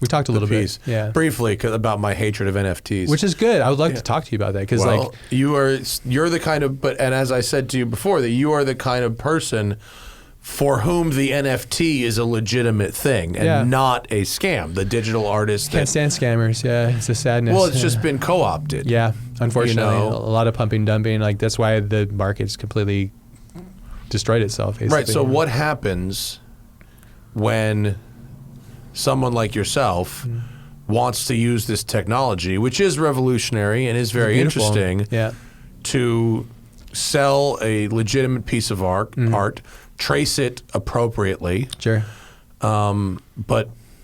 We talked a little piece, bit, briefly, about my hatred of NFTs, which is good. I would like to talk to you about that because, you're the kind of, and as I said to you before, that you are the kind of person for whom the NFT is a legitimate thing and not a scam. The digital artist can't stand scammers. Yeah, it's a sadness. Well, it's just been co-opted. Yeah, unfortunately, You know? a lot of pumping, dumping. Like that's why the market's completely destroyed itself. Basically. Right. So what happens when someone like yourself wants to use this technology, which is revolutionary and is very interesting, to sell a legitimate piece of art, trace it appropriately,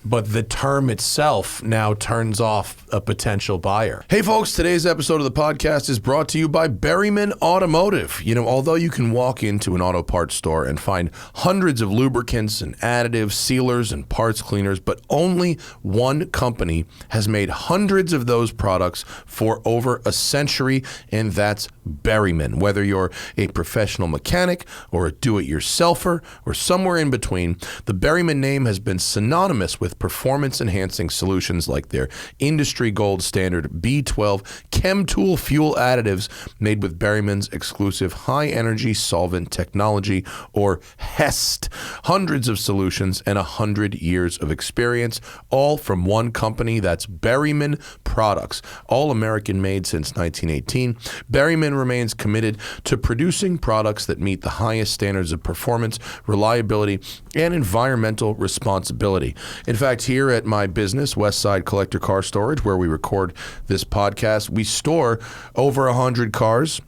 but the term itself now turns off a potential buyer. Hey folks, today's episode of the podcast is brought to you by Berryman Automotive. You know, although you can walk into an auto parts store and find hundreds of lubricants and additives, sealers and parts cleaners, but only one company has made hundreds of those products for over a century, and that's Berryman. Whether you're a professional mechanic or a do-it-yourselfer or somewhere in between, the Berryman name has been synonymous with performance-enhancing solutions like their industry gold standard B12 ChemTool fuel additives made with Berryman's exclusive high-energy solvent technology, or HEST. Hundreds of solutions and 100 years of experience, all from one company. That's Berryman Products, all American-made since 1918. Berryman remains committed to producing products that meet the highest standards of performance, reliability, and environmental responsibility. In fact, here at my business, Westside Collector Car Storage, where we record this podcast, we store over 100 cars.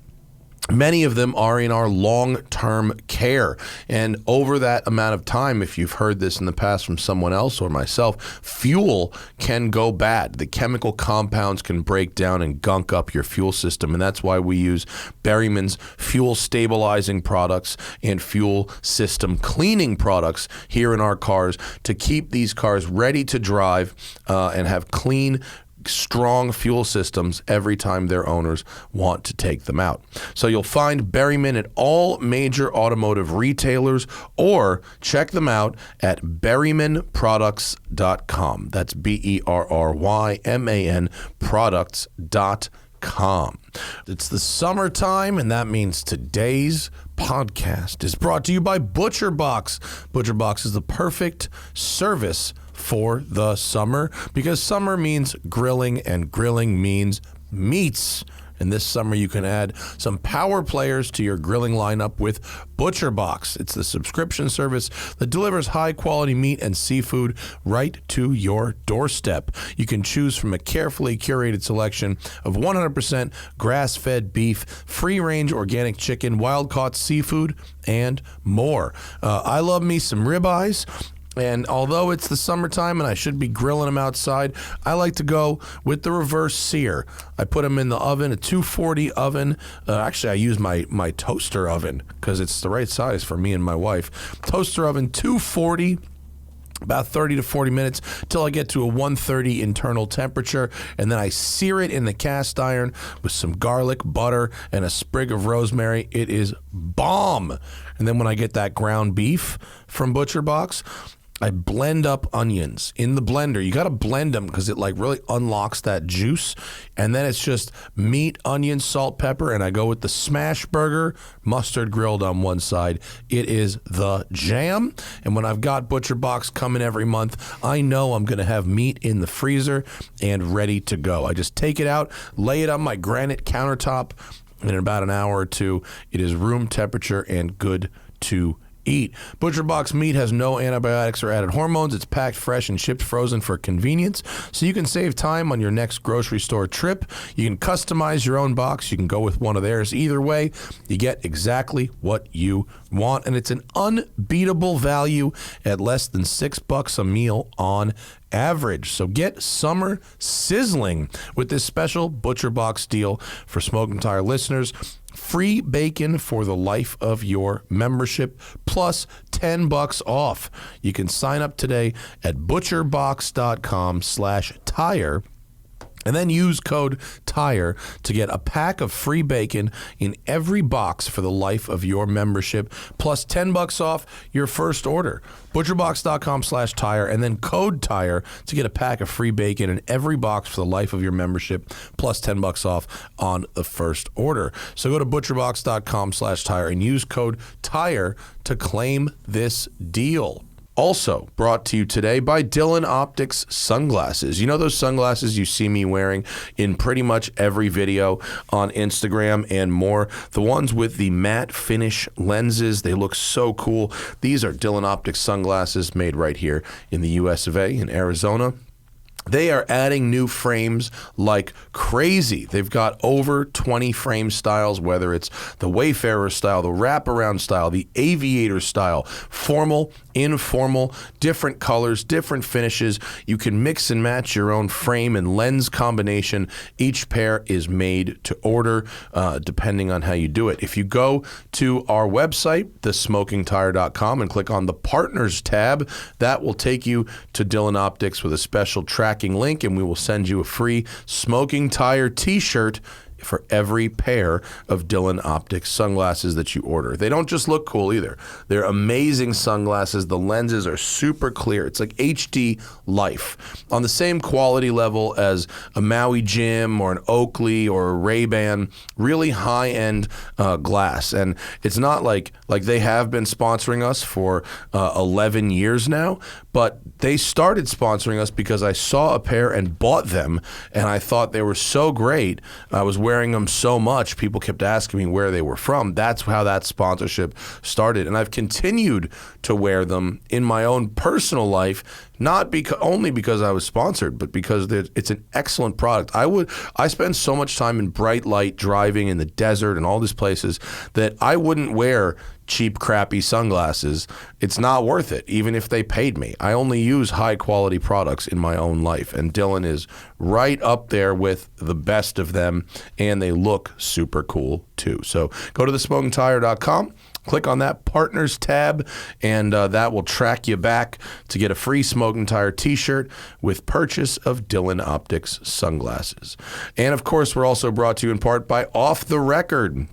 Many of them are in our long-term care. And over that amount of time, if you've heard this in the past from someone else or myself, fuel can go bad. The chemical compounds can break down and gunk up your fuel system. And that's why we use Berryman's fuel stabilizing products and fuel system cleaning products here in our cars to keep these cars ready to drive and have clean, strong fuel systems every time their owners want to take them out. So you'll find Berryman at all major automotive retailers, or check them out at berrymanproducts.com. That's BERRYMAN products.com. It's the summertime, and that means today's podcast is brought to you by ButcherBox. ButcherBox is the perfect service for the summer, because summer means grilling and grilling means meats. And this summer you can add some power players to your grilling lineup with ButcherBox. It's the subscription service that delivers high quality meat and seafood right to your doorstep. You can choose from a carefully curated selection of 100% grass-fed beef, free-range organic chicken, wild-caught seafood, and more. I love me some ribeyes. And although it's the summertime and I should be grilling them outside, I like to go with the reverse sear. I put them in the oven, a 240 oven. Actually, I use my toaster oven because it's the right size for me and my wife. Toaster oven, 240. About 30 to 40 minutes till I get to a 130 internal temperature, and then I sear it in the cast iron with some garlic, butter, and a sprig of rosemary. It is bomb. And then when I get that ground beef from ButcherBox, I blend up onions in the blender. You got to blend them because it like really unlocks that juice. And then it's just meat, onion, salt, pepper, and I go with the smash burger, mustard grilled on one side. It is the jam. And when I've got ButcherBox coming every month, I know I'm going to have meat in the freezer and ready to go. I just take it out, lay it on my granite countertop, and in about an hour or two, it is room temperature and good to eat. ButcherBox meat has no antibiotics or added hormones. It's packed fresh and shipped frozen for convenience, so you can save time on your next grocery store trip. You can customize your own box. You can go with one of theirs. Either way, you get exactly what you want, and it's an unbeatable value at less than $6 a meal on average. So get summer sizzling with this special ButcherBox deal for Smoke and Tire listeners. Free bacon for the life of your membership, plus $10 off. You can sign up today at butcherbox.com/tire And then use code TIRE to get a pack of free bacon in every box for the life of your membership, plus $10 off your first order. Butcherbox.com/tire and then code TIRE to get a pack of free bacon in every box for the life of your membership, plus $10 off on the first order. So go to butcherbox.com/tire and use code TIRE to claim this deal. Also brought to you today by Dylan Optics sunglasses. You know those sunglasses you see me wearing in pretty much every video on Instagram and more? The ones with the matte finish lenses, they look so cool. These are Dylan Optics sunglasses made right here in the US of A in Arizona. They are adding new frames like crazy. They've got over 20 frame styles, whether it's the Wayfarer style, the wraparound style, the aviator style, formal, informal, different colors, different finishes. You can mix and match your own frame and lens combination. Each pair is made to order depending on how you do it. If you go to our website, thesmokingtire.com, and click on the Partners tab, that will take you to Dylan Optics with a special tracking link, and we will send you a free Smoking Tire t-shirt for every pair of Dylan Optics sunglasses that you order. They don't just look cool either. They're amazing sunglasses. The lenses are super clear. It's like HD life. On the same quality level as a Maui Jim or an Oakley or a Ray-Ban, really high-end glass. And it's not like they have been sponsoring us for 11 years now, but they started sponsoring us because I saw a pair and bought them, and I thought they were so great. I was wearing them so much, people kept asking me where they were from. That's how that sponsorship started. And I've continued to wear them in my own personal life, not only because I was sponsored, but because it's an excellent product. I spend so much time in bright light driving in the desert and all these places that I wouldn't wear cheap, crappy sunglasses. It's not worth it, even if they paid me. I only use high quality products in my own life, and Dylan is right up there with the best of them, and they look super cool too. So go to thesmokingtire.com, click on that Partners tab, and that will track you back to get a free Smoking Tire t-shirt with purchase of Dylan Optics sunglasses. And of course, we're also brought to you in part by Off the Record.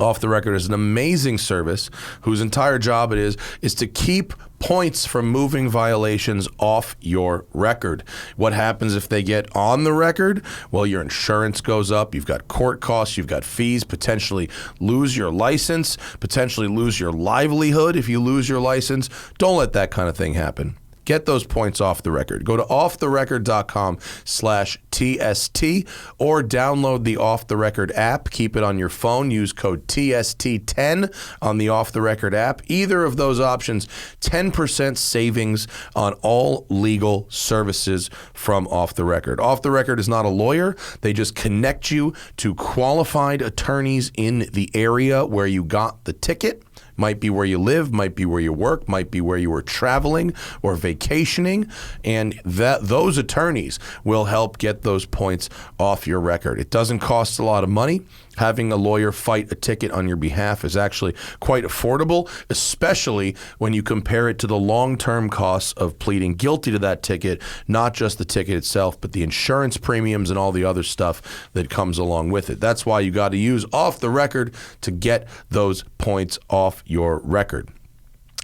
Off the Record is an amazing service whose entire job it is to keep points from moving violations off your record. What happens if they get on the record? Well, your insurance goes up, you've got court costs, you've got fees, potentially lose your license, potentially lose your livelihood if you lose your license. Don't let that kind of thing happen. Get those points off the record. Go to offtherecord.com/TST or download the Off the Record app. Keep it on your phone. Use code TST10 on the Off the Record app. Either of those options, 10% savings on all legal services from Off the Record. Off the Record is not a lawyer. They just connect you to qualified attorneys in the area where you got the ticket. Might be where you live, might be where you work, might be where you were traveling or vacationing, and those attorneys will help get those points off your record. It doesn't cost a lot of money. Having a lawyer fight a ticket on your behalf is actually quite affordable, especially when you compare it to the long-term costs of pleading guilty to that ticket, not just the ticket itself, but the insurance premiums and all the other stuff that comes along with it. That's why you got to use Off the Record to get those points off your record.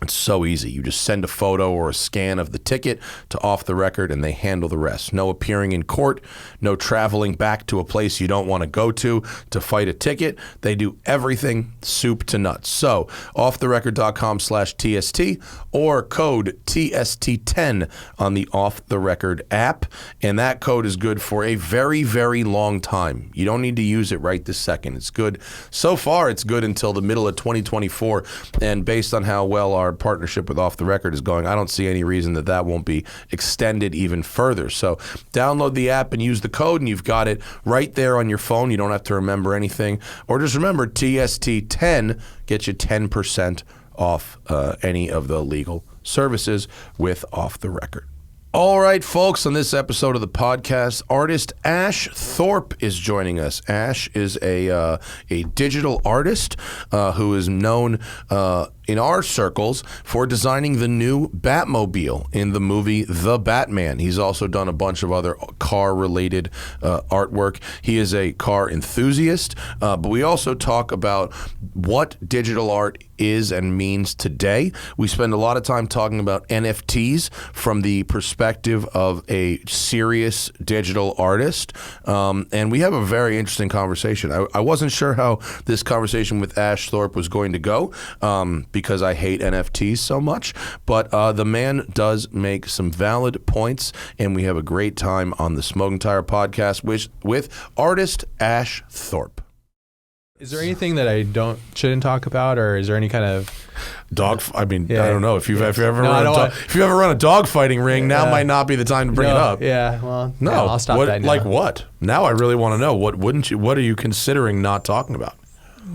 It's so easy. You just send a photo or a scan of the ticket to Off the Record, and they handle the rest. No appearing in court, no traveling back to a place you don't want to go to fight a ticket. They do everything soup to nuts. So offtherecord.com/TST or code TST10 on the Off the Record app. And that code is good for a very, very long time. You don't need to use it right this second. It's good. So far, it's good until the middle of 2024. And based on how well our partnership with Off the Record is going, I don't see any reason that won't be extended even further. So download the app and use the code, and you've got it right there on your phone. You don't have to remember anything. Or just remember, TST10 gets you 10% off any of the legal services with Off the Record. All right, folks, on this episode of the podcast, artist Ash Thorp is joining us. Ash is a digital artist who is known in our circles for designing the new Batmobile in the movie The Batman. He's also done a bunch of other car-related artwork. He is a car enthusiast, but we also talk about what digital art is and means today. We spend a lot of time talking about NFTs from the perspective of a serious digital artist, and we have a very interesting conversation. I wasn't sure how this conversation with Ash Thorp was going to go because I hate NFTs so much, but the man does make some valid points, and we have a great time on the Smoking Tire podcast with artist Ash Thorp. Is there anything that I shouldn't talk about, or is there any kind of I don't know if you've ever run a dog fighting ring. Now might not be the time to bring it up. Yeah, well, no, I'll stop that now. Like what? Now I really want to know. What are you considering not talking about?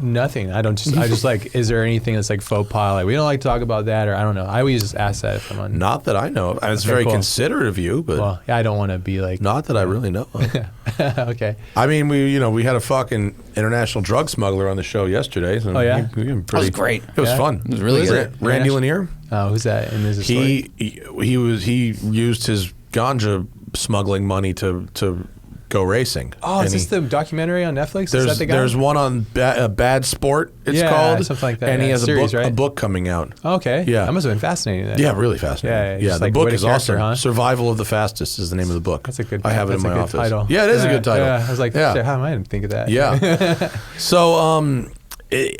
Nothing. I just like, is there anything that's like faux pas? Like, we don't like to talk about that, or I don't know. I always just ask that if I'm on. Not that I know of. It's very considerate of you, but well, yeah, I don't want to be like. Not that I really know of. Okay. I mean, we had a fucking international drug smuggler on the show yesterday. So oh yeah, that was great. It was fun. It was really good. Randy Lanier. Oh, who's that? And he used his ganja smuggling money to go racing. Oh, is this the documentary on Netflix? Is that the guy? There's one on Bad Sport, it's called. Something like that. And he has series, a book coming out. Oh, okay. Yeah. That must have been fascinating then. Yeah, really fascinating. Yeah, the like book is awesome. Huh? Survival of the Fastest is the name of the book. That's a good I have it in my office. Title. Yeah, it is a good title. Yeah, I was like, how am I didn't think of that? Yeah. So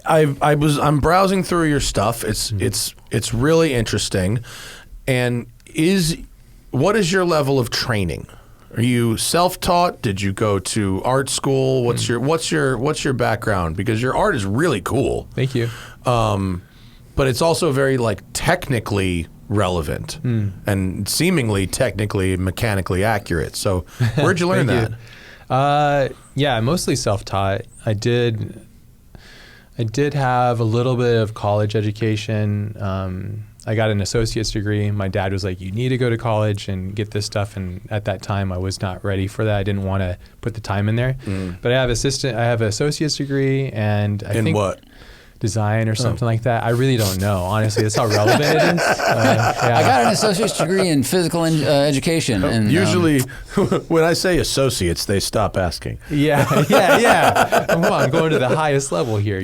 I'm browsing through your stuff. It's really interesting. And what is your level of training? Are you self-taught? Did you go to art school? What's your background? Because your art is really cool. Thank you. But it's also very like technically relevant and seemingly technically mechanically accurate. So where'd you learn that? Yeah, mostly self-taught. I did have a little bit of college education. I got an associate's degree. My dad was like, you need to go to college and get this stuff. And at that time, I was not ready for that. I didn't want to put the time in there. But I have an associate's degree, and I think what? Design or something like that. I really don't know. Honestly, that's how relevant it is. I got an associate's degree in physical education. And usually, when I say associates, they stop asking. Yeah. Come on, going to the highest level here.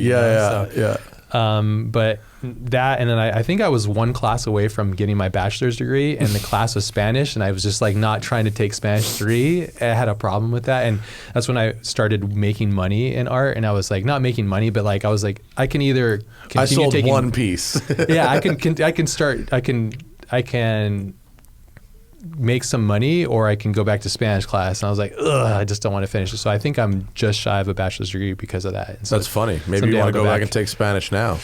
But that, and then I think I was one class away from getting my bachelor's degree, and the class was Spanish, and I was just like not trying to take Spanish 3. I had a problem with that, and that's when I started making money in art, and I was like not making money, but like I was like I can either continue I sold one piece. Yeah, I can make some money, or I can go back to Spanish class. And I was like, I just don't want to finish it. So I think I'm just shy of a bachelor's degree because of that. So that's funny. Maybe you want to go back and take Spanish now.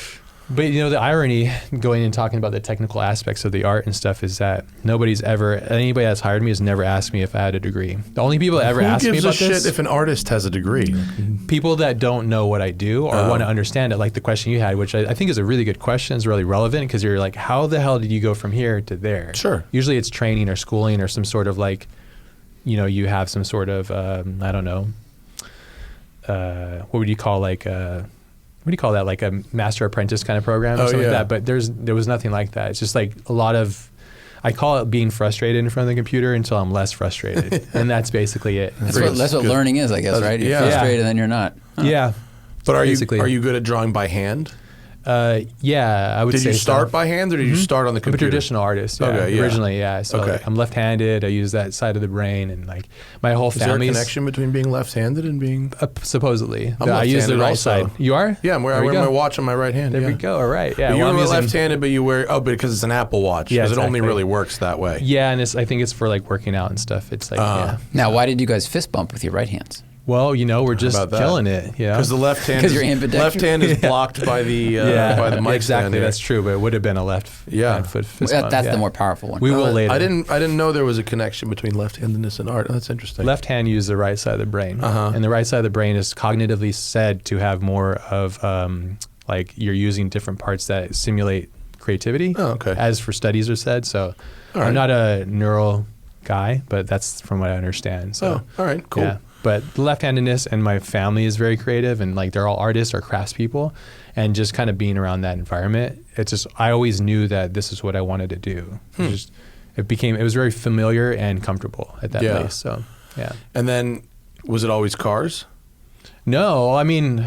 But the irony going and talking about the technical aspects of the art and stuff is that anybody that's hired me has never asked me if I had a degree. The only people that ever asked me about this. Who gives a shit if an artist has a degree? People that don't know what I do or want to understand it, like the question you had, which I think is a really good question. It's really relevant because you're like, how the hell did you go from here to there? Sure. Usually it's training or schooling or some sort of like, you have some sort of, I don't know, what would you call that? Like a master apprentice kind of program or something like that. But there was nothing like that. It's just like a lot of, I call it being frustrated in front of the computer until I'm less frustrated. And that's basically it. That's what learning is, I guess, right? You're frustrated and then you're not. Huh. Yeah. But are you good at drawing by hand? Yeah, I would say. Did you start by hand, or did you start on the computer? I'm a traditional artist. Yeah, originally, yeah. So like, I'm left-handed. I use that side of the brain, and like my whole family. Is there a connection between being left-handed and being? Supposedly, I use the right side. You are? Yeah, I wear my watch on my right hand. There we go. All right. Yeah. But you're left-handed, but you wear because it's an Apple Watch. Yeah, because it only really works that way. Yeah, and I think it's for like working out and stuff. It's like Now, why did you guys fist bump with your right hands? Well, we're just killing it. Because the left hand is blocked by the mic stand. Exactly, that's true. But it would have been a left foot fist bump. That's the more powerful one. We will later. I didn't know there was a connection between left-handedness and art. That's interesting. Left hand uses the right side of the brain, and the right side of the brain is cognitively said to have more of like you're using different parts that simulate creativity. Oh, okay. As for studies are said. So I'm not a neural guy, but that's from what I understand. So all right, cool. Yeah. But the left-handedness and my family is very creative, and like they're all artists or craftspeople, and just kind of being around that environment, it's just, I always knew that this is what I wanted to do. It was very familiar and comfortable at that place. So, yeah. And then, was it always cars? No, I mean,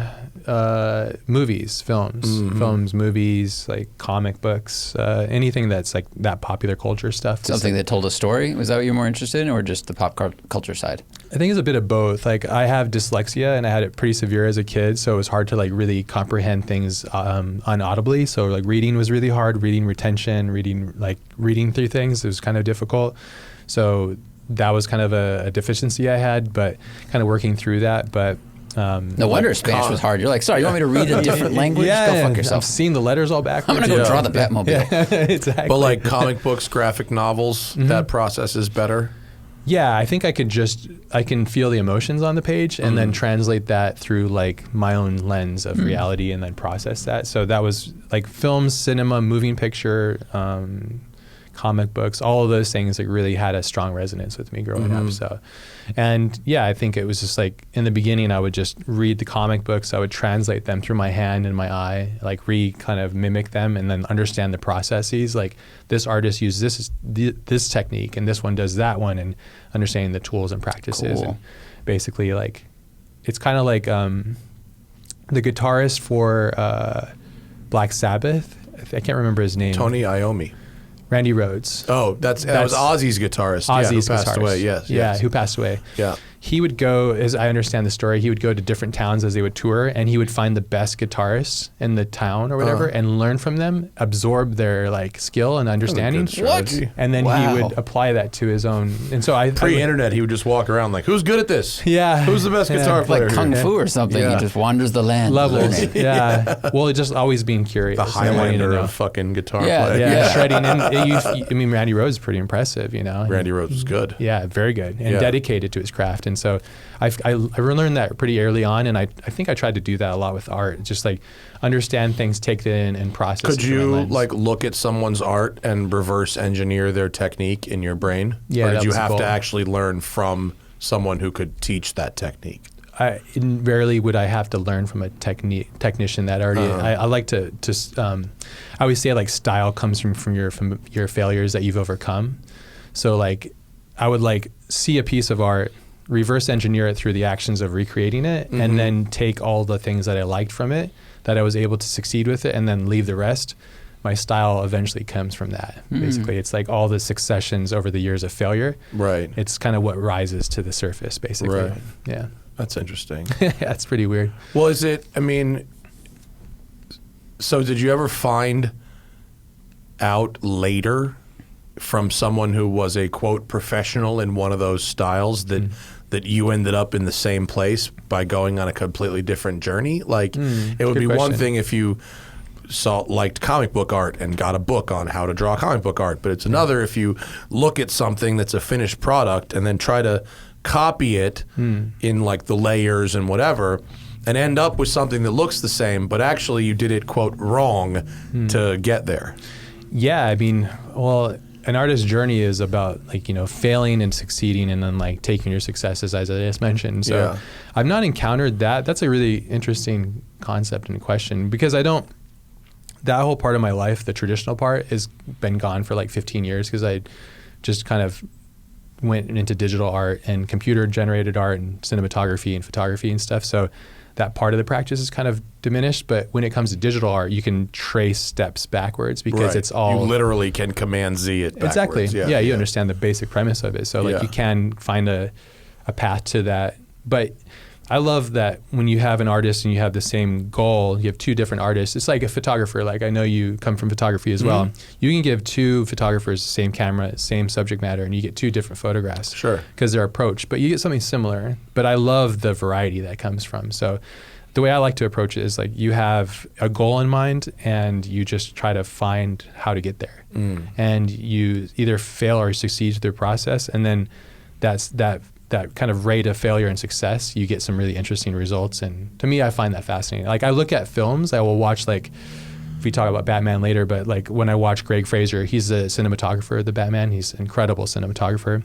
movies, films, movies, like comic books, anything that's like that popular culture stuff. Something that told a story? Was that what you were more interested in, or just the pop culture side? I think it's a bit of both. Like, I have dyslexia, and I had it pretty severe as a kid, so it was hard to like really comprehend things unaudibly. So like reading was really hard, reading retention, reading through things, it was kind of difficult. So that was kind of a deficiency I had, but kind of working through that. But no wonder Spanish was hard. You're like, sorry, you want me to read a different language? Yeah, go fuck yourself. I've seen the letters all backwards. I'm going to go draw the Batmobile. Yeah, exactly. But like comic books, graphic novels, that process is better? Yeah, I think I can feel the emotions on the page and then translate that through like my own lens of reality and then process that. So that was like films, cinema, moving picture, comic books, all of those things like really had a strong resonance with me growing up. So, and yeah, I think it was just like in the beginning, I would just read the comic books. I would translate them through my hand and my eye, like kind of mimic them and then understand the processes. Like this artist uses this technique and this one does that one, and understanding the tools and practices. Cool. And basically like, it's kind of like the guitarist for Black Sabbath. I can't remember his name. Tony Iommi. Randy Rhoads. Oh, that was Ozzy's guitarist. Ozzy's who passed guitarist. away. Yes. Who passed away. Yeah. He would go, as I understand the story, he would go to different towns as they would tour, and he would find the best guitarists in the town or whatever, and learn from them, absorb their like skill and understanding. What? And then he would apply that to his own. And so pre-internet, he would just walk around like, "Who's good at this? Yeah. Who's the best guitar player?" Like Kung Fu or something. Yeah. He just wanders the land. Levels. learning. Yeah. Well, just always being curious. The and wanting to Highlander know. of fucking guitar Yeah, play. Yeah, shredding. And I mean, Randy Rhoads is pretty impressive, you know. Randy Rhoads was good. Yeah, very good and Yeah. dedicated to his craft. And so I learned that pretty early on, and I think I tried to do that a lot with art. Just like understand things, take it in, and process. Could you like look at someone's art and reverse engineer their technique in your brain? Yeah, or did that you was the have goal. to actually learn from someone who could teach that technique? Rarely would I have to learn from a technician that already. I like to I always say like style comes from your failures that you've overcome. So like I would like see a piece of art, reverse engineer it through the actions of recreating it, and then take all the things that I liked from it, that I was able to succeed with it, and then leave the rest. My style eventually comes from that. Basically, it's like all the successions over the years of failure. Right. It's kind of what rises to the surface, basically. Right. Yeah. That's interesting. That's pretty weird. Well, is it, I mean, so did you ever find out later from someone who was a, quote, professional in one of those styles that you ended up in the same place by going on a completely different journey? Like, it would good be one question. thing if you liked comic book art and got a book on how to draw comic book art, but it's another if you look at something that's a finished product and then try to copy it in like the layers and whatever, and end up with something that looks the same, but actually you did it, quote, wrong to get there. Yeah, I mean, well, an artist's journey is about like, you know, failing and succeeding and then like taking your successes, as I just mentioned. So Yeah. I've not encountered that. That's a really interesting concept and question, because that whole part of my life, the traditional part, has been gone for like 15 years because I just kind of went into digital art and computer generated art and cinematography and photography and stuff. So that part of the practice is kind of diminished. But when it comes to digital art, you can trace steps backwards because Right. it's all... You literally can Command Z it backwards. Exactly. Yeah, you yeah. understand the basic premise of it. So like Yeah. you can find a path to that. But I love that when you have an artist and you have the same goal, you have two different artists. It's like a photographer. Like I know you come from photography as well. You can give two photographers the same camera, same subject matter, and you get two different photographs. Sure. Because they're approached. But you get something similar. But I love the variety that comes from. So the way I like to approach it is like you have a goal in mind and you just try to find how to get there. And you either fail or succeed through the process. And then that kind of rate of failure and success, you get some really interesting results. And to me, I find that fascinating. Like I look at films, I will watch like, if we talk about Batman later, but like when I watch Greg Fraser, he's a cinematographer of the Batman. He's an incredible cinematographer.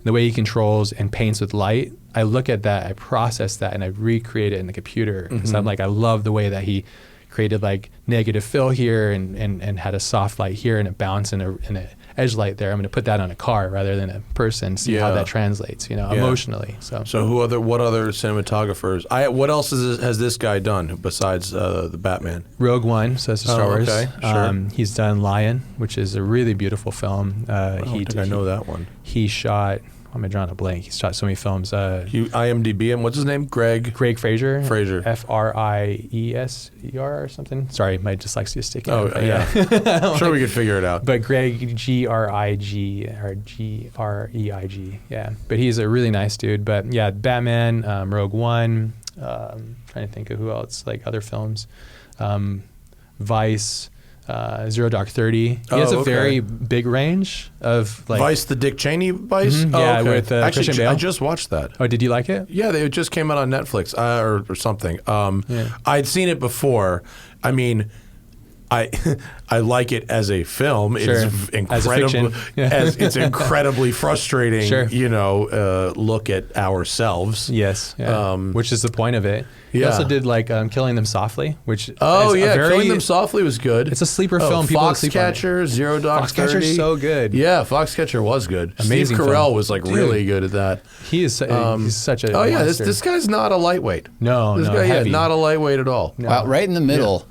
the way he controls and paints with light, I look at that, I process that, and I recreate it in the computer. Because I'm like, I love the way that he created like negative fill here and had a soft light here and a bounce and a edge light there. I'm going to put that on a car rather than a person, see how that translates, emotionally. So what other cinematographers? What else has this guy done besides the Batman? Rogue One, so that's the Star Wars. Okay, sure. He's done Lion, which is a really beautiful film. I know that one. He shot, why am I drawing a blank? He's shot so many films. You IMDb him. What's his name? Greg Fraser. Frieser or something. Sorry, my dyslexia is sticking. Oh, yeah. I'm sure we could figure it out. But Greg, Grig or Greig. Yeah. But he's a really nice dude. But yeah, Batman, Rogue One, trying to think of who else, like other films. Vice, Zero Dark 30. He has a very big range of like Vice, the Dick Cheney Vice. with Christian Bale. I just watched that. Oh, did you like it? Yeah, it just came out on Netflix or something. I'd seen it before. I mean, I like it as a film. Sure. It's incredible. It's incredibly frustrating. Sure. Look at ourselves. Yes. Yeah. Which is the point of it. He also did like Killing Them Softly, which Killing Them Softly was good. It's a sleeper film. Foxcatcher, Zero Dark 30. Foxcatcher's so good. Yeah, Foxcatcher was good. Amazing Steve Carell film. was like really good at that. He is. He's such a. Oh yeah, monster. this guy's not a lightweight. This guy, heavy. not a lightweight at all. No. Well, right in the middle.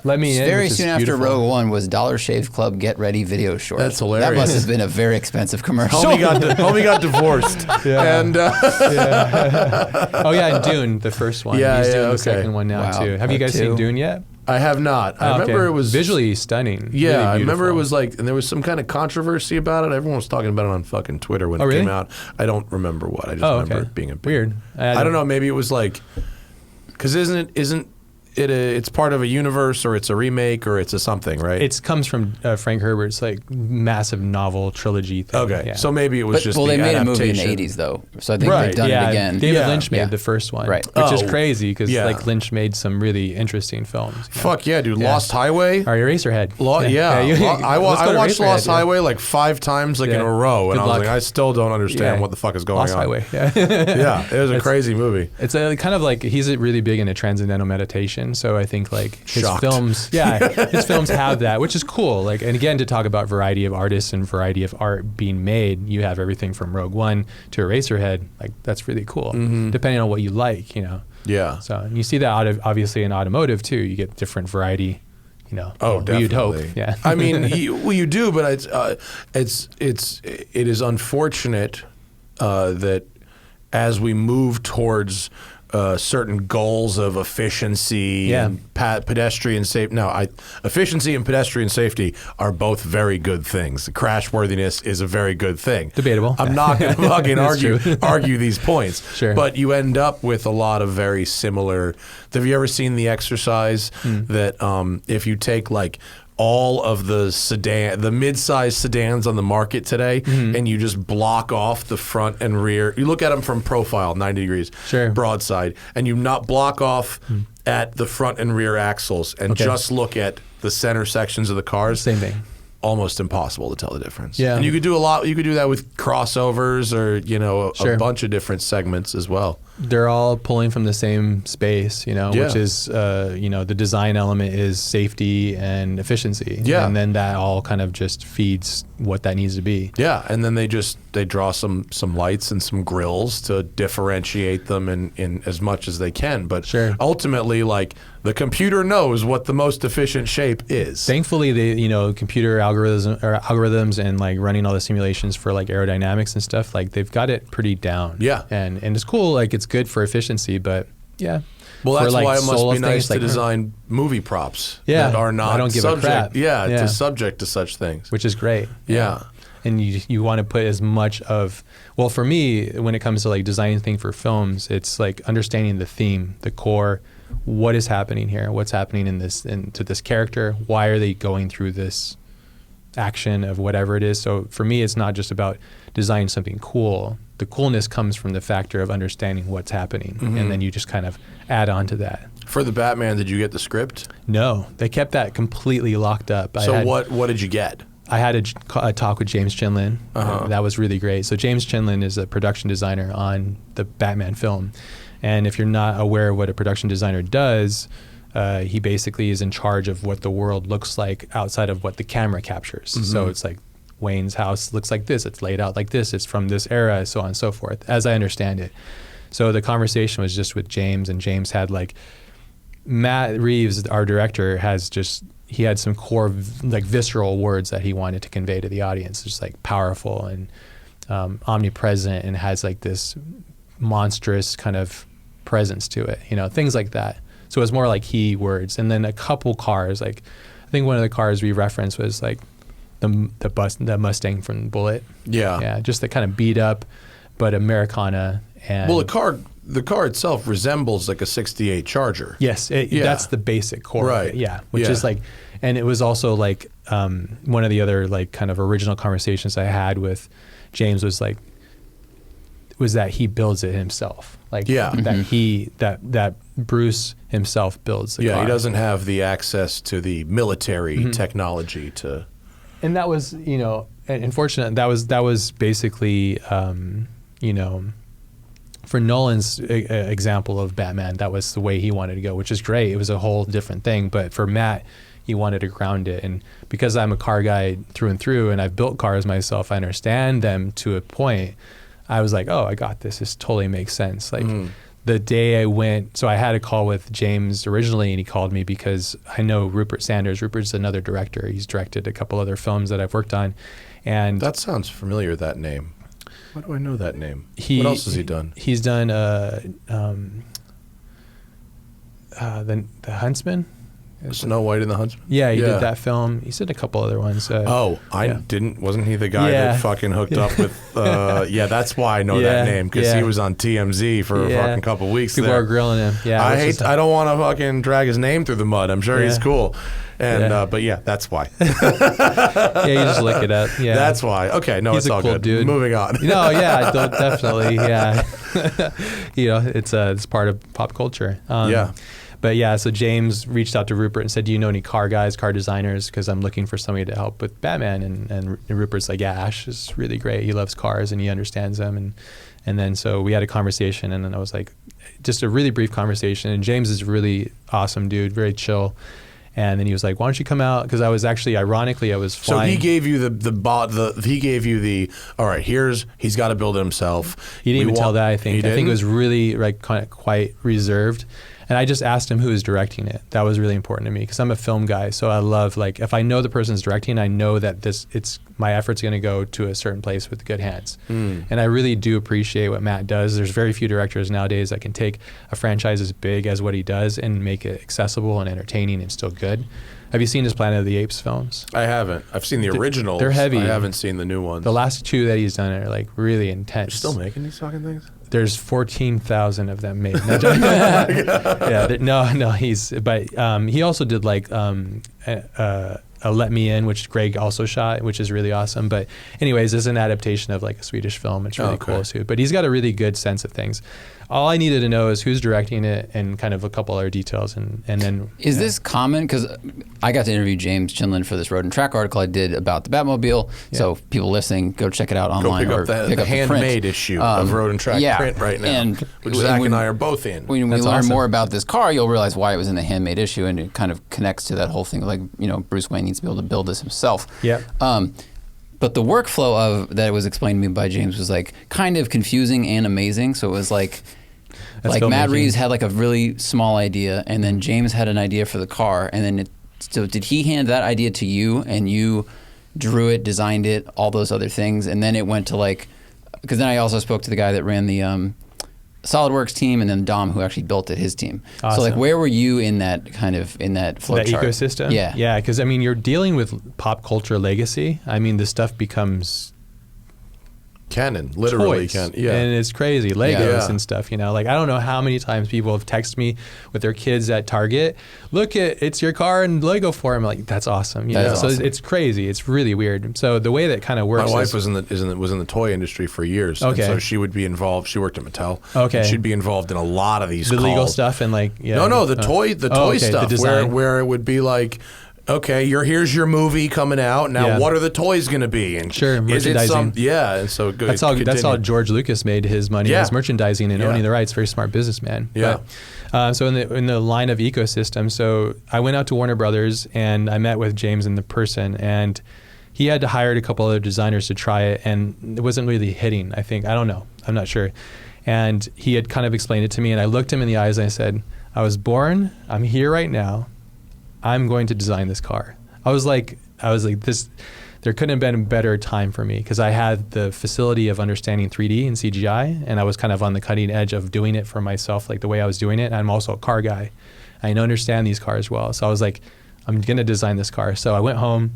Let me in. Very soon after beautiful. Rogue One was Dollar Shave Club Get Ready video short. That's hilarious. That must have been a very expensive commercial. Homie got divorced. And Oh yeah, and Dune, the first one. He's doing the second one now too. Have you guys seen Dune yet? I have not. I remember it was visually stunning. Yeah, really I remember it beautiful. was like, and there was some kind of controversy about it. Everyone was talking about it on fucking Twitter when it really? came out. I don't remember what. I just remember it being a big, weird. I don't know. Maybe it was like, because isn't it it's part of a universe, or it's a remake, or it's a something, right? It comes from Frank Herbert's like massive novel trilogy thing. Okay, so maybe it was just they made adaptation. a movie in the 80s though, so I think they've done it again. David Lynch made the first one, right? Which is crazy because like Lynch made some really interesting films. Fuck yeah, dude! Lost Highway. Or Eraserhead. I watched Lost Highway like 5 times in a row, and I was like, I still don't understand what the fuck is going Lost on. Highway. Yeah, it was a crazy movie. It's kind of like he's really big into transcendental meditation, so I think like his films have that, which is cool. Like, and again, to talk about variety of artists and variety of art being made, you have everything from Rogue One to Eraserhead. Like, that's really cool, depending on what you like, Yeah. So and you see that obviously in automotive too. You get different variety. Definitely. You'd hope. Yeah. I mean, you do, but it is unfortunate that as we move towards certain goals of efficiency and pedestrian safety. Now, efficiency and pedestrian safety are both very good things. Crashworthiness is a very good thing. Debatable. I'm not going to fucking argue these points. Sure. But you end up with a lot of very similar. Have you ever seen the exercise that if you take like all of the mid-sized sedans on the market today, and you just block off the front and rear. You look at them from profile, 90 degrees, broadside, and you not block off at the front and rear axles, and just look at the center sections of the cars. Same thing. Almost impossible to tell the difference. Yeah. And you could do a lot. You could do that with crossovers or a bunch of different segments as well. They're all pulling from the same space, which is, the design element is safety and efficiency. Yeah. And then that all kind of just feeds what that needs to be. Yeah. And then they draw some lights and some grills to differentiate them in as much as they can. But ultimately, like, the computer knows what the most efficient shape is. Thankfully, computer algorithms and like running all the simulations for like aerodynamics and stuff, like they've got it pretty down. Yeah. And it's cool, like it's good for efficiency, but yeah. Well, that's like, why it must be nice to like, design movie props that are not I don't give subject, a crap. to subject to such things. Which is great. Yeah. And you want to put as much of, well, for me, when it comes to like designing things for films, it's like understanding the theme, the core, what is happening here, what's happening to this character, why are they going through this action of whatever it is. So for me, it's not just about designing something cool. The coolness comes from the factor of understanding what's happening, and then you just kind of add on to that. For the Batman, did you get the script? No, they kept that completely locked up. So what did you get? I had a talk with James Chinlin. That was really great. So James Chinlin is a production designer on the Batman film. And if you're not aware of what a production designer does, he basically is in charge of what the world looks like outside of what the camera captures. So it's like Wayne's house looks like this. It's laid out like this. It's from this era, so on and so forth, as I understand it. So the conversation was just with James, and James had like, Matt Reeves, our director, he had some core like visceral words that he wanted to convey to the audience, just like powerful and omnipresent, and has like this monstrous kind of presence to it, things like that. So it was more like he words. And then a couple cars, like I think one of the cars we referenced was like the Mustang from Bullet. Yeah, just the kind of beat up, but Americana. And well, the car itself resembles like a '68 Charger. Yes, that's the basic core. Right. Of it, yeah, which is like, and it was also like one of the other like kind of original conversations I had with James was that he builds it himself. Like that Bruce himself builds the car. He doesn't have the access to the military technology to. And that was, unfortunate. That was basically, for Nolan's example of Batman, that was the way he wanted to go, which is great. It was a whole different thing. But for Matt, he wanted to ground it. And because I'm a car guy through and through, and I've built cars myself, I understand them to a point. I was like, oh, I got this. This totally makes sense. Like the day I went, so I had a call with James originally, and he called me because I know Rupert Sanders. Rupert's another director. He's directed a couple other films that I've worked on. And that sounds familiar, that name. Why do I know that name? What else has he done? He's done the Huntsman. Snow White and the Huntsman? Yeah, he did that film. He's did a couple other ones. Wasn't he the guy that fucking hooked up with, that's why I know that name, because he was on TMZ for a fucking couple weeks. People are grilling him. Yeah, I don't want to fucking drag his name through the mud. I'm sure he's cool. And but that's why. You just look it up. Yeah, that's why. Okay, no, he's it's all cool good. Dude. Moving on. No, definitely. Yeah, it's part of pop culture. But so James reached out to Rupert and said, do you know any car guys, car designers? Because I'm looking for somebody to help with Batman. And Rupert's like, Ash is really great. He loves cars and he understands them. And then so we had a conversation, and then I was like, just a really brief conversation. And James is a really awesome dude, very chill. And then he was like, why don't you come out? Because I was actually, ironically, I was flying. So he gave you all right, he's got to build it himself. He didn't even tell that, I think. I think it was really like quite reserved. And I just asked him who was directing it. That was really important to me because I'm a film guy. So I love, like, if I know the person's directing, I know that my effort's going to go to a certain place with good hands. And I really do appreciate what Matt does. There's very few directors nowadays that can take a franchise as big as what he does and make it accessible and entertaining and still good. Have you seen his Planet of the Apes films? I haven't. I've seen the originals. They're heavy. I haven't seen the new ones. The last two that he's done are like really intense. You're still making these fucking things? There's 14,000 of them made. But he also did like Let Me In, which Greg also shot, which is really awesome. But anyways, it's an adaptation of like a Swedish film. It's really cool too. But he's got a really good sense of things. All I needed to know is who's directing it and kind of a couple other details. And then is this common? Because I got to interview James Chinlin for this Road and Track article I did about the Batmobile. Yeah. So people listening, go check it out online. Go pick up the handmade issue of Road and Track print right now, which Zach and I are both in. When we learn more about this car, you'll realize why it was in the handmade issue, and it kind of connects to that whole thing. Like, Bruce Wayne needs to be able to build this himself. Yeah. But the workflow of that was explained to me by James was like kind of confusing and amazing. So it was like Matt Reeves had like a really small idea, and then James had an idea for the car, and then so did he hand that idea to you, and you drew it, designed it, all those other things, and then it went to like, because then I also spoke to the guy that ran the SolidWorks team, and then Dom, who actually built it, his team. Awesome. So like, where were you in that flow chart? Ecosystem? Yeah, because I mean, you're dealing with pop culture legacy. I mean, this stuff becomes canon, literally toys, canon. Yeah, and it's crazy, Legos and stuff. Like I don't know how many times people have texted me with their kids at Target. Look, it's your car and Lego form. Like that's awesome. So it's crazy. It's really weird. So the way that kind of works. My wife was in the toy industry for years. Okay. And so she would be involved. She worked at Mattel. Okay. She'd be involved in a lot of these. The legal stuff and like the toy stuff. The design. where it would be like, okay, here's your movie coming out. Now, what are the toys going to be? And sure, merchandising. And so good. That's how George Lucas made his money. Was merchandising and owning the rights. Very smart businessman. Yeah. But, so in the line of ecosystem, so I went out to Warner Brothers and I met with James in person, and he had hired a couple other designers to try it, and it wasn't really hitting. I think, I don't know, I'm not sure. And he had kind of explained it to me, and I looked him in the eyes and I said, I was born, I'm here right now, I'm going to design this car. I was like this. There couldn't have been a better time for me because I had the facility of understanding 3D and CGI, and I was kind of on the cutting edge of doing it for myself, like the way I was doing it. And I'm also a car guy. I understand these cars well, so I was like, I'm going to design this car. So I went home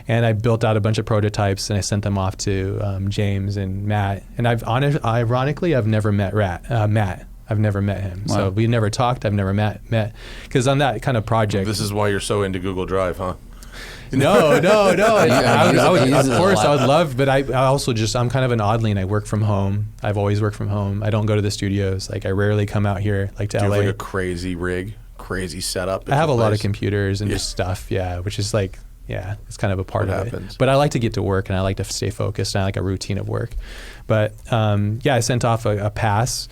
and I built out a bunch of prototypes and I sent them off to James and Matt. And ironically, I've never met Matt. I've never met him. Wow. So we never talked. I've never met. Because on that kind of project. This is why you're so into Google Drive, huh? No. I would, of course, I would love, but I also I'm kind of an oddling. I work from home. I've always worked from home. I don't go to the studios. Like I rarely come out here, like to LA. You have like a crazy rig, crazy setup. I have a lot of computers and just stuff, which is like, it's kind of a part of it. But I like to get to work and I like to stay focused and I like a routine of work. But I sent off a pass.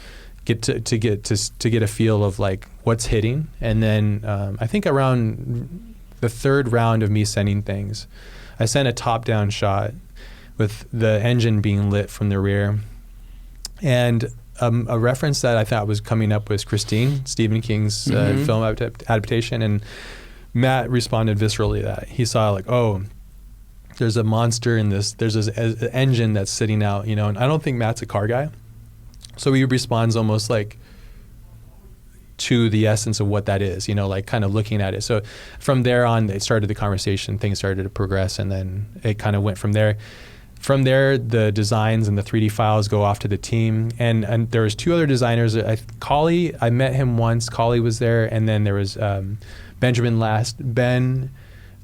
To get a feel of like what's hitting, and then I think around the third round of me sending things, I sent a top-down shot with the engine being lit from the rear, and a reference that I thought was coming up was Christine, Stephen King's film adaptation, and Matt responded viscerally that he saw like, oh, there's a monster in this. There's this engine that's sitting out, and I don't think Matt's a car guy. So he responds almost like to the essence of what that is, like kind of looking at it. So from there on, it started the conversation, things started to progress, and then it kind of went from there. From there, the designs and the 3D files go off to the team. And there was two other designers. Collie, I met him once. Collie was there. And then there was Benjamin Last. Ben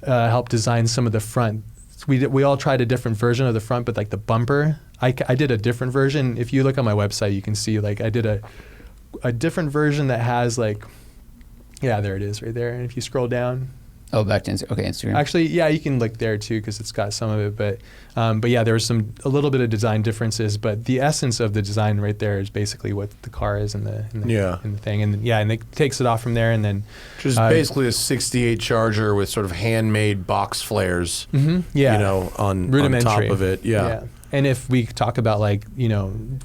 helped design some of the front. We all tried a different version of the front, but like the bumper, I did a different version. If you look on my website, you can see like I did a different version that has like, there it is right there. And if you scroll down. Oh, back to Instagram. Actually, you can look there too because it's got some of it. But there was a little bit of design differences. But the essence of the design right there is basically what the car is in the thing. And it takes it off from there. And then which is basically a 68 Charger with sort of handmade box flares. On top of it. Yeah. And if we talk about like,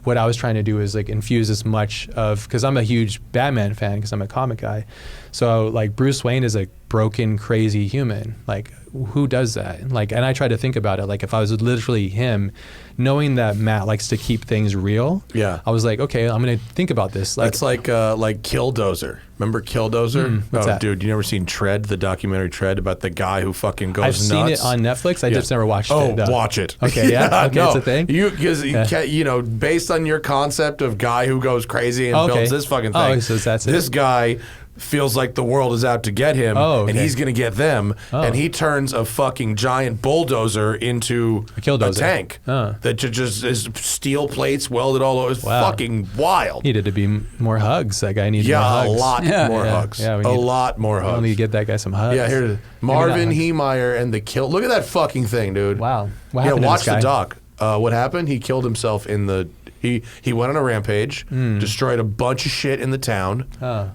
what I was trying to do is like infuse as much of, because I'm a huge Batman fan because I'm a comic guy. So like Bruce Wayne is a broken, crazy human. Like who does that? Like, and I try to think about it. Like if I was literally him, knowing that Matt likes to keep things real. Yeah. I was like, okay, I'm going to think about this. Like, that's like Killdozer. Remember Killdozer? What's that? Dude, you never seen Tread, the documentary Tread about the guy who fucking goes I've nuts? seen it on Netflix. I just never watched it. Oh, watch it. Okay, yeah? Okay, it's a thing? Because, based on your concept of guy who goes crazy and builds this fucking thing, so that's it. This guy feels like the world is out to get him, and he's going to get them, and he turns a fucking giant bulldozer into a tank that just is steel plates welded all over. It's fucking wild. Needed to be more hugs. That guy needed more hugs. A lot more hugs. Yeah, a lot more hugs. We need to get that guy some hugs. Yeah, here it is. Marvin Heemeyer and the kill. Look at that fucking thing, dude. Wow. What happened watch to this guy? the doc. What happened? He killed himself in the... He went on a rampage, destroyed a bunch of shit in the town,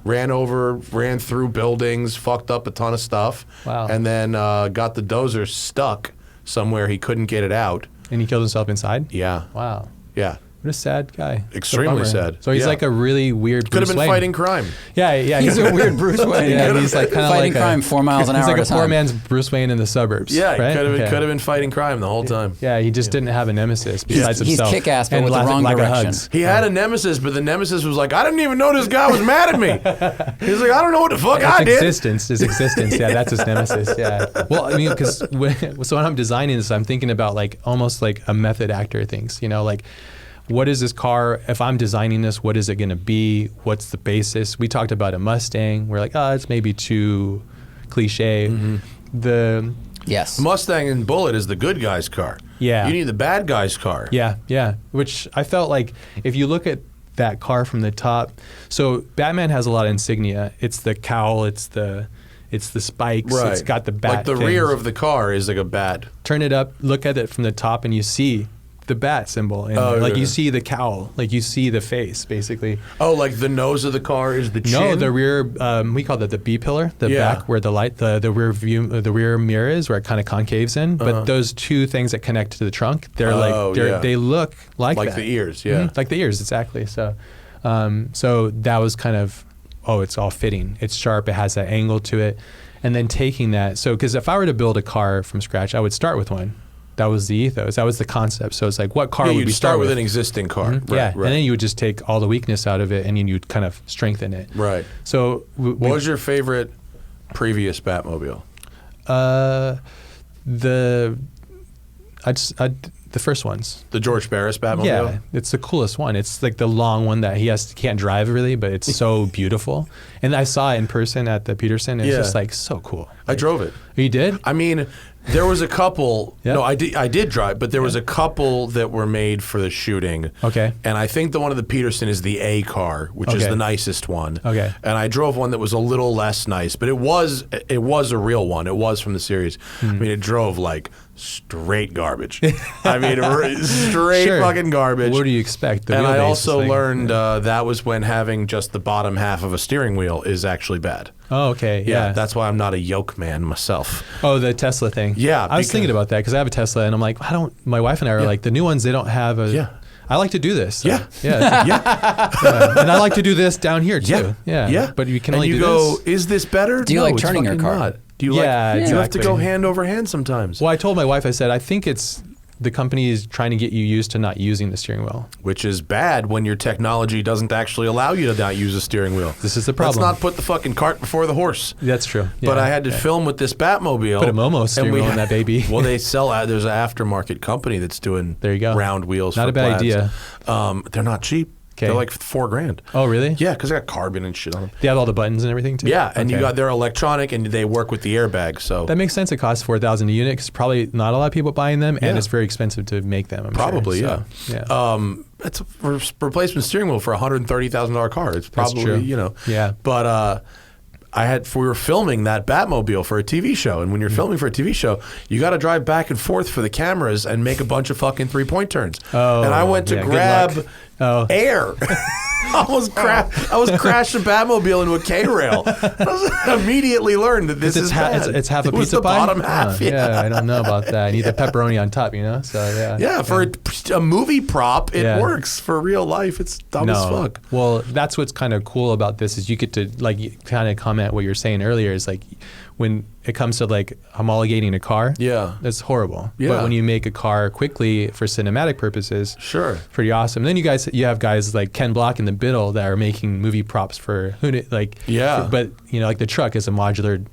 ran through buildings, fucked up a ton of stuff, and then got the dozer stuck somewhere he couldn't get it out. And he killed himself inside? Yeah. Wow. Yeah. What a sad guy. Extremely sad. So he's like a really weird Bruce Wayne. Could have been fighting crime. Yeah. He's a weird Bruce Wayne. He's like kind of fighting crime 4 miles an hour. He's like a poor man's Bruce Wayne in the suburbs. Yeah, right? could have been fighting crime the whole time. Yeah, he just didn't have a nemesis besides himself. He's kick-ass, but with the wrong direction. He had a nemesis, but the nemesis was like, I didn't even know this guy was mad at me. He's like, I don't know what the fuck I did. His existence. Yeah, that's his nemesis. Yeah. Well, I mean, because when I'm designing this, I'm thinking about like almost like a method actor things. Like, what is this car? If I'm designing this, what is it going to be? What's the basis? We talked about a Mustang. We're like, it's maybe too cliche. The Mustang and Bullet is the good guy's car. Yeah. You need the bad guy's car. Yeah. Which I felt like if you look at that car from the top, so Batman has a lot of insignia. It's the cowl. It's the It's the spikes. Right. It's got the bat. Like the things. rear of the car is like a bat. Turn it up, look at it from the top, and you see the bat symbol. And you see the cowl. Like you see the face, basically. Oh, like the nose of the car is the chin? No, the rear, we call that the B pillar, the back where the light, the rear view, the rear mirror is, where it kind of concaves in. But those two things that connect to the trunk, they look like that. The ears, like the ears, exactly. So that was kind of, it's all fitting. It's sharp. It has that angle to it. And then taking that, because if I were to build a car from scratch, I would start with one. That was the ethos. That was the concept. So it's like, what car would we start with? An existing car. Mm-hmm. Right, and then you would just take all the weakness out of it, and then you'd kind of strengthen it. Right. So, what was your favorite previous Batmobile? The first ones. The George Barris Batmobile? Yeah, it's the coolest one. It's like the long one that can't drive really, but it's so beautiful. And I saw it in person at the Peterson. It's just like so cool. I drove it. You did? I mean, there was a couple. No, I did drive, but there was a couple that were made for the shooting. Okay. And I think the one of the Peterson is the A car, which is the nicest one. Okay. And I drove one that was a little less nice, but it was a real one. It was from the series. I mean, it drove like straight garbage. I mean, straight fucking garbage. What do you expect? And I also learned that was when having just the bottom half of a steering wheel is actually bad. Oh, okay. Yeah. That's why I'm not a yoke man myself. Oh, the Tesla thing. Yeah. I was thinking about that because I have a Tesla and I'm like, my wife and I are like, the new ones, they don't have a. Yeah. I like to do this. So. Yeah. Yeah. And I like to do this down here too. Yeah. But you can only do this. Is this better? Do you like turning your car? Not. Do you you have to go hand over hand sometimes? Well, I told my wife, I said, I think it's the company is trying to get you used to not using the steering wheel. Which is bad when your technology doesn't actually allow you to not use a steering wheel. This is the problem. Let's not put the fucking cart before the horse. That's true. Yeah, but I had to film with this Batmobile. Put a Momo steering wheel on that baby. Well, they sell, there's an aftermarket company that's doing round wheels. Not a bad idea. They're not cheap. Okay. They're like $4,000. Oh, really? Yeah, because they got carbon and shit on them. They have all the buttons and everything too? Yeah, and they're electronic and they work with the airbag. So that makes sense. It costs $4,000 a unit because probably not a lot of people buying them, and it's very expensive to make them. I'm probably, sure. It's a replacement steering wheel for a $130,000 car. It's probably, Yeah. But we were filming that Batmobile for a TV show, and when you're filming for a TV show, you got to drive back and forth for the cameras and make a bunch of fucking 3-point turns. Oh, and I went to grab air. I almost crashed a Batmobile into a K-rail. I immediately learned that this is bad. It's half a it pizza was the pie? bottom half. Yeah, I don't know about that. I need the pepperoni on top, So yeah. For a movie prop, it works. For real life, it's dumb as fuck. Well, that's what's kind of cool about this is you get to kind of comment what you were saying earlier is like when it comes to homologating a car, that's horrible. Yeah. But when you make a car quickly for cinematic purposes, pretty awesome. And then you have guys like Ken Block in the middle that are making movie props for but the truck is a modular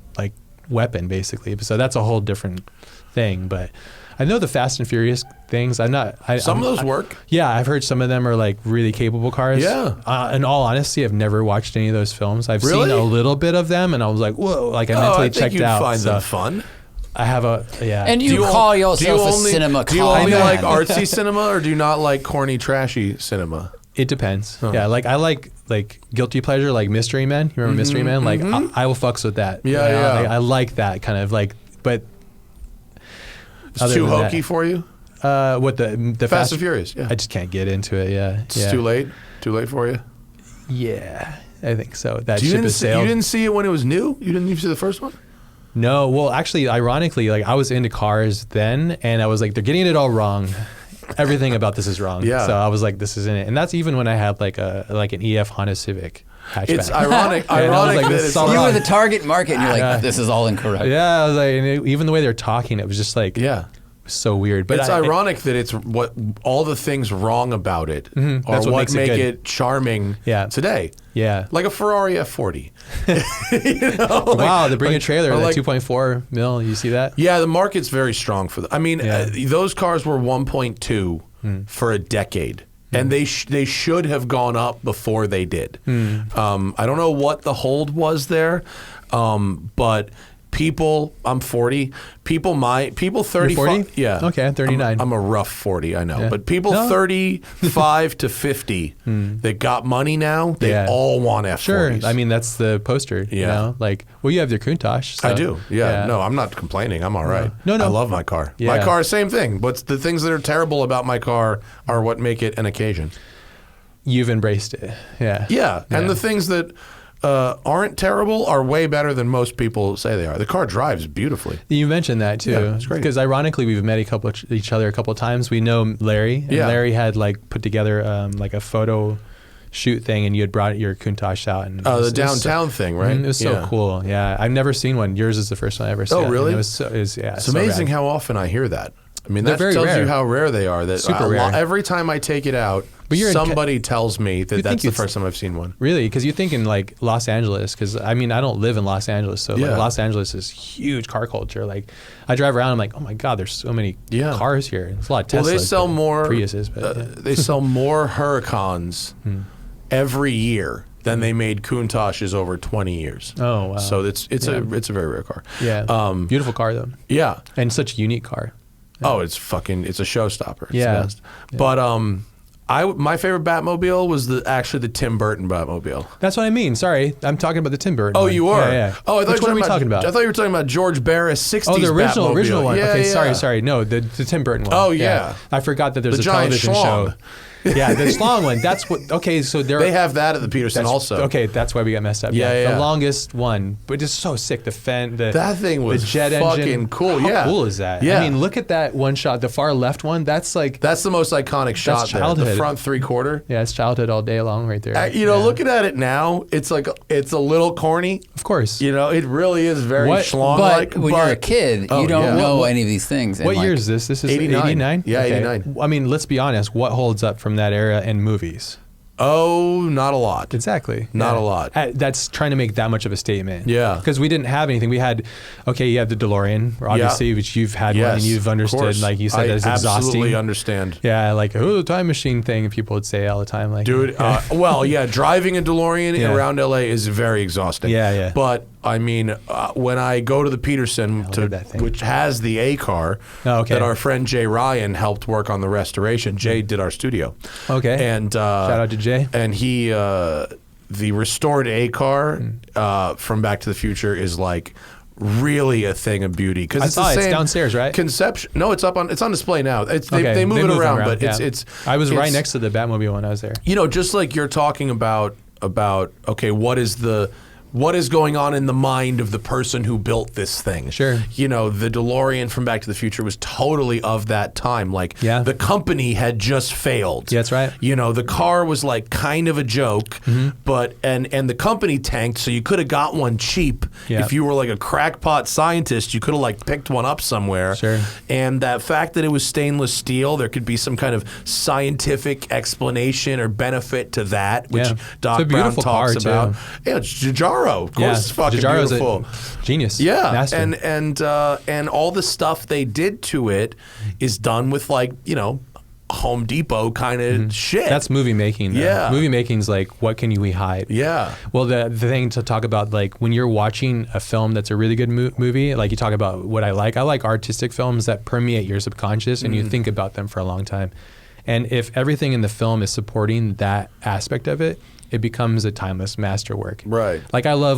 weapon basically. So that's a whole different thing. But I know the Fast and Furious things. Some of those work. Yeah, I've heard some of them are really capable cars. Yeah. In all honesty, I've never watched any of those films. I've seen a little bit of them, and I was like, whoa! I mentally checked out. I think you'd find them fun. I have And you call yourself a cinema. Do you only like artsy cinema, or do you not like corny, trashy cinema? It depends. Yeah, I like guilty pleasure, like Mystery Men. You remember Mystery Men? I will fucks with that. Yeah. I like that kind of but. It's too hokey for you? What the Fast and Furious? Yeah. I just can't get into it. Yeah. It's too late. Too late for you. Yeah, I think so. That ship has sailed. You didn't see it when it was new? You didn't even see the first one? No. Well, actually, ironically, I was into cars then, and I was like, they're getting it all wrong. Everything about this is wrong. Yeah. So I was like, this isn't it. And that's even when I had an EF Honda Civic hatchback. It's ironic. You were the target market, and you're like, this is all incorrect. Yeah, I was like, and even the way they're talking, it was just so weird. But it's ironic that it's what all the things wrong about it are what make it charming today. Yeah. Like a Ferrari F40. Wow, they bring a trailer at 2.4 mil. You see that? Yeah, the market's very strong for that. I mean, those cars were 1.2 for a decade. And they should have gone up before they did. I don't know what the hold was there, but people, I'm 40. People 35. 40? Yeah. Okay, 39. I'm a rough 40, I know. Yeah. But people 35 to 50 that got money now, they all want F40s. Sure. I mean, that's the poster. Yeah. You know? Like, well, you have your Countach. So, I do. Yeah. No, I'm not complaining. I'm all right. No. I love my car. Yeah. My car, same thing. But the things that are terrible about my car are what make it an occasion. You've embraced it. Yeah. Yeah. And the things that aren't terrible are way better than most people say they are. The car drives beautifully. You mentioned that too. Yeah, it's great. Because ironically, we've met each other a couple of times. We know Larry, and Larry had like put together like a photo shoot thing, and you had brought your Countach out. And the downtown thing, right? It was so cool. Yeah, I've never seen one. Yours is the first one I ever seen. Oh, really? It's It's amazing how often I hear that. I mean, that very tells rare. you how rare they are. That Super rare. Every time I take it out, somebody tells me that that's the first time I've seen one. Really? Because you think in like Los Angeles, because I mean, I don't live in Los Angeles, so like Los Angeles is huge car culture. Like I drive around, I'm like, oh my God, there's so many cars here. There's a lot of Teslas. Well, they sell more Priuses, but they sell more Huracans every year than they made Countaches over 20 years. Oh wow! So it's a very rare car. Yeah, beautiful car though. Yeah, and such a unique car. Oh, it's a showstopper. It's yeah. the best. But my favorite Batmobile was actually the Tim Burton Batmobile. That's what I mean. Sorry, I'm talking about the Tim Burton. Oh, one. you are? Yeah. Oh, I thought Which one are we talking about? I thought you were talking about George Barris 60s Oh, the original Batmobile. one. Yeah, Okay, yeah. sorry. No, the Tim Burton one. Oh, yeah. I forgot that there's The a giant television schlong. show. Yeah, the schlong one. That's what. Okay, so they have that at the Peterson also. Okay, that's why we got messed up. Yeah. The longest one, but it's so sick. That thing was the jet fucking engine. cool. How cool is that? Yeah. I mean, look at that one shot. The far left one. That's the most iconic shot there. childhood. The front 3/4. Yeah, it's childhood all day long right there. Looking at it now, it's a little corny. Of course. It really is very schlong-like. But when you're a kid, you don't know any of these things. What year is this? This is 89. Yeah, okay. 89. I mean, let's be honest. What holds up from that era in movies? Oh, not a lot. Exactly. Not a lot. That's trying to make that much of a statement. Yeah. Because we didn't have anything. We had, you have the DeLorean, obviously, which you've had one and you've understood. Like you said, that's exhausting. I absolutely understand. Yeah, like, the time machine thing, people would say all the time. Like, dude, driving a DeLorean around LA is very exhausting. Yeah. But, I mean, when I go to the Peterson, which has the A car, that our friend Jay Ryan helped work on the restoration. Jay did our studio. Okay. And shout out to Jay. And he, the restored A car from Back to the Future is like really a thing of beauty because it's it's downstairs, right? Conception. No, it's on display now. They move it around, but it's. I was right next to the Batmobile when I was there. Just like you're talking about what is going on in the mind of the person who built this thing? Sure. The DeLorean from Back to the Future was totally of that time. Like, the company had just failed. Yeah, that's right. The car was like kind of a joke, but and the company tanked, so you could have got one cheap. Yeah. If you were like a crackpot scientist, you could have like picked one up somewhere. Sure. And that fact that it was stainless steel, there could be some kind of scientific explanation or benefit to that, which Doc Brown talks about. Yeah, it's Giugiaro. Of course, it's fucking Giugiaro's beautiful. A genius. Yeah, master. and all the stuff they did to it is done with Home Depot kind of shit. That's movie making. Though. Yeah, movie making's like, what can we hide? Yeah. Well, the thing to talk about, like when you're watching a film that's a really good movie, like you talk about what I like artistic films that permeate your subconscious and you think about them for a long time. And if everything in the film is supporting that aspect of it, it becomes a timeless masterwork. Right. Like I love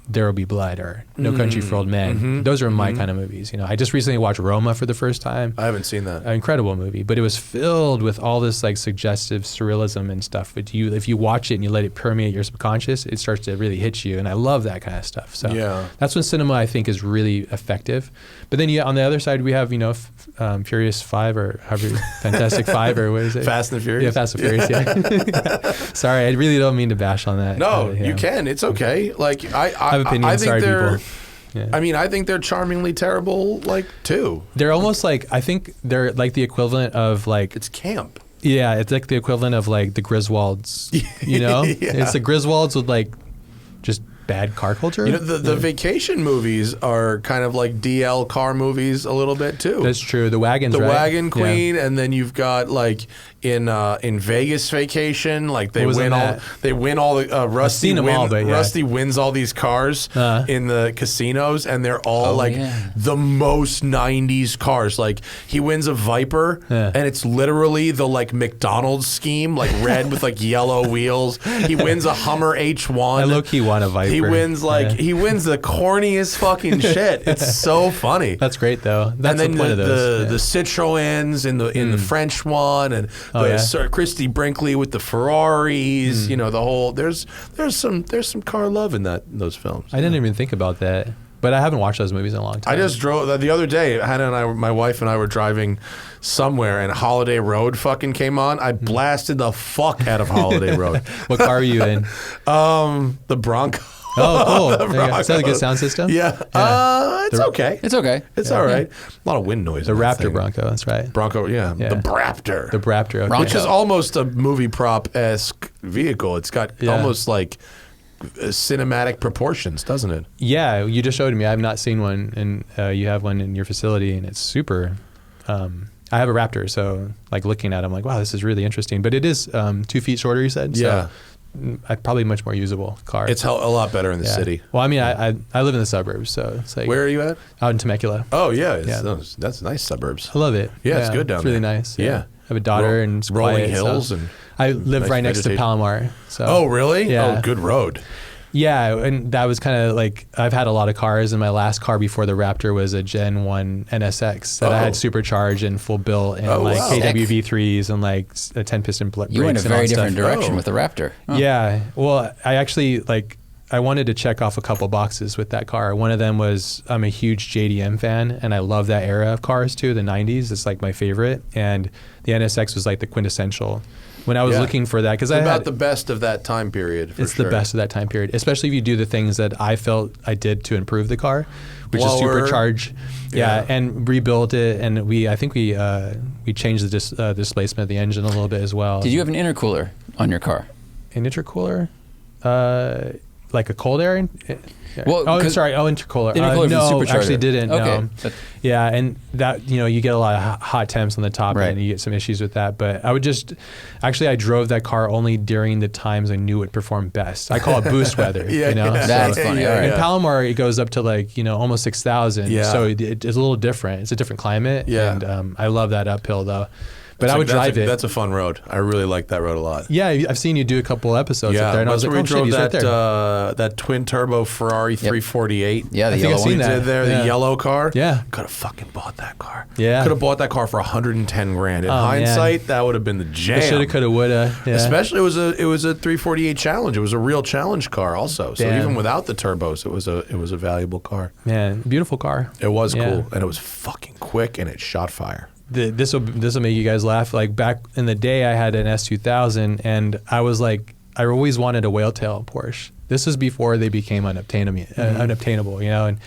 There Will Be Blood or No Country for Old Men. Those are my kind of movies. I just recently watched Roma for the first time. I haven't seen that. An incredible movie, but it was filled with all this suggestive surrealism and stuff. But if you watch it and you let it permeate your subconscious, it starts to really hit you. And I love that kind of stuff. So that's when cinema I think is really effective. But then on the other side we have Furious 5 or however Fantastic 5 or what is it? Fast and Furious. Yeah, Fast and Furious. Yeah. Sorry, I really don't mean to bash on that. No, you can. It's okay. Like I have opinions. I think Sorry, they're. Yeah. I mean, I think they're charmingly terrible. too. They're almost I think they're like the equivalent of It's camp. Yeah, it's like the equivalent of the Griswolds. It's the Griswolds with just bad car culture. The vacation movies are kind of like DL car movies a little bit too. That's true. The Wagons, the right? Wagon Queen, and then you've got in Vegas Vacation. Like they What was win on all that? they win all the Rusty seen them all, but yeah. Rusty wins all these cars in the casinos, and they're all the most 90s cars. Like he wins a Viper, and it's literally the like McDonald's scheme, like red with like yellow wheels. He wins a Hummer H1. I low-key want a Viper. He wins he wins the corniest fucking shit. It's so funny. That's great though. That's and then the point of those. the Citroens in the French one, and Sir Christy Brinkley with the Ferraris. You know, the whole there's some car love in those films. I didn't even think about that, but I haven't watched those movies in a long time. I just drove the other day. Hannah and I, my wife and I, were driving somewhere, and Holiday Road fucking came on. I blasted the fuck out of Holiday Road. What car are you in? The Bronco. Oh, cool. Is that a good sound system? Yeah. It's okay. It's okay. It's all right. A lot of wind noise. The Raptor Bronco, that's right. Bronco, yeah. The Braptor. The Braptor. Okay. Which is almost a movie prop-esque vehicle. It's got almost like cinematic proportions, doesn't it? Yeah, you just showed me. I've not seen one, and you have one in your facility, and it's super. I have a Raptor, so like looking at it, I'm like, wow, this is really interesting. But it is 2 feet shorter, you said? Yeah. So probably a much more usable car. It's a lot better in the city. Well, I mean, I live in the suburbs, so it's like. Where are you at? Out in Temecula. Oh, yeah. That's nice suburbs. I love it. Yeah, it's good down there. It's really nice. Yeah. I have a daughter and it's rolling quiet, hills so. and I live nice right next to vegetation. Palomar. So. Oh, really? Yeah. Oh, good road. Yeah, and that was kind of like, I've had a lot of cars, and my last car before the Raptor was a Gen 1 NSX that I had supercharged and full built, and KW V3s and like a 10-piston brakes. You went a very different direction Oh. with the Raptor. Huh. Yeah, well, I actually I wanted to check off a couple boxes with that car. One of them was I'm a huge JDM fan, and I love that era of cars too, the 90s. It's like my favorite, and the NSX was like the quintessential. When I was looking for that, because I about the best of that time period. It's the best of that time period, especially if you do the things that I felt I did to improve the car, which is supercharge, and rebuilt it, and I think we changed the displacement of the engine a little bit as well. Did you have an intercooler on your car? An intercooler, like a cold air? Well, intercooler. Intercooler No, for the supercharger. actually didn't. Okay. No. Yeah, and that, you get a lot of hot temps on the top, Right. and you get some issues with that. But I drove that car only during the times I knew it performed best. I call it boost weather. That's funny. All right. In Palomar, it goes up to almost 6,000. Yeah. So it's a little different. It's a different climate. Yeah. And I love that uphill though. But I would drive it. That's a fun road. I really like that road a lot. Yeah, I've seen you do a couple episodes up there, and I was like, we drove he's right there. that twin turbo Ferrari 348. Yeah, the I think yellow I've seen one. that. Did there, Yeah. the yellow car. Yeah. Could have fucking bought that car. Yeah. Could have bought that car for $110,000. In Oh, hindsight, that would have been the jam. Shoulda, coulda, woulda. Yeah. Especially it was a 348 Challenge. It was a real challenge car also. So Damn. even without the turbos, it was a valuable car. Man, beautiful car. It was cool, and it was fucking quick, and it shot fire. This will make you guys laugh. Like back in the day, I had an S2000, and I was like, I always wanted a whale tail Porsche. This was before they became unobtainable, And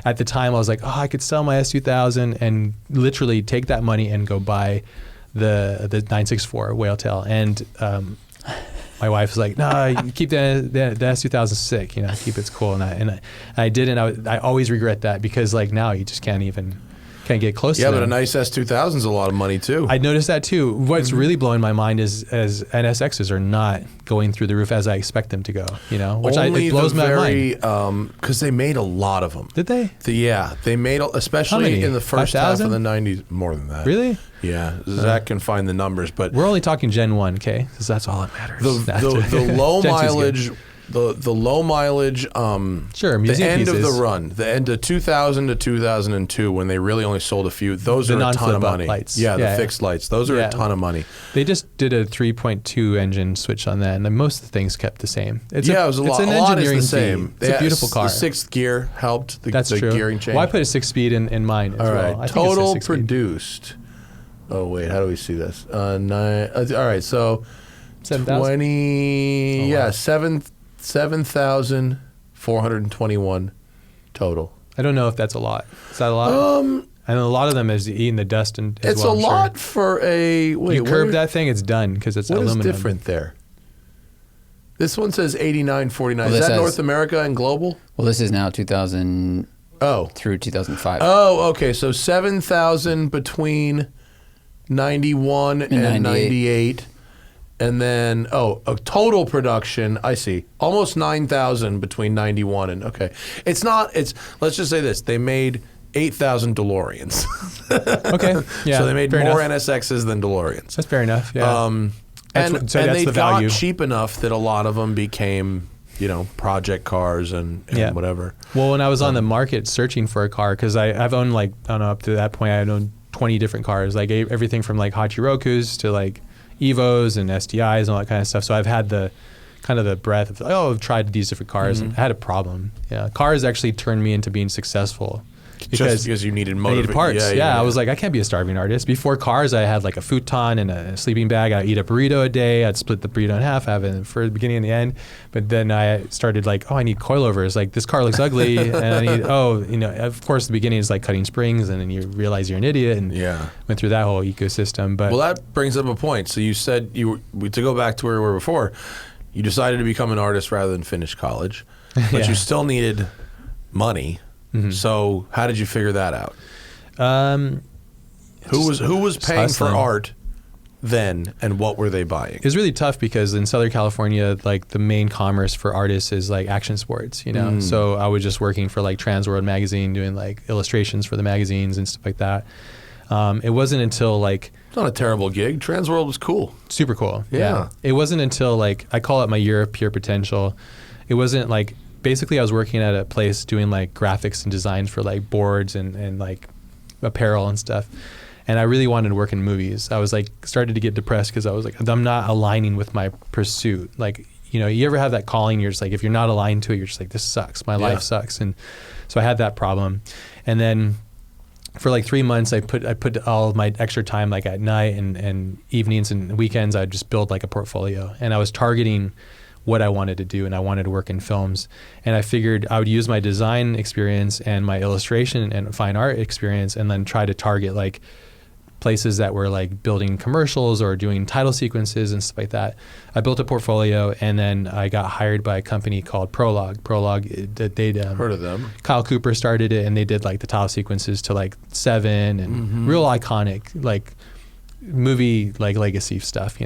at the time, I was like, oh, I could sell my S2000 and literally take that money and go buy the 964 whale tail. And my wife was like, no, you keep the S2000 sick, keep it cool. And I didn't. I always regret that, because like now you just can't get close to them. Yeah, but a nice S2000 is a lot of money too. I noticed that too. What's really blowing my mind is as NSXs are not going through the roof as I expect them to go, which it blows my mind. Because they made a lot of them. Did they? They made, especially in the first 5,000? half of the 90s, more than that. Really? Yeah, Zach can find the numbers, but we're only talking Gen 1, okay? Because that's all that matters. The low Gen 2's mileage... good. The low mileage, sure, the end pieces. of the run, the end of 2000 to 2002, when they really only sold a few, those are a ton of money. Lights. Yeah, the fixed lights, those are a ton of money. They just did a 3.2 engine switch on that, and then most of the things kept the same. It was a lot. It's an a lot engineering is the same. feat. It's a beautiful car. The sixth gear helped. That's the true. gearing change. Well, I put a 6-speed in mine as all right, well. I think it's a total 6-speed. produced. Oh wait, how do we see this? 9. All right, so 7,000? 20. Yeah, 7,421 total. I don't know if that's a lot. Is that a lot? And a lot of them is eating the dust and as It's well, a I'm lot sure. for a. Wait, You curb that thing, it's done because it's What aluminum. is different there? This one says 89.49. Well, Is this that has- North America and global? Well, this is now 2000 Oh. through 2005. Oh, okay. So 7,000 between 91 and 98. And then, a total production, I see, almost 9,000 between 91 and, okay. Let's just say this. They made 8,000 DeLoreans. Okay, yeah. So they made fair more enough. NSXs than DeLoreans. That's fair enough, yeah. And they got cheap enough that a lot of them became, project cars and whatever. Well, when I was on the market searching for a car, because I've owned I don't know, up to that point, I owned 20 different cars, like everything from like Hachirokus to like Evos and STIs and all that kind of stuff. So I've had the kind of the breadth of, I've tried these different cars and I had a problem. Yeah, cars actually turned me into being successful. Just because you needed parts. Yeah, I was like, I can't be a starving artist. Before cars, I had like a futon and a sleeping bag. I'd eat a burrito a day. I'd split the burrito in half, have it for the beginning and the end. But then I started like, I need coilovers. Like, this car looks ugly. And I need, of course, the beginning is like cutting springs, and then you realize you're an idiot, and went through that whole ecosystem. But that brings up a point. So you said, to go back to where we were before, you decided to become an artist rather than finish college, but you still needed money. Mm-hmm. So how did you figure that out? Who was paying for art then, and what were they buying? It was really tough because in Southern California, like the main commerce for artists is like action sports, So I was just working for like Transworld magazine, doing like illustrations for the magazines and stuff like that. It wasn't until like... It's not a terrible gig. Transworld was cool. Super cool. Yeah. It wasn't until like, I call it my year of pure potential. It wasn't like... Basically, I was working at a place doing like graphics and designs for like boards and like apparel and stuff. And I really wanted to work in movies. I was like started to get depressed because I was like, I'm not aligning with my pursuit. Like, you ever have that calling? You're just like, if you're not aligned to it, you're just like, this sucks. My life sucks. And so I had that problem. And then for like 3 months, I put all of my extra time like at night and evenings and weekends. I'd just build like a portfolio. And I was targeting what I wanted to do, and I wanted to work in films. And I figured I would use my design experience and my illustration and fine art experience, and then try to target like places that were like building commercials or doing title sequences and stuff like that. I built a portfolio, and then I got hired by a company called Prologue. They'd heard of them. Kyle Cooper started it, and they did like the title sequences to like Seven and real iconic like movie like legacy stuff,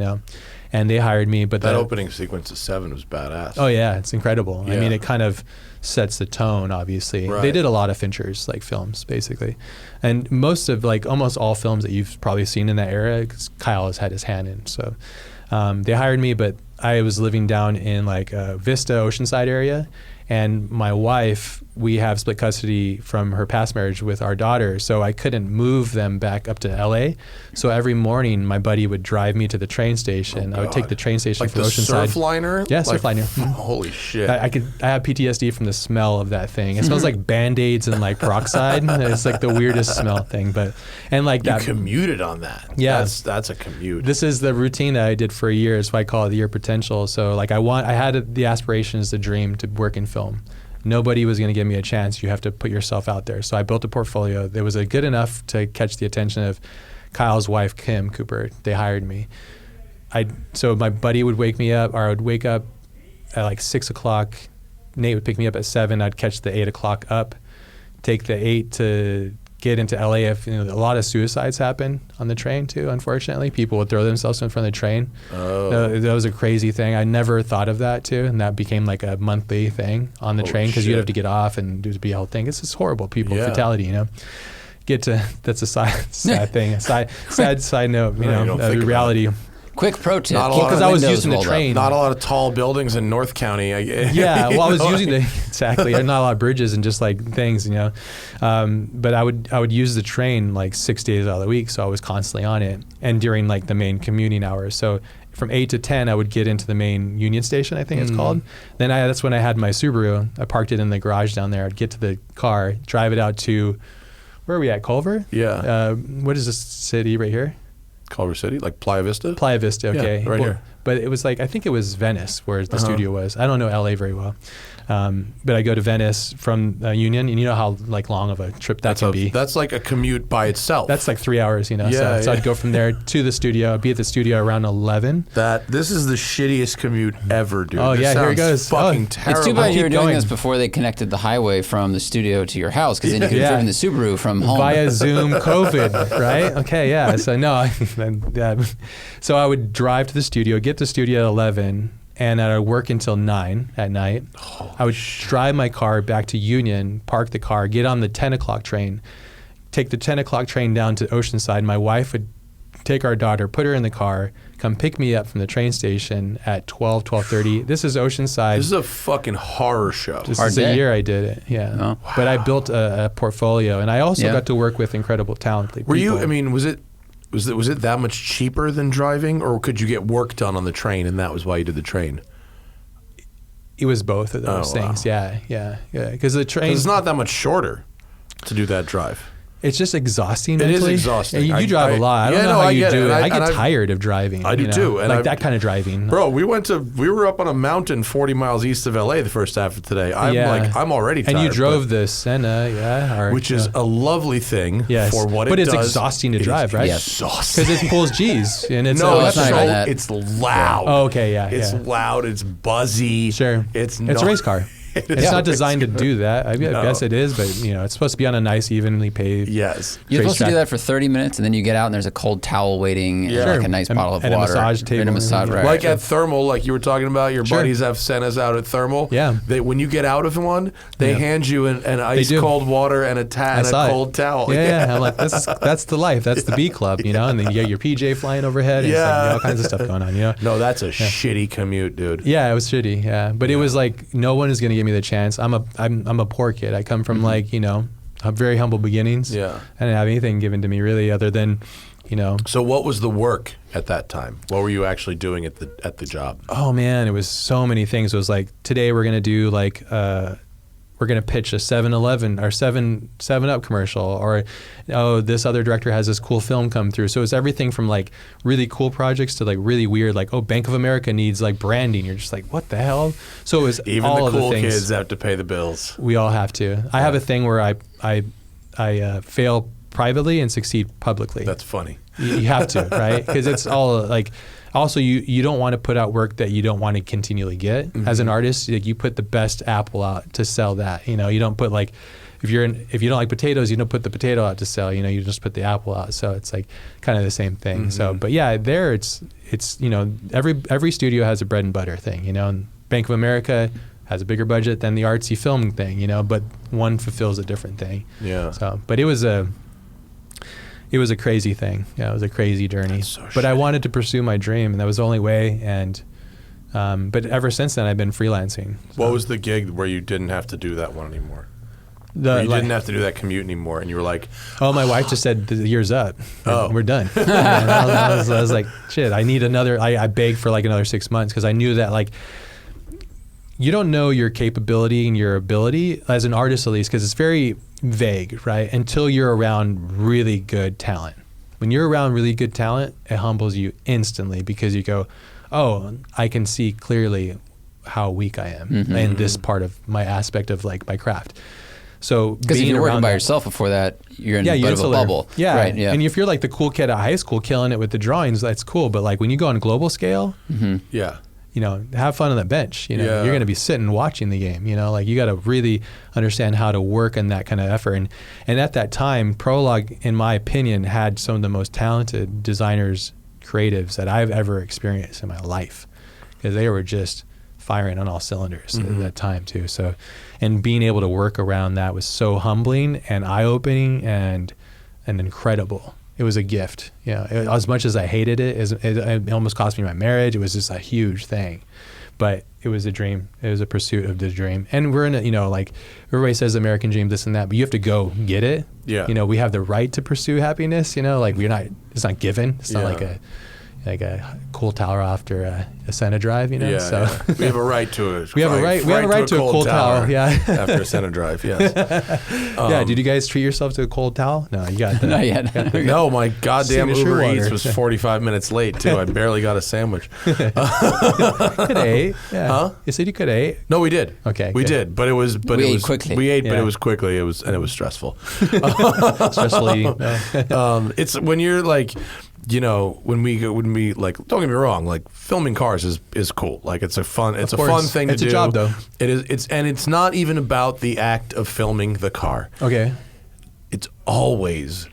And they hired me, but that opening sequence of Seven was badass. Oh yeah, it's incredible. Yeah. I mean, it kind of sets the tone. Obviously, They did a lot of Fincher's like films, basically, and most of like almost all films that you've probably seen in that era, because Kyle has had his hand in. So they hired me, but I was living down in like Vista, Oceanside area, and my wife, we have split custody from her past marriage with our daughter, so I couldn't move them back up to LA. So every morning, my buddy would drive me to the train station. I would take the train station like from Oceanside. Like the Surfliner? Yeah, Surfliner. Holy shit! I have PTSD from the smell of that thing. It smells like Band-Aids and like peroxide. It's like the weirdest smell thing. You commuted on that. Yeah, that's a commute. This is the routine that I did for a year. So I call it the year potential. So like I had the aspirations, the dream to work in film. Nobody was going to give me a chance. You have to put yourself out there. So I built a portfolio that was good enough to catch the attention of Kyle's wife, Kim Cooper. They hired me. So my buddy would wake me up, or I would wake up at like 6 o'clock. Nate would pick me up at 7. I'd catch the 8 o'clock up, take the 8 to get into LA. If a lot of suicides happen on the train too, unfortunately. People would throw themselves in front of the train. That was a crazy thing. I never thought of that too, and that became like a monthly thing on the train, because you'd have to get off and do the whole thing. It's just horrible. Fatality, that's a sad thing. A sad side note, reality. Quick pro tip. Because I was using the train. Not a lot of tall buildings in North County. Yeah, well, I was using exactly. Not a lot of bridges and just like things, But I would use the train like 6 days out of the week, so I was constantly on it. And during like the main commuting hours, so from 8 to 10, I would get into the main Union Station, I think it's called. Then that's when I had my Subaru. I parked it in the garage down there. I'd get to the car, drive it out to, where are we at, Culver? Yeah. What is this city right here? Culver City, like Playa Vista? Playa Vista, okay. Yeah, right here. but it was like, I think it was Venice where the studio was. I don't know LA very well. But I go to Venice from Union, and you know how like long of a trip that can be. That's like a commute by itself. That's like 3 hours, you know. So I'd go from there to the studio. I'd be at the studio around 11. This is the shittiest commute ever, dude. Oh, this here it goes. Fucking terrible. It's too bad you were doing going. this before they connected the highway from the studio to your house, because then you could have driven the Subaru from home. Via Zoom COVID, right? Okay, yeah. So no, so I would drive to the studio, get to the studio at 11, and I would work until 9 at night. I would drive my car back to Union, park the car, get on the 10 o'clock train, take the 10 o'clock train down to Oceanside. My wife would take our daughter, put her in the car, come pick me up from the train station at 12:30. This is Oceanside. This is a fucking horror show. This is the year I did it, yeah. Oh. Wow. But I built a portfolio, and I also got to work with incredible talented people. Were you, I mean, was it that much cheaper than driving, or could you get work done on the train, and that was why you did the train? It was both of those things, yeah. Because the train... It's not that much shorter to do that drive. It's just exhausting It mentally. is exhausting. You drive a lot. I don't know how you do it. I get tired of driving. I do too. And like that kind of driving. Bro, we were up on a mountain 40 miles east of LA the first half of today. I'm already tired. And you drove the Senna, which is a lovely thing for what it does. But it's exhausting to drive, right? It's exhausting. Because it pulls G's. And it's it's loud. Oh, okay, yeah. It's loud. It's buzzy. Sure. It's a race car. It's not designed to do that. I guess it is, but it's supposed to be on a nice, evenly paved. Yes. You're supposed to do that for 30 minutes, and then you get out, and there's a cold towel waiting, and like a nice bottle of and water. And a massage table. And a massage, right. Like at Thermal, like you were talking about, your buddies have Sennas out at Thermal. Yeah. When you get out of one, they hand you an ice cold water and a cold towel. Yeah. I'm like, that's the life. That's the B Club, and then you get your PJ flying overhead, and it's like, all kinds of stuff going on, No, that's a shitty commute, dude. Yeah, it was shitty, but it was like, no one is going to give me the chance. I'm a poor kid. I come from very humble beginnings. Yeah. I didn't have anything given to me really other than, So what was the work at that time? What were you actually doing at the job? Oh man, it was so many things. It was like, today we're going to do we're going to pitch a 7-Eleven or 7-Up commercial, or this other director has this cool film come through. So it's everything from like really cool projects to like really weird, like, Bank of America needs like branding. You're just like, what the hell? So it was even all the cool of the things. Kids have to pay the bills. We all have to. I have a thing where I fail privately and succeed publicly. That's funny. You have to, right? Because it's all like. Also, you don't want to put out work that you don't want to continually get. Mm-hmm. As an artist, you put the best apple out to sell that. You don't put like, if you don't like potatoes, you don't put the potato out to sell. You just put the apple out. So it's like kind of the same thing. Mm-hmm. So, but yeah, there it's every studio has a bread and butter thing. And Bank of America has a bigger budget than the artsy film thing. But one fulfills a different thing. Yeah. So, but it was a crazy thing. Yeah, it was a crazy journey. But I wanted to pursue my dream, and that was the only way. And but ever since then, I've been freelancing. So. What was the gig where you didn't have to do that one anymore? You didn't have to do that commute anymore, and you were like, "Oh, my wife just said the year's up. We're done." And I was like, "Shit, I need another." I begged for like another 6 months because I knew that like. You don't know your capability and your ability as an artist, at least, because it's very vague, right? Until you're around really good talent. When you're around really good talent, it humbles you instantly because you go, oh, I can see clearly how weak I am in this part of my aspect of like my craft. So because if you're working by yourself before that, you're in a bit of a bubble. Yeah. Right, yeah. And if you're like the cool kid at high school killing it with the drawings, that's cool. But like when you go on a global scale, yeah. Have fun on the bench. You're going to be sitting watching the game. Like you got to really understand how to work in that kind of effort. And at that time, Prologue, in my opinion, had some of the most talented designers, creatives that I've ever experienced in my life, because they were just firing on all cylinders at that time too. So, and being able to work around that was so humbling and eye-opening and incredible. It was a gift. As much as I hated it, it almost cost me my marriage. It was just a huge thing, but it was a dream. It was a pursuit of the dream. And we're in a, like everybody says American dream, this and that, but you have to go get it. Yeah. We have the right to pursue happiness, like it's not given. It's not like like a cold tower after a Senna drive, you know. Yeah, so yeah. We have a right to it. we have a right to a cold towel. Yeah, after a Senna drive. Yes. Yeah. Did you guys treat yourself to a cold towel? No, you got that. Not yet. No, my goddamn Signature Uber Eats water. was 45 minutes late too. I barely got a sandwich. Could have ate. Yeah. Huh? You said you could have ate. No, we did. Okay, we good. did, but it was quickly. We ate, but Yeah. it was quickly. It was stressful. Stressfully. No. It's when you're like, you know, when we like, don't get me wrong, like filming cars is cool. Like it's a fun course. thing to It's do. a job, though. It is. It's not even about the act of filming the car. Okay. It's always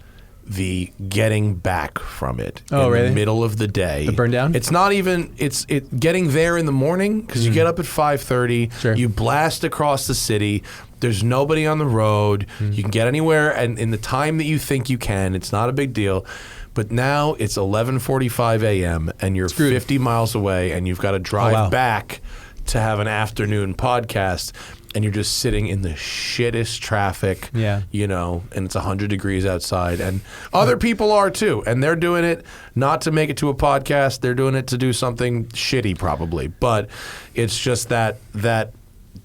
the getting back from it Oh, in really? the middle of the day. The burn down? It's not even, it's getting there in the morning because you get up at 5:30, Sure. you blast across the city, there's nobody on the road, you can get anywhere and in the time that you think you can, it's not a big deal. But now it's 11:45 a.m. and you're Screwed. 50 miles away and you've got to drive wow. back to have an afternoon podcast and you're just sitting in the shittest traffic, Yeah. you know, and it's 100 degrees outside. And other people are too. And they're doing it not to make it to a podcast. They're doing it to do something shitty probably. But it's just that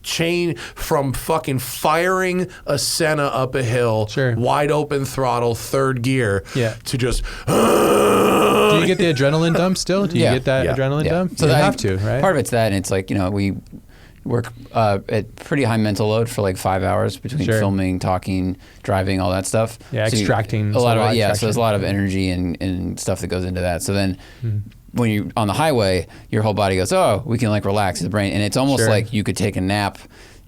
chain from fucking firing a Senna up a hill, Sure. wide open throttle, third gear, Yeah. to just... Do you get the adrenaline dump still? Do you Yeah. get that Yeah. adrenaline Yeah. dump? So you that- have to, right? Part of it's that, and it's like, you know, we work at pretty high mental load for like 5 hours between Sure. filming, talking, driving, all that stuff. Yeah, So extracting a lot of saliva yeah. So extraction. there's a lot of energy and stuff that goes into that. So then. Mm-hmm. When you're on the highway, your whole body goes, oh, we can like relax the brain. And it's almost Sure. like you could take a nap,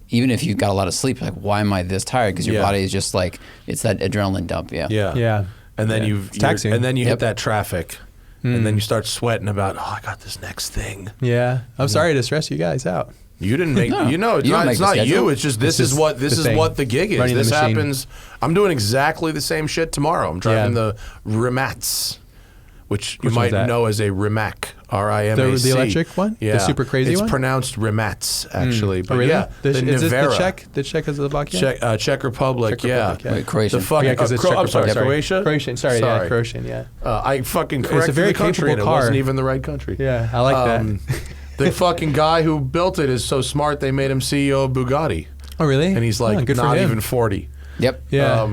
even if you got a lot of sleep. Like, why am I this tired? Because your Yeah. body is just like, it's that adrenaline dump. Yeah. Yeah. Yeah. And then Yeah. you It's taxing. and then you hit Yep. that traffic. And then you start sweating about, oh, I got this next thing. Yeah. I'm sorry to stress you guys out. You didn't make No, you know it's you don't not, make it's the not schedule. you. It's just this It's is what the thing. the gig is. Running the This machine. happens. I'm doing exactly the same shit tomorrow. I'm driving the Rimats, which you Which might one's that? know as a Rimac, R-I-M-A-C. The electric one? Yeah, The super crazy it's one? pronounced Rimats actually, but Oh, really? yeah, Is this the Nevera. Czech? The Czechoslovakia? Czech Republic, Czech Republic, yeah. Wait, Croatian. The fucking, Yeah, because it's Cro- Czech I'm sorry, Republic. Croatia? Croatian. Sorry, yeah, Croatian, yeah. I fucking a corrected very the country and it capable car. wasn't even the right country. Yeah, I like that. The fucking guy who built it is so smart they made him CEO of Bugatti. Oh, really? And he's like good for not him. even 40. Yep. Yeah.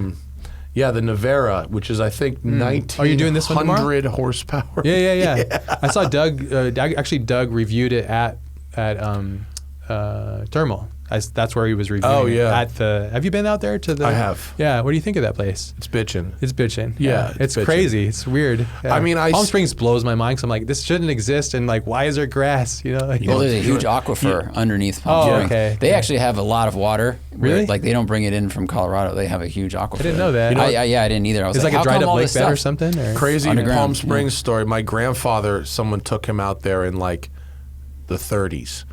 Yeah, the Nevera, which is I think 1900 Are you doing this one tomorrow? horsepower. Yeah. I saw Doug. Doug reviewed it at Thermal. That's where he was reviewing. Oh, yeah. At the. Have you been out there to the? I have. Yeah. What do you think of that place? It's bitchin'. It's bitchin'. Yeah, It's it's bitchin'. crazy. It's weird. Yeah. I mean, Palm Springs blows my mind because I'm like, this shouldn't exist, and like, why is there grass? You know. Like, Well, there's a huge aquifer underneath Palm Oh, Springs. okay. They actually have a lot of water. where, Really? Like, they don't bring it in from Colorado. They have a huge aquifer. I didn't know that. You know- I didn't either. I was it's like a how dried come up all lake this bed or stuff? something. Or? Crazy Underground, Palm Springs yeah. story. My grandfather, someone took him out there in like the 30s,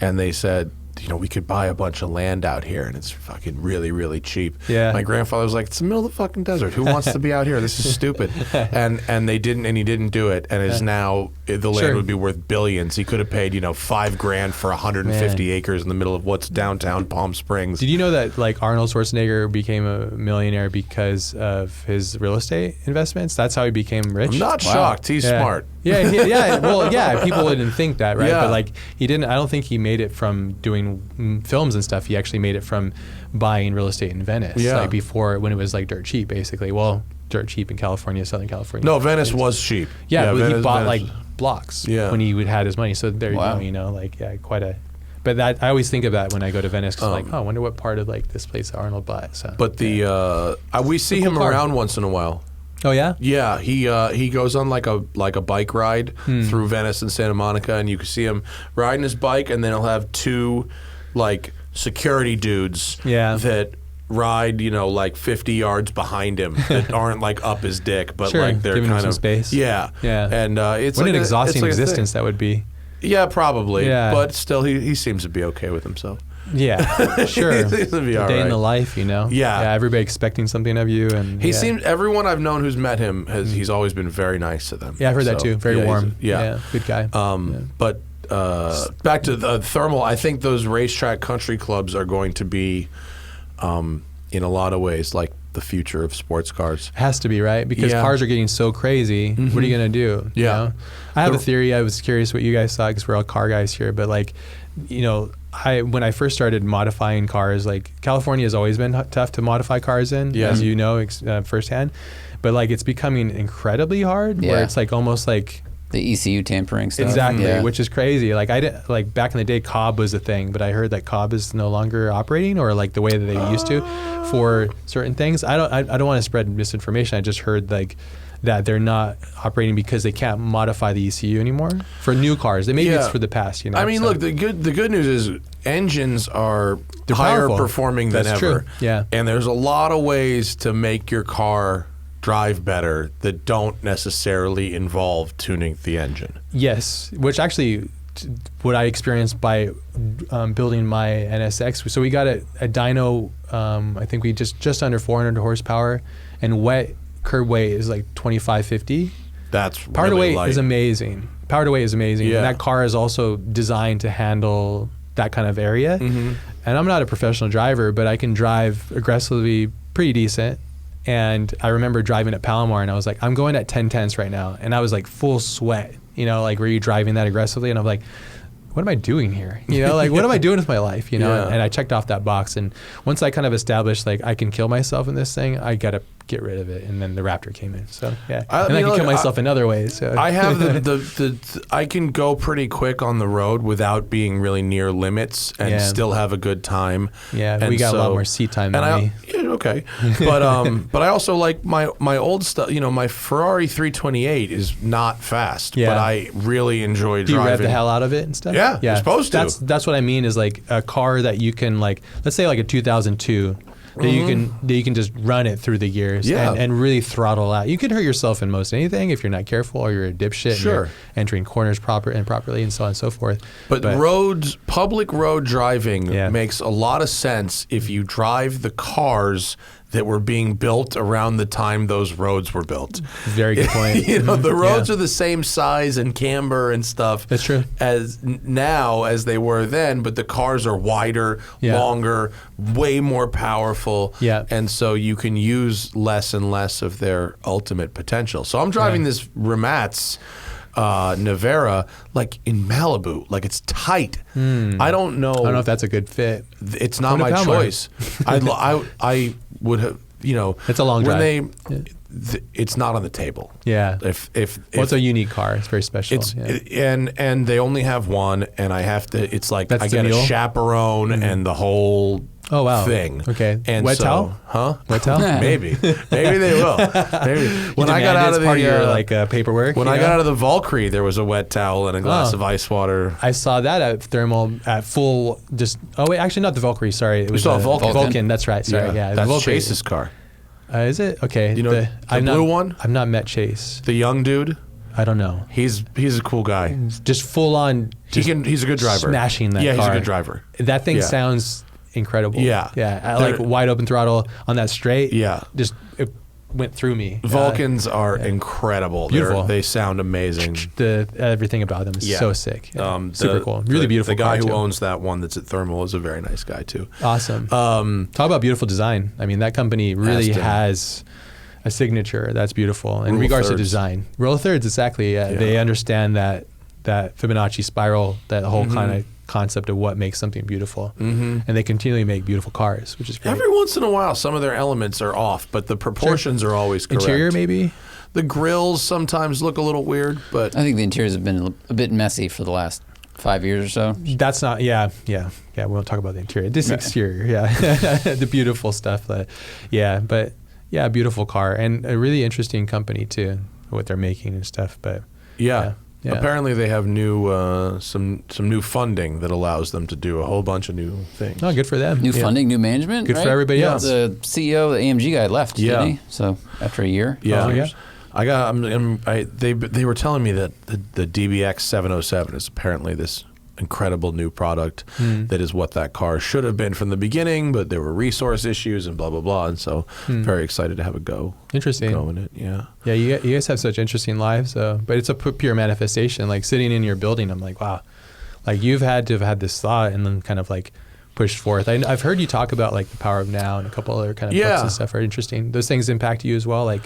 and they said, you know, we could buy a bunch of land out here, and it's fucking really, really cheap. Yeah. My grandfather was like, it's the middle of the fucking desert. Who wants to be out here? This is stupid. And they didn't, and he didn't do it. And is now the land Sure. would be worth billions. He could have paid, you know, $5,000 for 150 Man. acres in the middle of what's downtown Palm Springs. Did you know that like Arnold Schwarzenegger became a millionaire because of his real estate investments? That's how he became rich. I'm not Wow. shocked. He's Yeah. smart. Yeah. Well, yeah. People wouldn't think that, right? Yeah. But like, he didn't. I don't think he made it from doing films and stuff. He actually made it from buying real estate in Venice. Yeah. Like before, when it was like dirt cheap, basically. Well, dirt cheap in California, Southern California. No, Venice was cheap. Yeah, but he Venice- bought Venice- like blocks. Yeah. When he would had his money. So there Wow. you go. You know, like quite a. But that I always think of that when I go to Venice. Cause like, oh, I wonder what part of like this place Arnold bought. So. But the we see cool him car. around once in a while. Oh yeah. Yeah, he goes on like a bike ride through Venice and Santa Monica, and you can see him riding his bike, and then he'll have two like security dudes Yeah. that ride, you know, like 50 yards behind him that aren't like up his dick, but Sure, like they're giving him kind some of space. Yeah, Yeah. and it's What like an exhausting it's like a thing. existence that would be. Yeah, probably. Yeah. But still, he seems to be okay with himself. Yeah, sure. He seems to be all Day in right. the life, you know. Yeah. Everybody expecting something of you, and He yeah. seems everyone I've known who's met him he's always been very nice to them. Yeah, I've heard that So, too. Very yeah, warm. yeah. Good guy. But back to the Thermal, I think those racetrack country clubs are going to be, in a lot of ways, like the future of sports cars. Has to be, right? Because cars are getting so crazy. What are you going to do? Yeah. You know? I have a theory. I was curious what you guys thought because we're all car guys here. But like, you know, when I first started modifying cars, like California has always been tough to modify cars in, as you know firsthand. But like it's becoming incredibly hard where it's like almost like the ECU tampering stuff. Exactly, which is crazy. Like I didn't like back in the day, Cobb was a thing, but I heard that Cobb is no longer operating or like the way that they used to for certain things. I don't want to spread misinformation. I just heard like that they're not operating because they can't modify the ECU anymore for new cars. Maybe it's for the past, you know. I mean, look, the good news is engines are higher performing than ever. True. Yeah. And there's a lot of ways to make your car drive better that don't necessarily involve tuning the engine. Yes, which actually what I experienced by building my NSX. So we got a dyno, I think we just under 400 horsepower, and wet curb weight is like 2550. That's power to weight is amazing. Power to weight is amazing. Yeah. And that car is also designed to handle that kind of area. And I'm not a professional driver, but I can drive aggressively pretty decent. And I remember driving at Palomar and I was like, I'm going at 10/10 right now. And I was like full sweat, you know, like, were you driving that aggressively? And I'm like, what am I doing here? You know, like, what am I doing with my life? You know, and I checked off that box. And once I kind of established, like, I can kill myself in this thing, I got to get rid of it. And then the Raptor came in. So, yeah. I can kill myself in other ways. So. I have I can go pretty quick on the road without being really near limits and still have a good time. Yeah, and we got a lot more seat time than me. Okay. But I also like my old stuff, you know, my Ferrari 328 is not fast, but I really enjoy driving. Do you rev the hell out of it and stuff? Yeah, you're supposed to. That's what I mean is like a car that you can like, let's say like a 2002, that you can just run it through the gears and really throttle out. You could hurt yourself in most anything if you're not careful or you're a dipshit and you're entering corners improperly and so on and so forth. But public road driving makes a lot of sense if you drive the cars that were being built around the time those roads were built. Very good point. You know, the roads are the same size and camber and stuff. That's true. As now as they were then, but the cars are wider, longer, way more powerful. Yeah. And so you can use less and less of their ultimate potential. So I'm driving this Rimac Nevera like in Malibu, like it's tight. I don't know if that's a good fit. It's not my choice. I would have, you know, it's a long drive. It's not on the table. Yeah. If it's a unique car. It's very special. And they only have one, and I have to. It's like that's I get a chaperone and the whole. Oh wow! Thing. Okay. And wet towel? Huh? Wet towel? Maybe they will. Maybe. When I got out of part of your like paperwork. When I got out of the Valkyrie, there was a wet towel and a glass of ice water. I saw that at Thermal at full. Actually not the Valkyrie. Sorry, it was a Vulcan. That's right. Sorry, yeah. That's Chase's car. Is it? Okay. You know the blue one? I've not met Chase. The young dude. I don't know. He's a cool guy. Just full on. He's a good driver. Smashing that car. Yeah, he's a good driver. That thing sounds incredible. Yeah. Like wide open throttle on that straight. Yeah. Just it went through me. Vulcans are incredible. Beautiful. They sound amazing. Everything about them is so sick. Super cool. Really beautiful. The guy who owns that one that's at Thermal is a very nice guy too. Awesome. Talk about beautiful design. I mean, that company really has a signature that's beautiful in regards to design. Rule of thirds, exactly. They understand that Fibonacci spiral, that whole kind of concept of what makes something beautiful, and they continually make beautiful cars, which is great. Every once in a while, some of their elements are off, but the proportions are always correct. Interior, maybe. The grills sometimes look a little weird, but I think the interiors have been a bit messy for the last 5 years or so. That's not. Yeah. We won't talk about the interior. This exterior, the beautiful stuff. Beautiful car and a really interesting company too, what they're making and stuff. But yeah. Apparently they have new some new funding that allows them to do a whole bunch of new things. Oh, good for them. New funding, new management. Good for everybody else. The CEO, the AMG guy left, didn't he? So after a year. Yeah. They were telling me that the DBX 707 is apparently this incredible new product that is what that car should have been from the beginning, but there were resource issues and blah blah blah, and so very excited to have a go. Interesting. Go in it. Yeah, you guys have such interesting lives, but it's a pure manifestation. Like sitting in your building, I'm like, wow, like you've had to have had this thought and then kind of like pushed forth. I've heard you talk about like the Power of Now and a couple other kind of books and stuff are interesting. Those things impact you as well, like.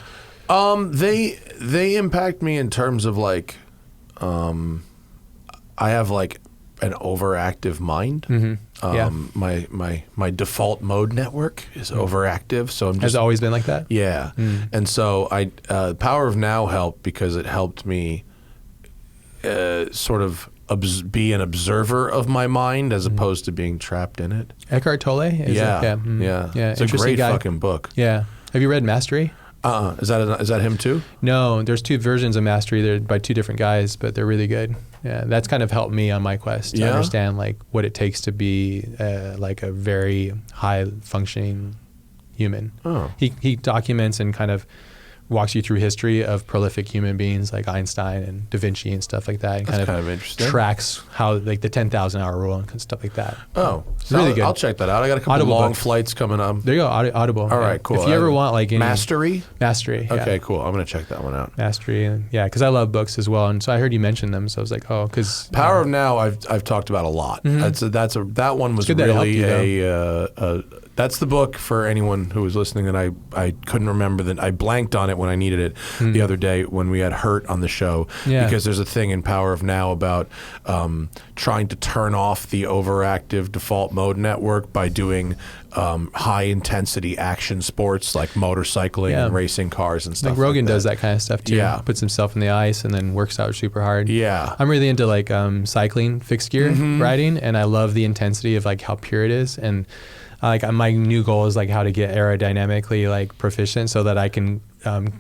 They impact me in terms of like, I have like an overactive mind. My default mode network is overactive, so I'm just. Has it always been like that? Yeah, and so Power of Now helped because it helped me sort of be an observer of my mind as opposed to being trapped in it. Eckhart Tolle? Yeah. It's a great fucking book. Yeah. Have you read Mastery? Is that him too? No, there's 2 versions of Mastery. They're by 2 different guys, but they're really good. Yeah, that's kind of helped me on my quest to understand like what it takes to be like a very high functioning human. Oh. He documents and kind of walks you through history of prolific human beings like Einstein and Da Vinci and stuff like that, and kind of interesting. Tracks how like the 10,000 hour rule and stuff like that. Oh, it's really good. I'll check that out. I got a couple Audible long book. Flights coming up. There you go, Audible. All right, cool. If you ever want like Mastery. Okay, cool. I'm gonna check that one out. Mastery, because I love books as well, and so I heard you mention them, so I was like, because Power of Now, I've talked about a lot. That one was really that's the book for anyone who was listening that I couldn't remember that I blanked on it when I needed it the other day when we had Hurt on the show because there's a thing in Power of Now about trying to turn off the overactive default mode network by doing high intensity action sports like motorcycling and racing cars and stuff. Like Rogan does that kind of stuff too. Yeah, puts himself in the ice and then works out super hard. Yeah, I'm really into like cycling, fixed gear riding, and I love the intensity of like how pure it is and. Like my new goal is like how to get aerodynamically like proficient so that I can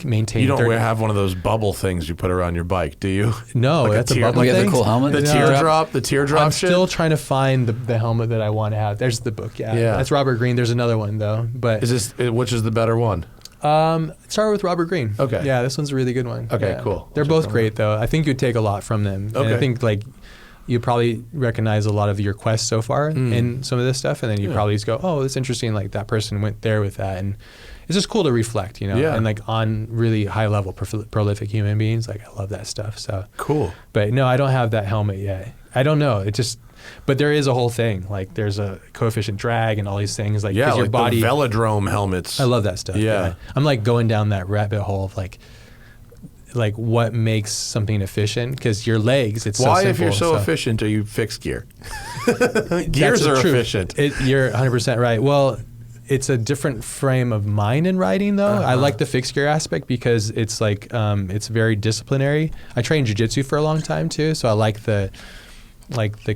maintain. You don't have one of those bubble things you put around your bike, do you? No, like that's a bubble thing. You have the cool helmet. The teardrop. I'm shit? still trying to find the helmet that I want to have. There's the book. Yeah, that's Robert Greene. There's another one though, but which is the better one? Start with Robert Greene. Okay. Yeah, this one's a really good one. Okay, cool. They're both great though. I think you'd take a lot from them. Okay. And I think like. You probably recognize a lot of your quests so far in some of this stuff, and then you probably just go, "Oh, that's interesting." Like that person went there with that, and it's just cool to reflect, and like on really high level prolific human beings. Like I love that stuff. So cool. But no, I don't have that helmet yet. I don't know. But there is a whole thing. Like there's a coefficient drag and all these things. Like like your body. The velodrome helmets. I love that stuff. Yeah. I'm like going down that rabbit hole of like what makes something efficient because your legs it's why so simple, if you're so efficient are you fixed gear? Gears are efficient. You're 100% right. Well, it's a different frame of mind in riding though. I like the fixed gear aspect because it's like it's very disciplinary. I trained jiu-jitsu for a long time too, so I like the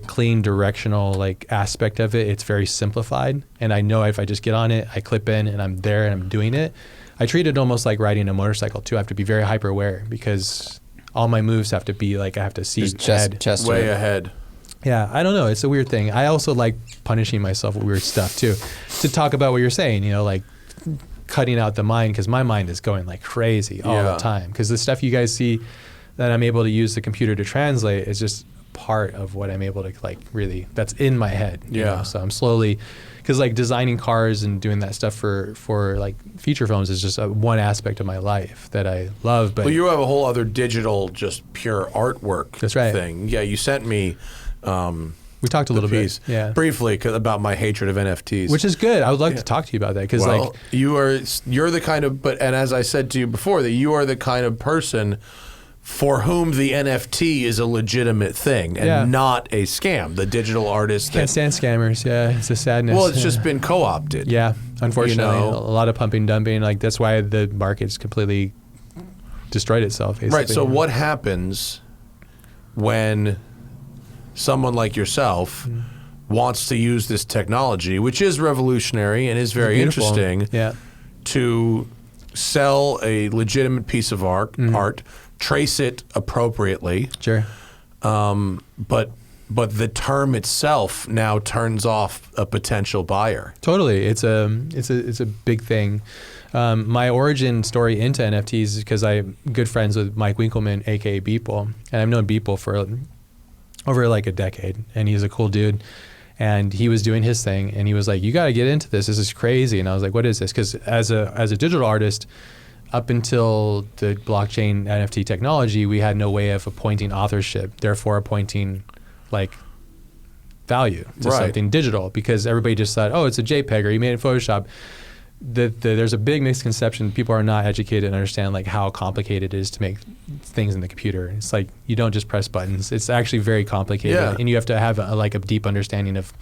clean directional like aspect of it. It's very simplified, and I know if I just get on it, I clip in and I'm there and I'm doing it. I treat it almost like riding a motorcycle too. I have to be very hyper aware because all my moves have to be like I have to see chest way ahead. Yeah, I don't know. It's a weird thing. I also like punishing myself with weird stuff too. To talk about what you're saying, like cutting out the mind because my mind is going like crazy all the time. Because the stuff you guys see that I'm able to use the computer to translate is just part of what I'm able to like really that's in my head. You know? So I'm slowly. Because like designing cars and doing that stuff for like feature films is just one aspect of my life that I love. But you have a whole other digital, just pure artwork thing. Yeah, you sent me. We talked a little bit, briefly about my hatred of NFTs, which is good. I would like to talk to you about that because you're the kind of and as I said to you before that you are the kind of person for whom the NFT is a legitimate thing and not a scam. The digital artist can't stand scammers. Yeah, it's a sadness. Well, it's just been co-opted. Yeah, unfortunately, a lot of pumping, dumping. Like that's why the market's completely destroyed itself. Basically. Right. So what happens when someone like yourself wants to use this technology, which is revolutionary and is very interesting, to sell a legitimate piece of art? Trace it appropriately. Sure. But the term itself now turns off a potential buyer. Totally. It's a big thing. My origin story into NFTs is because I'm good friends with Mike Winkleman, aka Beeple, and I've known Beeple for over like a decade, and he's a cool dude. And he was doing his thing, and he was like, "You got to get into this. This is crazy." And I was like, "What is this?" Because as a digital artist, up until the blockchain NFT technology, we had no way of appointing authorship, therefore appointing like value to something digital, because everybody just thought, oh, it's a JPEG or you made it in Photoshop. There's a big misconception. People are not educated and understand like how complicated it is to make things in the computer. It's like you don't just press buttons. It's actually very complicated, and you have to have a deep understanding of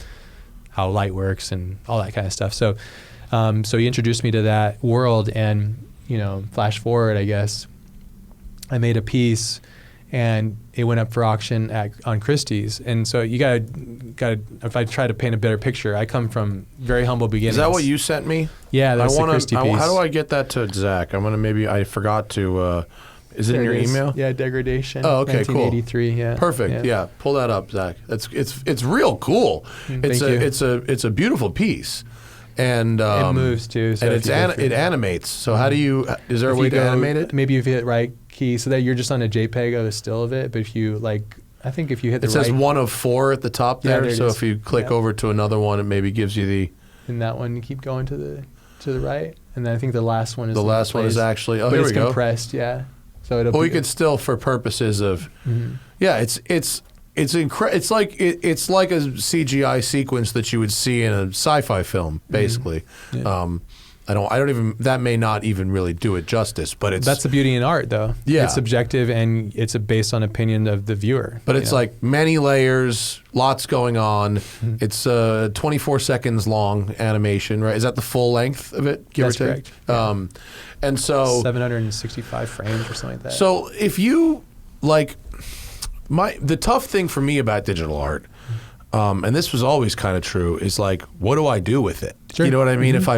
how light works and all that kind of stuff. So, so he introduced me to that world, and flash forward, I guess, I made a piece, and it went up for auction on Christie's. And so you gotta. If I try to paint a better picture, I come from very humble beginnings. Is that what you sent me? Yeah, that's the Christie piece. How do I get that to Zach? I forgot to. Is it in your email? Yeah, Degradation. Oh, okay, 1983, cool. Yeah. Perfect. Yeah, pull that up, Zach. It's real cool. It's a beautiful piece. And it moves too, so and it animates. So how do you? Is there a way to animate it? Maybe if you hit right key, so that you're just on a JPEG of a still of it. But if you I think if you hit it says 1 of 4 at the top there. So if you click over to another one, it maybe gives you the. And that one, you keep going to the right, and then I think the last one is the last one is actually. Oh, but here it's we go. Compressed, yeah. So it'll. Well, we could still, for purposes of, yeah, it's like a CGI sequence that you would see in a sci-fi film, basically. Yeah. That may not even really do it justice, but that's the beauty in art, though. Yeah, it's subjective and it's based on opinion of the viewer. But it's like many layers, lots going on. It's 24 seconds long animation, right? Is that the full length of it? That's correct. Yeah. And so 765 frames or something like that. So if you the tough thing for me about digital art, and this was always kind of true, is what do I do with it? Sure. You know what I mean? If I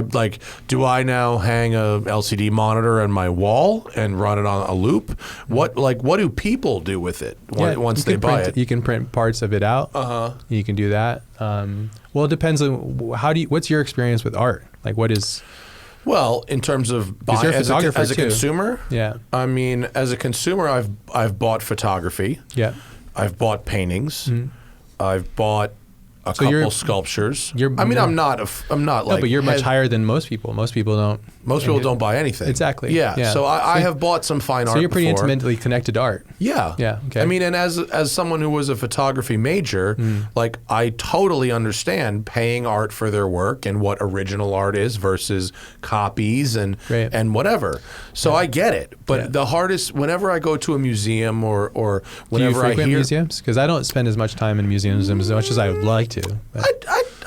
do I now hang a LCD monitor on my wall and run it on a loop? What do people do with it once they buy it? You can print parts of it out. You can do that. Well, it depends on what's your experience with art? What is? Well, in terms of buying as a consumer, yeah. I mean, as a consumer, I've bought photography. Yeah. I've bought paintings. I've bought a couple sculptures. I'm not. No, but you're much higher than most people. Most people don't. Most people don't buy anything. Exactly. Yeah. So I have bought some fine art. So you're pretty before. intimately connected to art. Yeah. Yeah. Okay. I mean, and as someone who was a photography major, I totally understand paying art for their work and what original art is versus copies and whatever. So I get it. But the hardest, whenever I go to a museum or whenever I hear museums, because I don't spend as much time in museums as much as I would like to.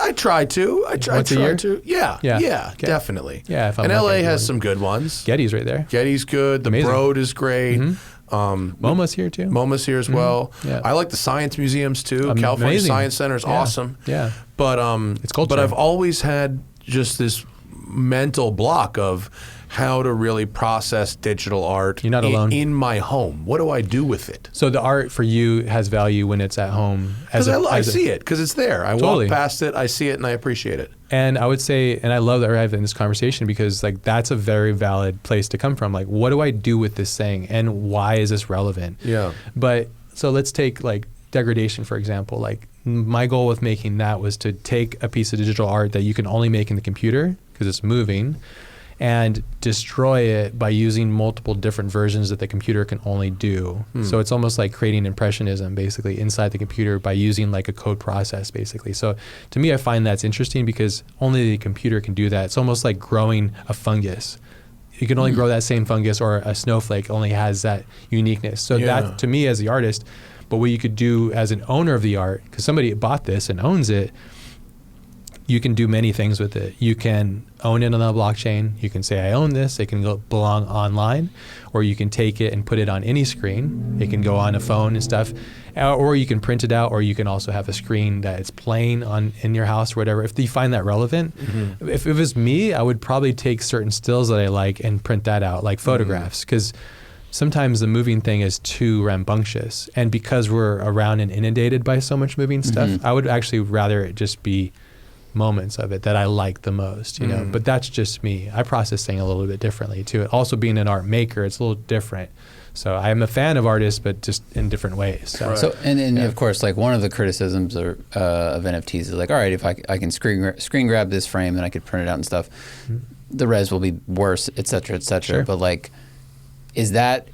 I try to. I try to. Yeah. Okay. Definitely. Yeah. And LA has some good ones. Getty's right there. Getty's good. The Broad is great. MoMA's here too. MoMA's here as well. Yeah. I like the science museums too. California Science Center is awesome. Yeah. But it's culture. But I've always had just this mental block of how to really process digital art. You're not alone. In my home. What do I do with it? So the art for you has value when it's at home. Because I see it, because it's there. I walk past it, I see it, and I appreciate it. And I would say, and I love that we're having this conversation, because that's a very valid place to come from. What do I do with this thing, and why is this relevant? Yeah. But so let's take Degradation, for example. My goal with making that was to take a piece of digital art that you can only make in the computer because it's moving, and destroy it by using multiple different versions that the computer can only do. So it's almost like creating impressionism basically inside the computer by using a code process basically. So to me, I find that's interesting because only the computer can do that. It's almost like growing a fungus. You can only grow that same fungus, or a snowflake only has that uniqueness. So that, to me as the artist, but what you could do as an owner of the art, because somebody bought this and owns it, you can do many things with it. You can own it on the blockchain. You can say, I own this. It can belong online. Or you can take it and put it on any screen. It can go on a phone and stuff. Or you can print it out, or you can also have a screen that it's playing on in your house or whatever. If you find that relevant, if it was me, I would probably take certain stills that I like and print that out, like photographs. Because sometimes the moving thing is too rambunctious. And because we're around and inundated by so much moving stuff, I would actually rather it just be moments of it that I like the most, but that's just me. I process things a little bit differently too. Also being an art maker, it's a little different. So I'm a fan of artists, but just in different ways. So and of course, one of the criticisms of NFTs is all right, if I can screen grab this frame and I could print it out and stuff, the res will be worse, et cetera, et cetera. Sure. But is that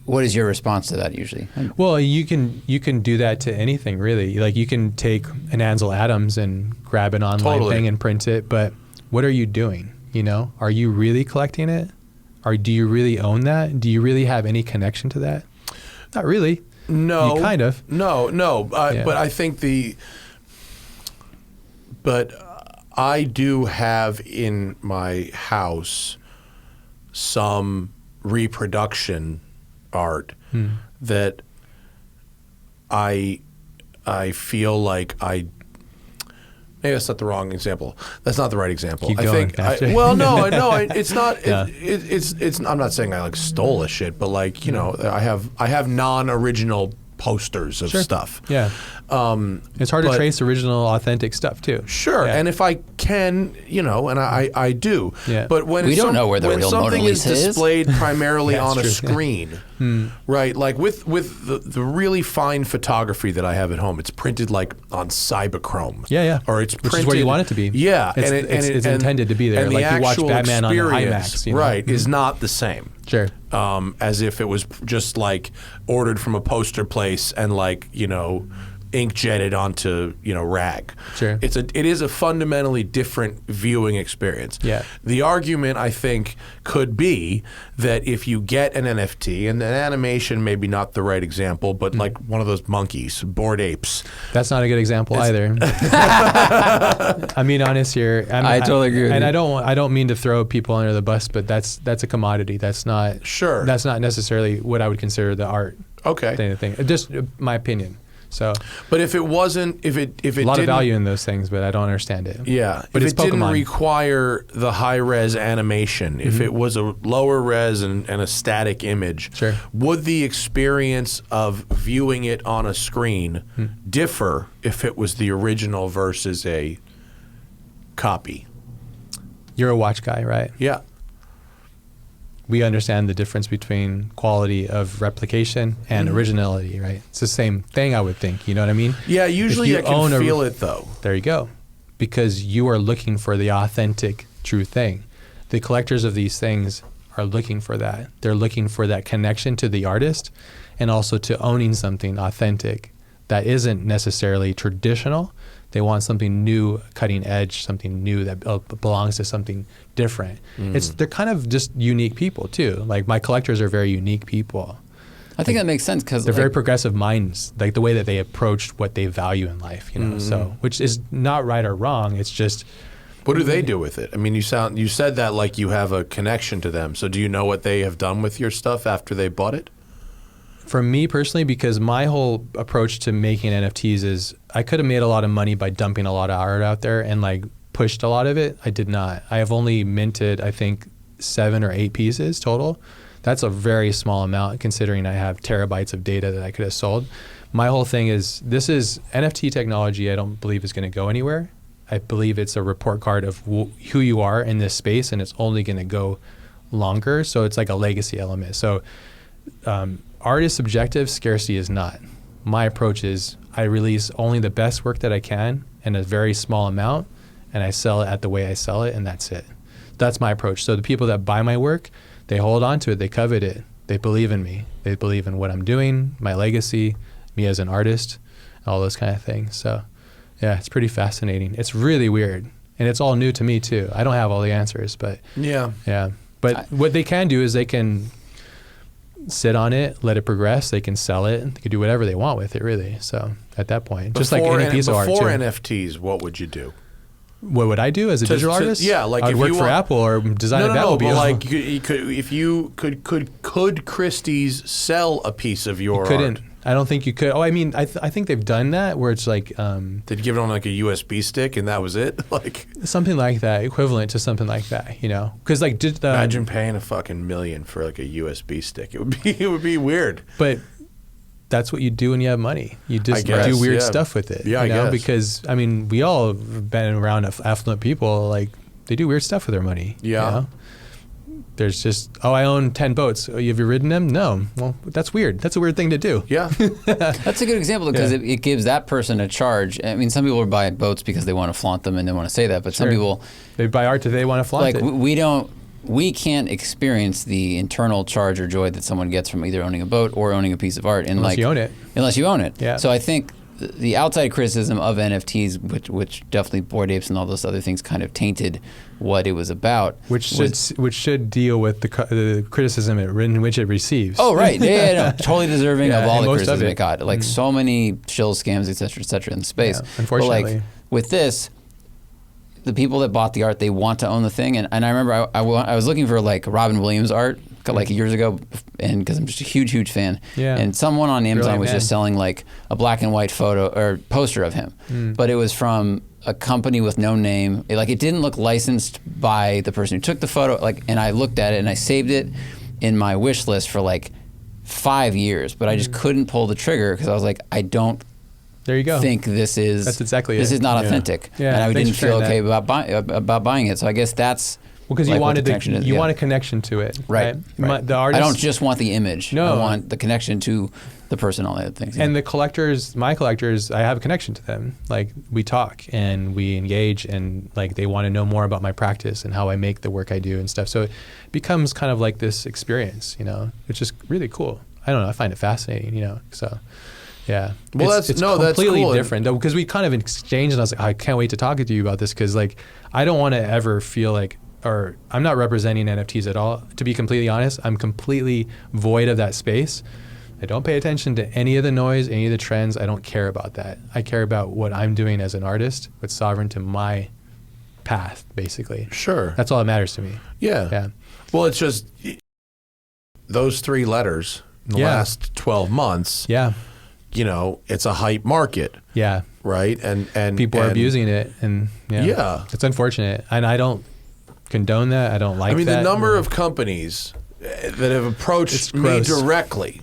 What is your response to that usually? Well, you can do that to anything really. Like you can take an Ansel Adams and grab an online thing and print it, but what are you doing? You know, are you really collecting it? Or do you really own that? Do you really have any connection to that? Not really. No. You kind of. No. But I think but I do have in my house some reproduction art that I feel like maybe that's not the wrong example. That's not the right example. Keep I going, think. It's not. It's. I'm not saying I like stole a shit, but like I have non-original posters of stuff. Yeah. It's hard to trace original, authentic stuff too. Sure, and if I can, and I do. Yeah. But when we don't know where the real something Mona is Lisa displayed primarily on a true. screen, right? Like with the really fine photography that I have at home, it's printed like on Cybachrome. Yeah. Or it's printed, which is where you want it to be. Yeah, it's intended to be there. And Like the you watch actual Batman on experience, IMAX, right? Is not the same. Sure. As if it was just like ordered from a poster place and like ink jetted onto rag. Sure. It is a fundamentally different viewing experience. Yeah. The argument I think could be that if you get an NFT, and an animation maybe not the right example, but like one of those monkeys, Bored Apes. That's not a good example either. I'm being honest here. I totally agree with and you. I don't mean to throw people under the bus, but that's a commodity. That's not That's not necessarily what I would consider the art. Okay. Thing. Just my opinion. So, but if it wasn't, if it a lot of value in those things, but I don't understand it. Yeah, but if it's it didn't Pokemon. require the high res animation, if it was a lower res and a static image, Sure. would the experience of viewing it on a screen differ if it was the original versus a copy? You're a watch guy, right? Yeah. We understand the difference between quality of replication and originality, right? It's the same thing, I would think. You know what I mean? Yeah, usually I can own feel it though. There you go. Because you are looking for the authentic, true thing. The collectors of these things are looking for that. They're looking for that connection to the artist and also to owning something authentic that isn't necessarily traditional. They want something new, cutting edge, something new that belongs to something different. They're kind of just unique people too. Like my collectors are very unique people. I think that makes sense because they're very progressive minds, like the way that they approached what they value in life, So, which is not right or wrong. It's just. What do they do with it? I mean, you said that like you have a connection to them. So do you know what they have done with your stuff after they bought it? For me personally, because my whole approach to making NFTs is I could have made a lot of money by dumping a lot of art out there and like pushed a lot of it. I did not. I have only minted, I think, 7 or 8 pieces total. That's a very small amount considering I have terabytes of data that I could have sold. My whole thing is this is NFT technology. I don't believe is going to go anywhere. I believe it's a report card of who you are in this space, and it's only going to go longer. So it's like a legacy element. So art is subjective, scarcity is not. My approach is I release only the best work that I can in a very small amount, and I sell it at the way I sell it, and that's it. That's my approach. So the people that buy my work, they hold on to it, they covet it, they believe in me, they believe in what I'm doing, my legacy, me as an artist, all those kind of things. So yeah, it's pretty fascinating. It's really weird, and it's all new to me too. I don't have all the answers, but yeah. But what they can do is they can sit on it, let it progress. They can sell it. They can do whatever they want with it, really. So at that point, just like any piece of art. Before too. NFTs, what would you do? What would I do as a digital artist? Yeah, like I'd if work you for want, Apple or design a Batmobile. No, but like if you could Christie's sell a piece of your couldn't. art? I don't think you could. Oh, I mean, I think they've done that where it's like they'd give it on like a USB stick and that was it, like something like that, equivalent to something like that, Because like imagine paying a fucking $1 million for like a USB stick. It would be weird. But that's what you do when you have money. You just do weird stuff with it. Yeah, I guess. Because I mean, we all have been around affluent people. Like they do weird stuff with their money. Yeah. There's just, I own 10 boats. Have you ridden them? No. Well, that's weird. That's a weird thing to do. Yeah. That's a good example because it gives that person a charge. I mean, some people are buying boats because they want to flaunt them and they want to say that, but some people... They buy art because they want to flaunt it. We don't we can't experience the internal charge or joy that someone gets from either owning a boat or owning a piece of art. And unless you own it. Unless you own it. Yeah. So I think the outside criticism of NFTs, which definitely Bored Apes and all those other things kind of tainted what it was about. Which should deal with the criticism in which it receives. Oh, right. Yeah, totally deserving of all the criticism it got. Like so many shill scams, et cetera, in the space. Yeah, unfortunately. But like with this, the people that bought the art, they want to own the thing. And I remember I was looking for like Robin Williams art like years ago, and because I'm just a huge fan. Yeah. And someone on Amazon was just selling like a black and white photo or poster of him, but it was from a company with no name. It didn't look licensed by the person who took the photo. And I looked at it and I saved it in my wish list for like 5 years, but I just couldn't pull the trigger because I was like, I don't. There you go. Think this is that's exactly this it. is not authentic, and I didn't feel okay that. about buying it. So I guess that's because you wanted want a connection to it, right? The artist, I don't just want the image. No, I want the connection to the person, all the other things. And the collectors, my collectors, I have a connection to them. Like we talk and we engage, and like they want to know more about my practice and how I make the work I do and stuff. So it becomes kind of like this experience, which is really cool. I don't know. I find it fascinating, So. Yeah. Well, it's completely cool. different though, because we kind of exchanged, and I was like, I can't wait to talk to you about this, because like I don't want to ever feel like, or I'm not representing NFTs at all. To be completely honest, I'm completely void of that space. I don't pay attention to any of the noise, any of the trends. I don't care about that. I care about what I'm doing as an artist, what's sovereign to my path, basically. Sure. That's all that matters to me. Yeah. Yeah. Well, it's just those 3 letters in the last 12 months. Yeah. It's a hype market. Yeah. Right. And people are abusing it, and it's unfortunate. And I don't condone that. I don't like that. I mean, the number of companies that have approached me directly.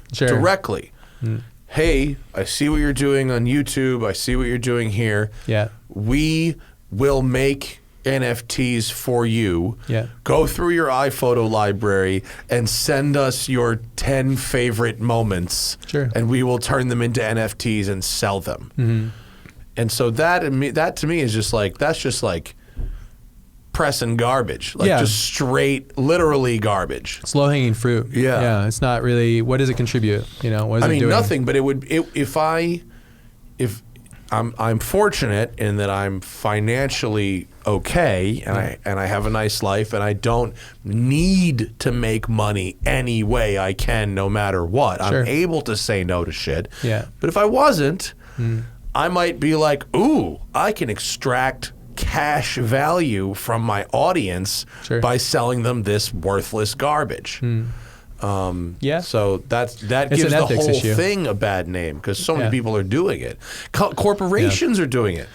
Hey, I see what you're doing on YouTube. I see what you're doing here. Yeah. We will make NFTs for you. Yeah. Go through your iPhoto library and send us your 10 favorite moments. Sure. And we will turn them into NFTs and sell them. Mm-hmm. And so that to me is just like, that's just like pressing garbage. Like just straight, literally garbage. It's low hanging fruit. Yeah. Yeah. It's not really, what does it contribute? What is it doing? Nothing, but if I'm fortunate in that I'm financially okay, and I have a nice life, and I don't need to make money any way I can, no matter what. Sure. I'm able to say no to shit. Yeah. But if I wasn't, I might be like, ooh, I can extract cash value from my audience by selling them this worthless garbage. So that gives the whole thing a bad name, because so many people are doing it. Corporations are doing it.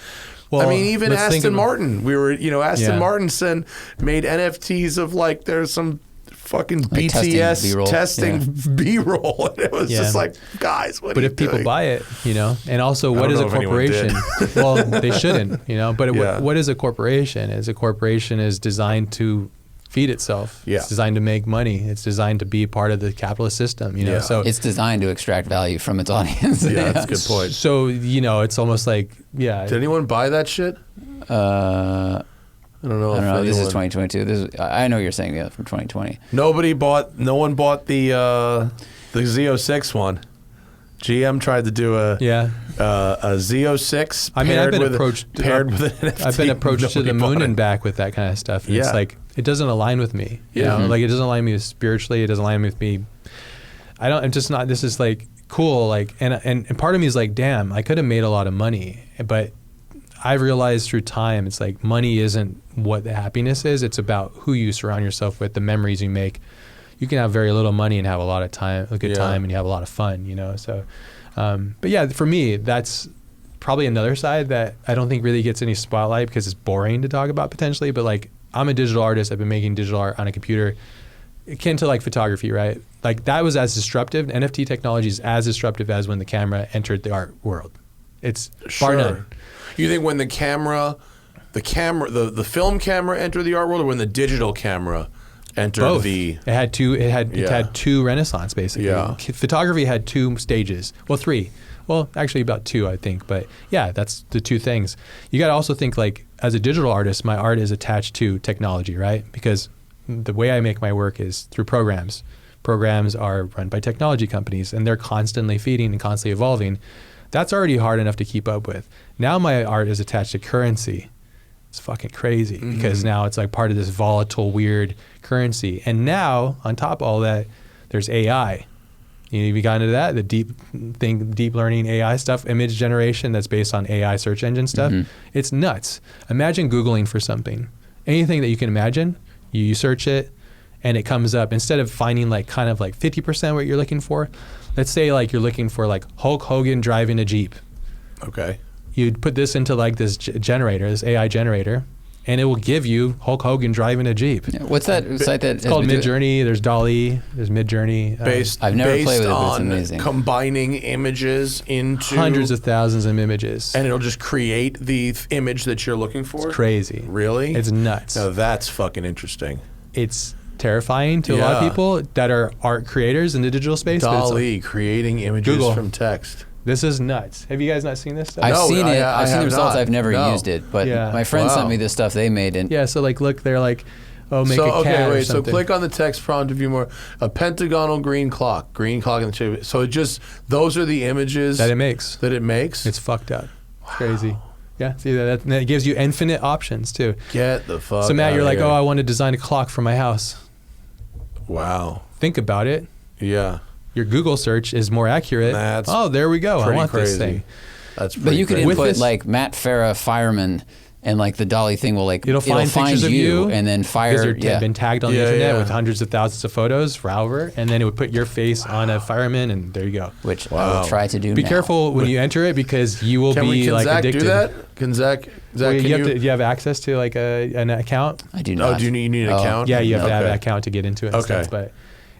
Well, I mean, even Aston Martin. Aston Martin made NFTs of like there's some fucking like BTS testing B-roll. And it was just like, guys, what are you doing? But if people buy it, and also what is a corporation? Well, they shouldn't, but what is a corporation? A corporation is designed to feed itself. Yeah. It's designed to make money. It's designed to be part of the capitalist system, So it's designed to extract value from its audience. Yeah, that's a good point. So, it's almost like, Did anyone buy that shit? I don't know. This is 2022. I know you're saying from 2020. No one bought the Z06 one. GM tried to do a Z06 I've been approached paired with an NFT. I've been approached to the moon and back with that kind of stuff. And it's like, it doesn't align with me. Like it doesn't align with me spiritually. It doesn't align with me. I'm just not, this is like cool. Like, and part of me is like, damn, I could have made a lot of money, but I've realized through time, it's like money isn't what the happiness is. It's about who you surround yourself with, the memories you make. You can have very little money and have a lot of time, a good time, and you have a lot of fun, So, but for me, that's probably another side that I don't think really gets any spotlight because it's boring to talk about potentially. But like, I'm a digital artist. I've been making digital art on a computer, akin to like photography, right? Like that was as disruptive. NFT technology is as disruptive as when the camera entered the art world. It's bar none. You think when the film camera entered the art world, or when the digital camera entered both. It had two renaissance basically. Yeah. Photography had 2 stages. Well, 3. Well, actually about 2, I think. But yeah, that's the 2 things. You got to also think like, as a digital artist, my art is attached to technology, right? Because the way I make my work is through programs. Programs are run by technology companies, and they're constantly feeding and constantly evolving. That's already hard enough to keep up with. Now my art is attached to currency. It's fucking crazy because now it's like part of this volatile, weird currency. And now, on top of all that, there's AI. You got into that, the deep learning AI stuff, image generation that's based on AI search engine stuff. It's nuts. Imagine Googling for something. Anything that you can imagine, you search it, and it comes up. Instead of finding like kind of like 50% what you're looking for, let's say like you're looking for like Hulk Hogan driving a Jeep. Okay. You'd put this into like this generator, this AI generator, and it will give you Hulk Hogan driving a Jeep. Yeah, what's that site that? It's called Midjourney. There's Dali. There's Midjourney. I've never played with it, but it's on amazing. Combining images into hundreds of thousands of images. and it'll just create the image that you're looking for. It's crazy. Really? It's nuts. Now that's fucking interesting. It's terrifying to a lot of people that are art creators in the digital space. but it's Dali creating images Google. from text. This is nuts. Have you guys not seen this stuff? I've No, seen it. I I've seen the have results. not. I've never No. used it, but Yeah. my friend Wow. sent me the stuff they made, and Yeah, so like look, they're like, oh, make So a cat or wait. So something. click on the text prompt to view more. A pentagonal green clock in the shape. So it just those are the images that it makes. that it makes. It's fucked up. It's crazy. Yeah, see that? And it gives you infinite options too. Get the fuck. So Matt, outta you're like, here. oh, I want to design a clock for my house. Wow. Think about it. Yeah. Your Google search is more accurate. That's oh, there we go. I pretty want crazy. this thing. That's but pretty you could crazy. input this- like Matt Farah fireman, and like the Dali thing will like It'll find pictures of you and then Because fire. you're been tagged on the Yeah, internet yeah. with hundreds of thousands of photos for however, and then it would put your face on a fireman, and there you go. which I Wow. will try to do. Be now. careful when you enter it because you will Can like Zach addicted. do that? Can Zach? Well, Can do you have access to like an account? I do Oh, not. do you need an account? Yeah, you have to have Okay. an account to get into it. And Okay. stuff,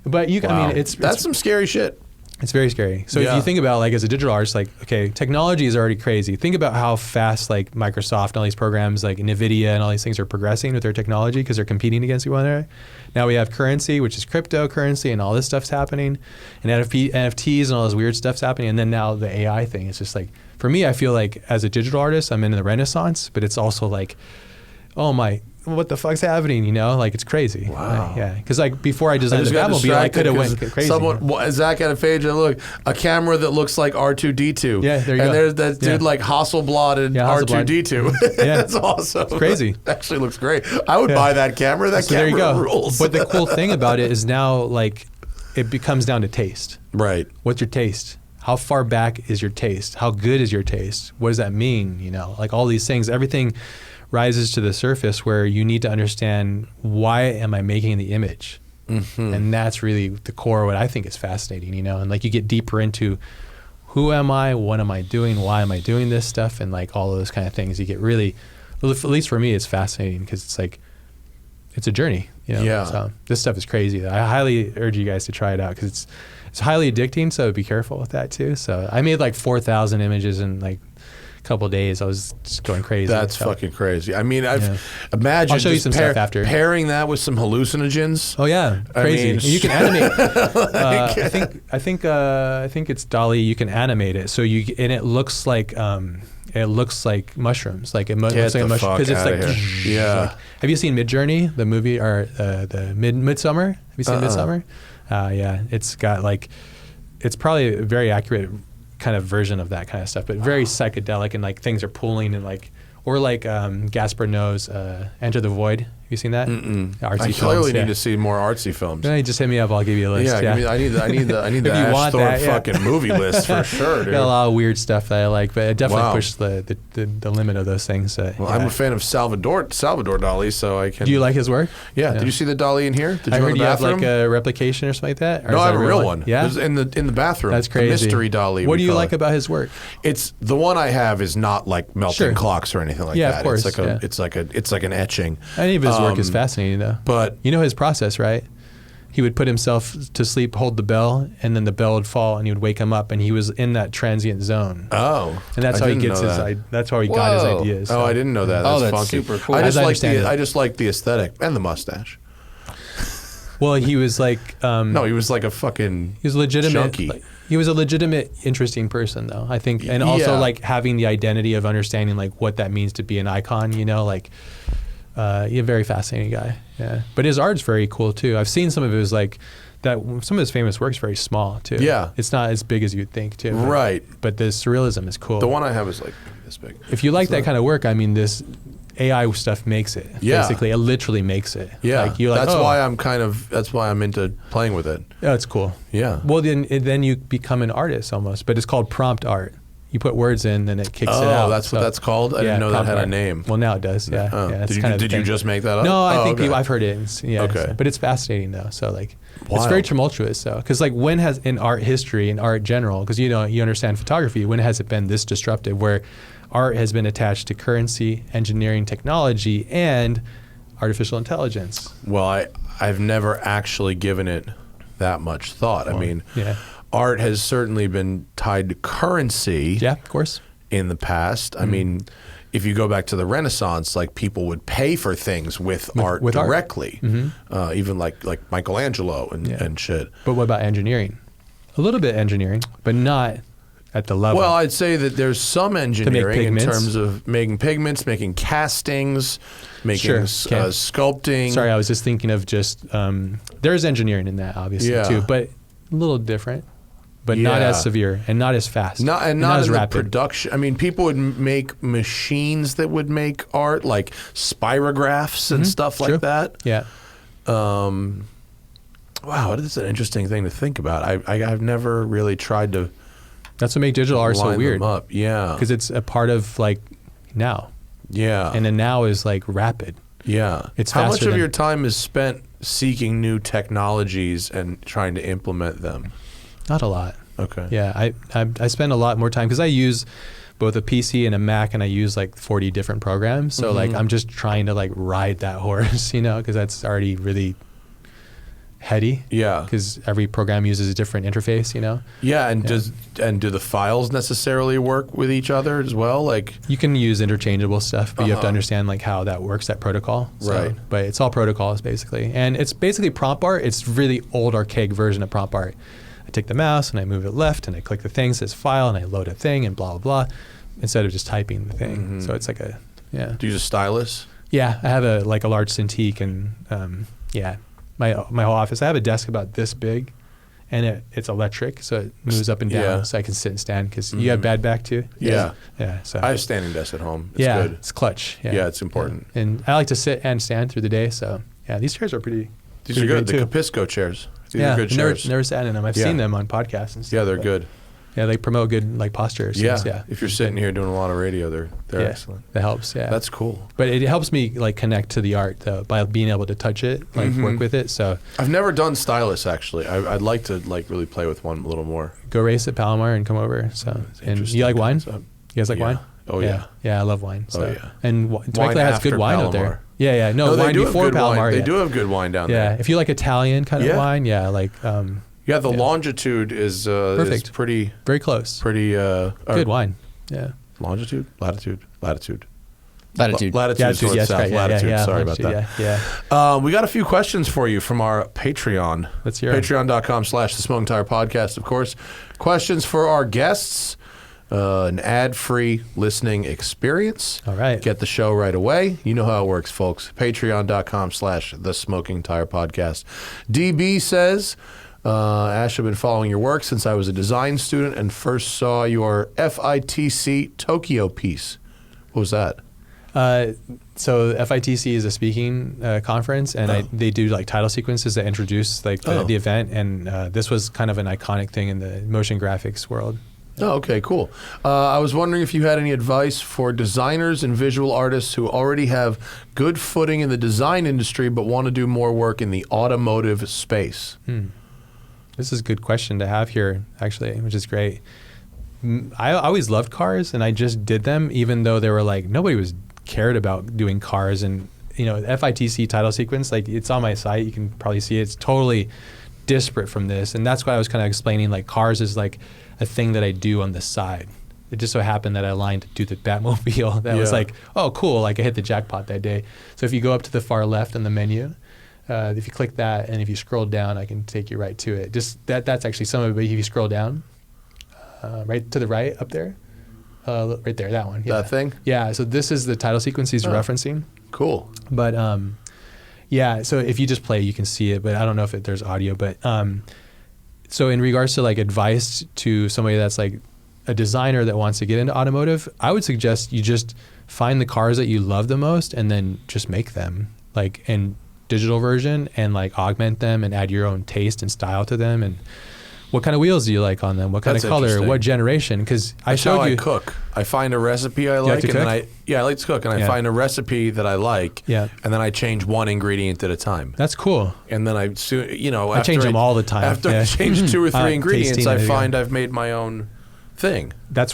but you. Wow. I mean, it's some scary shit. It's very scary. So Yeah. if you think about like as a digital artist, like, okay, technology is already crazy. Think about how fast like Microsoft and all these programs like NVIDIA and all these things are progressing with their technology because they're competing against each other. Now we have currency, which is cryptocurrency, and all this stuff's happening, and NFTs and all this weird stuff's happening. And then now the AI thing. It's just like, for me, I feel like as a digital artist, I'm in the renaissance, but it's also like, oh my, what the fuck's happening? You know, like it's crazy. Wow. Yeah. Because like before I designed the got Batmobile, I could have distracted went crazy. Zach had a page and look, a camera that looks like R2D2. Yeah, there you and go. there's that dude Yeah. like Hasselbladded Yeah, Hasselblad. R2D2. Yeah. That's awesome. It's crazy. Actually looks great. I would buy that camera. That So camera there you go. rules. But the cool thing about it is now like it becomes down to taste. right. What's your taste? How far back is your taste? How good is your taste? What does that mean? You know, like all these things, everything rises to the surface where you need to understand why am I making the image? And that's really the core of what I think is fascinating, you know, and like you get deeper into who am I? What am I doing? Why am I doing this stuff? And like all of those kind of things, you get really, well, at least for me, it's fascinating because it's like, it's a journey, you know? Yeah. So this stuff is crazy. I highly urge you guys to try it out because it's highly addicting. So be careful with that too. So I made like 4,000 images in like a couple of days. I was just going crazy. That's So- fucking crazy. I mean, Yeah. imagine I'll show you just some stuff after. pairing that with some hallucinogens. Oh yeah, crazy. mean, And you can animate. I think it's Dali. You can animate it, so it looks like mushrooms. Like it looks like a mushroom fuck because it's outta like, here. Yeah. like. Have you seen Midjourney, the movie, or the Midsummer? Have you seen Midsummer? Yeah, it's got like, it's probably a very accurate kind of version of that kind of stuff, but very psychedelic and like things are pooling and like, or like Gaspar Noé's Enter the Void. Have you seen that? Artsy I films, clearly yeah. need to see more artsy films. Yeah, just hit me up. I'll give you a list. Yeah, Yeah, I need the If Ash you want Thorp that, yeah. fucking movie list for sure, dude. got a lot of weird stuff that I like, but it definitely Wow. pushed the limit of those things. Well, yeah. I'm a fan of Salvador Dali, so I can. Do you like his work? Yeah. Did you see the Dali in here? Did you I go heard in the you have bathroom? like a replication or something like that. Or No, is I have that a real one. Yeah, It was in the bathroom. that's crazy. The mystery Dali. What we do you call like it. about his work? It's the one I have is not like melting Sure. clocks or anything like Yeah, that. of course, It's like it's like an etching. Any of his work is fascinating, though. But You know his process, right? He would put himself to sleep, hold the bell, and then the bell would fall, and he would wake him up, and he was in that transient zone. oh, And that's I how he didn't gets know his. that. That's how he got his Whoa. ideas. Oh, so. I didn't know that. Oh, That's that's funky. super cool. I As just I like understand it. I just like the aesthetic and the mustache. Well, he was like. No, he was like a fucking. He was legitimate. Junkie. Like, he was a legitimate, interesting person, though. I think, and also Yeah. like having the identity of understanding like what that means to be an icon. You know, like Yeah, very fascinating guy. Yeah, but his art's very cool too. I've seen some of his some of his famous work's very small too. Yeah, it's not as big as you'd think too. Right. But the surrealism is cool. The one I have is like this big. If you like that kind of work, I mean, this AI stuff makes it. Yeah. Basically, it literally makes it. Yeah. Like, you're like, that's why I'm into playing with it. Oh, it's cool. Yeah. Well, then you become an artist almost, but it's called prompt art. You put words in, then it kicks it out. Oh, that's what that's called? I didn't know that had art. A name. Well, now it does, yeah. Oh. Yeah, did you just make that up? No, I think okay. I've heard it. Yeah, Okay. but it's fascinating though. So like, it's Wild. very tumultuous though. Because like, when has in art history and art general, because you understand photography, when has it been this disruptive where art has been attached to currency, engineering, technology, and artificial intelligence? Well, I've never actually given it that much thought. I mean, art has certainly been tied to currency. Yeah, of course. In the past. I mean, if you go back to the Renaissance, like people would pay for things with art directly. Even like Michelangelo and shit. But what about engineering? A little bit engineering, but not at the level. Well, I'd say that there's some engineering in terms of making pigments, making castings, making sculpting. Sorry, I was just thinking of just, there's engineering in that obviously too, but a little different. But not as severe and not as fast. Not as in rapid. The production. I mean, people would make machines that would make art, like spirographs and stuff like that. Yeah. Wow, this is an interesting thing to think about. I've never really tried to. That's what makes digital art so weird. Them up. Yeah. Because it's a part of like now. Yeah. And then now is like rapid. Yeah. It's How much faster of your time is spent seeking new technologies and trying to implement them? Not a lot. Okay. Yeah, I spend a lot more time because I use both a PC and a Mac, and I use like 40 different programs. So like I'm just trying to like ride that horse, because that's already really heady. Yeah. Because every program uses a different interface, Yeah, and do the files necessarily work with each other as well? Like you can use interchangeable stuff, but you have to understand like how that works, that protocol. So, right. But it's all protocols basically, and it's basically prompt art. It's really old archaic version of prompt art. I take the mouse and I move it left and I click the thing, says file, and I load a thing and blah, blah, blah, instead of just typing the thing. So it's like Do you use a stylus? Yeah, I have a large Cintiq and my whole office. I have a desk about this big and it's electric, so it moves up and down so I can sit and stand because you have bad back too? Yeah. Yeah. So I have standing desk at home. It's good. It's clutch. Yeah, it's important. Yeah. And I like to sit and stand through the day, so these chairs are pretty These are good. The too. Capisco chairs. These are good chairs. Never sat in them. I've seen them on podcasts and stuff. Yeah, they're good. Yeah, they promote good like posture. Yeah. If you're sitting here doing a lot of radio, they're excellent. That helps. Yeah, that's cool. But it helps me like connect to the art though by being able to touch it, like work with it. So I've never done stylus actually. I'd like to like really play with one a little more. Go race at Palomar and come over. So and you like wine? You guys like wine? Oh yeah. Yeah, I love wine. So. Oh yeah. And Temecula has good wine out there. Yeah. No, wine before Palomar. They do have good wine down there. Yeah, if you like Italian kind of wine, like. Yeah, the longitude is perfect. Is pretty very close. Pretty good wine. Yeah. Longitude, latitude. Latitude. Latitude. Yes, right. Latitude. Yeah, Sorry about that. Yeah. We got a few questions for you from our Patreon. Let's hear it. Patreon.com/The Smoking Tire Podcast, of course. Questions for our guests. An ad-free listening experience. All right. Get the show right away. You know how it works, folks. Patreon.com/The Smoking Tire Podcast. DB says, Ash, I've been following your work since I was a design student and first saw your FITC Tokyo piece. What was that? So FITC is a speaking conference, and they do like title sequences that introduce like the event, and this was kind of an iconic thing in the motion graphics world. Oh, okay, cool. I was wondering if you had any advice for designers and visual artists who already have good footing in the design industry but want to do more work in the automotive space. This is a good question to have here, actually, which is great. I always loved cars, and I just did them, even though they were like, nobody was cared about doing cars. And, FITC title sequence, like it's on my site. You can probably see it. It's totally disparate from this. And that's why I was kind of explaining, like cars is like a thing that I do on the side. It just so happened that I aligned to do the Batmobile. That was like, oh, cool. Like I hit the jackpot that day. So if you go up to the far left on the menu, if you click that, and if you scroll down, I can take you right to it. Just that's actually some of it. If you scroll down, right to the right up there, right there, that one. Yeah. That thing? Yeah, so this is the title sequence he's referencing. Cool. But yeah, so if you just play, you can see it, but I don't know if there's audio. But so in regards to like advice to somebody that's like a designer that wants to get into automotive, I would suggest you just find the cars that you love the most and then just make them like in digital version and like augment them and add your own taste and style to them. And what kind of wheels do you like on them? What kind of color? What generation? Because I showed you. I cook. I find a recipe I like, and then I like to cook, and I find a recipe that I like, and then I change one ingredient at a time. That's cool. And then I change them all the time. After I change 2 or 3 ingredients, I find I've made my own thing. I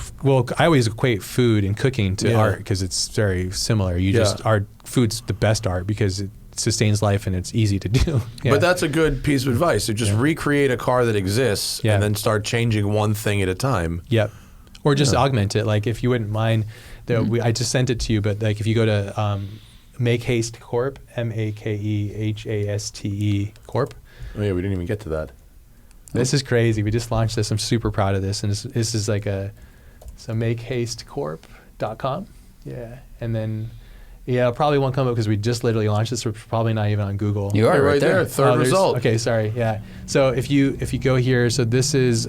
always equate food and cooking to art because it's very similar. Food's the best art because it sustains life and it's easy to do. But that's a good piece of advice. So just recreate a car that exists and then start changing one thing at a time. Yep. Or just augment it. Like if you wouldn't mind, I just sent it to you, but like if you go to Make Haste Corp, MakeHaste Corp. Oh yeah, we didn't even get to that. This is crazy. We just launched this. I'm super proud of this. And this is like makehastecorp.com. Yeah. And then probably won't come up because we just literally launched this. We're probably not even on Google. You are right there. Third result. Okay, sorry. Yeah. So if you go here, so this is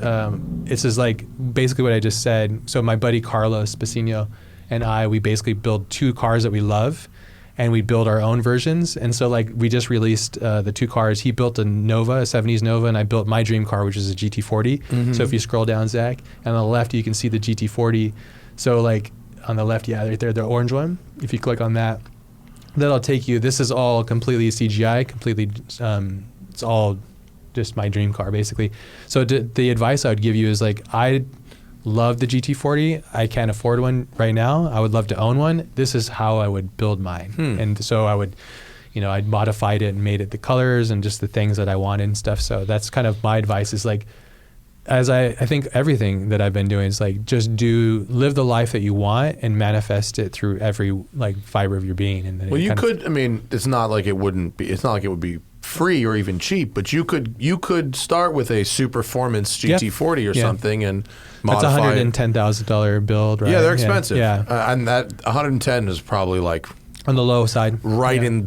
like basically what I just said. So my buddy Carlos Spacino and we basically build 2 cars that we love, and we build our own versions. And so like we just released the 2 cars. He built a 70s Nova, and I built my dream car, which is a GT40. Mm-hmm. So if you scroll down, Zach, and on the left you can see the GT40. So like on the left, right there, the orange one. If you click on that, that'll take you. This is all completely CGI, it's all just my dream car, basically. So the advice I would give you is like, I love the GT40. I can't afford one right now. I would love to own one. This is how I would build mine. And so I would, I'd modified it and made it the colors and just the things that I wanted and stuff. So that's kind of my advice is like, as I think everything that I've been doing is like just live the life that you want and manifest it through every like fiber of your being. And then it's not like it would be free or even cheap, but you could start with a super performance GT40 or something and modify. That's $110,000 build, right? Yeah, they're expensive. Yeah. And that 110 is probably like on the low side,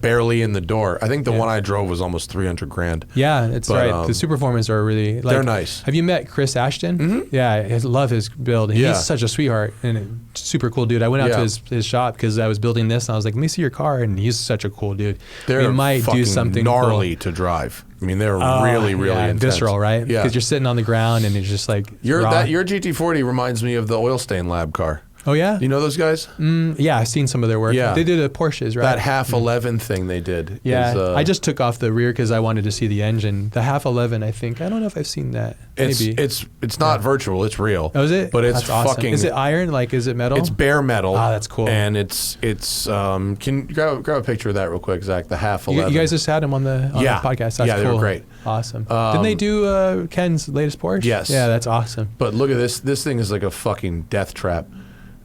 barely in the door. I think the one I drove was almost $300,000. Yeah, it's right. The super performance are really they're nice. Have you met Chris Ashton? Mm-hmm. Yeah, I love his build. He's such a sweetheart and a super cool dude. I went out to his shop because I was building this, and I was like, "Let me see your car," and he's such a cool dude. They're do something gnarly to drive. I mean, they're really intense. Visceral, right? Yeah, because you're sitting on the ground and it's just like your GT40 reminds me of the Oil Stain Lab car. Oh yeah, you know those guys? Yeah, I've seen some of their work. Yeah, they did a Porsches, right? That half 11 thing they did. Yeah, I just took off the rear because I wanted to see the engine. The half 11, I think. I don't know if I've seen that. Maybe it's not virtual. It's real. Oh, is it? But it's awesome. fucking. Is it iron? Like, is it metal? It's bare metal. Ah, that's cool. And it's can you grab a picture of that real quick, Zach? The half 11. You guys just had him on the podcast. That's cool. They were great. Awesome. Didn't they do Ken's latest Porsche? Yes. Yeah, that's awesome. But look at this. This thing is like a fucking death trap.